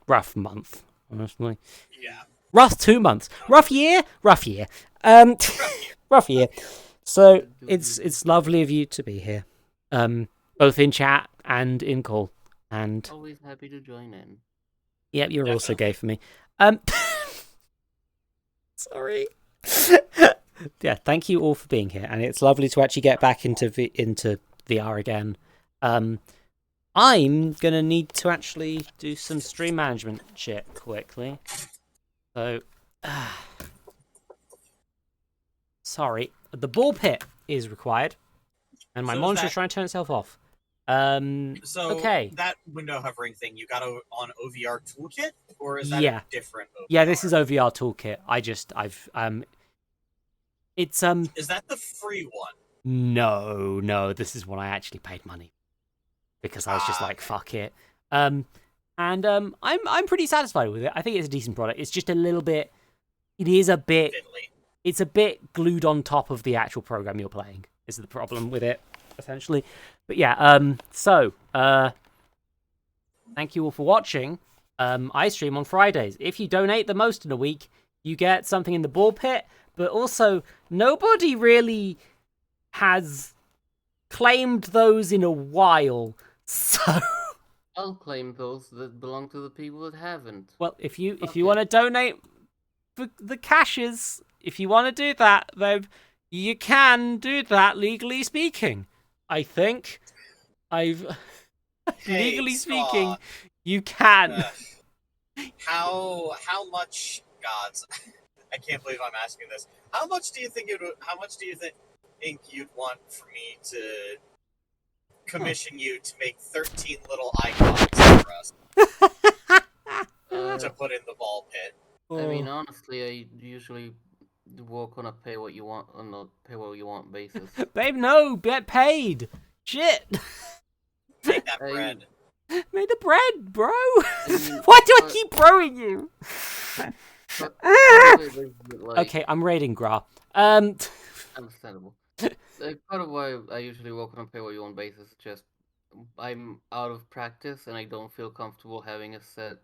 Rough month, honestly. Yeah. Rough 2 months. Rough year? Rough year. Rough year. So it's lovely of you to be here. Both in chat and in call. And always happy to join in. Yep, you're also gay for me. Sorry. Yeah, thank you all for being here, and it's lovely to actually get back into VR again. I'm gonna need to actually do some stream management shit quickly. So, sorry, the ball pit is required, and my monitor's trying to turn itself off. So okay. That window hovering thing you got on OVR Toolkit, or is that a different OVR? Yeah, this is OVR Toolkit. It's Is that the free one? No, this is one I actually paid money because I was just like, fuck it. I'm pretty satisfied with it. I think it's a decent product. It's just a little bit. It's a bit glued on top of the actual program you're playing. Is the problem with it, essentially? But yeah. Thank you all for watching. I stream on Fridays. If you donate the most in a week, you get something in the ball pit. But also, nobody really has claimed those in a while. So I'll claim those that belong to the people that haven't. Well, if you want to donate for the caches, if you want to do that, then you can do that legally speaking. I think legally speaking, you can. How much gods? I can't believe I'm asking this. How much do you think you'd want for me to commission you to make 13 little icons for us to put in the ball pit? I mean, honestly, I usually work on a pay what you want basis. Babe, no, get paid. Shit. Make that bread. Make the bread, bro. Why do I keep throwing you? Okay, I'm raiding Gra. Understandable. Part of why I usually work on a pay what you want basis is just I'm out of practice and I don't feel comfortable having a set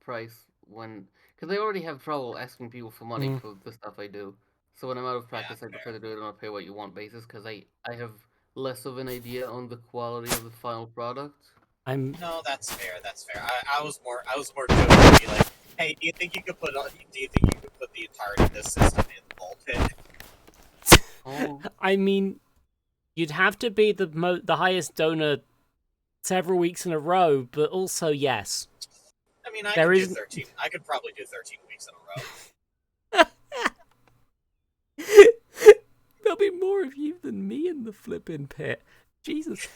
price because I already have trouble asking people for money for the stuff I do. So when I'm out of practice, I prefer to do it on a pay what you want basis because I have less of an idea on the quality of the final product. No, that's fair. That's fair. I was more joking to be like, hey, do you think you could put the entirety of this system in the ball pit? Oh. I mean, you'd have to be the highest donor several weeks in a row, but also yes. I mean, I could probably do 13 weeks in a row. There'll be more of you than me in the flipping pit. Jesus.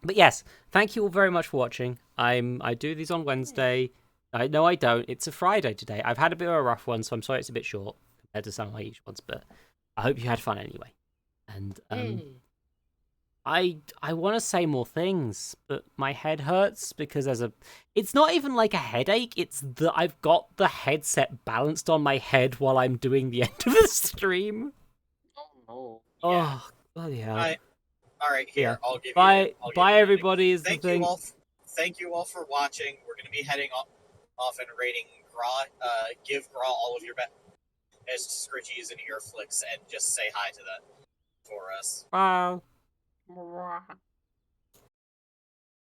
But yes, thank you all very much for watching. I do these on Wednesday. No, I don't. It's a Friday today. I've had a bit of a rough one, so I'm sorry it's a bit short compared to some of my usual ones, but I hope you had fun anyway. And I want to say more things, but my head hurts because it's not even like a headache, it's that I've got the headset balanced on my head while I'm doing the end of the stream. Oh no. Yeah. Oh, bloody hell. Alright, here, I'll give you... I'll bye, give everybody, is the thing. Thank you all for watching. We're going to be heading off and raiding Gra. Give Gra all of your best scritchies and ear flicks and just say hi to them for us. Bye.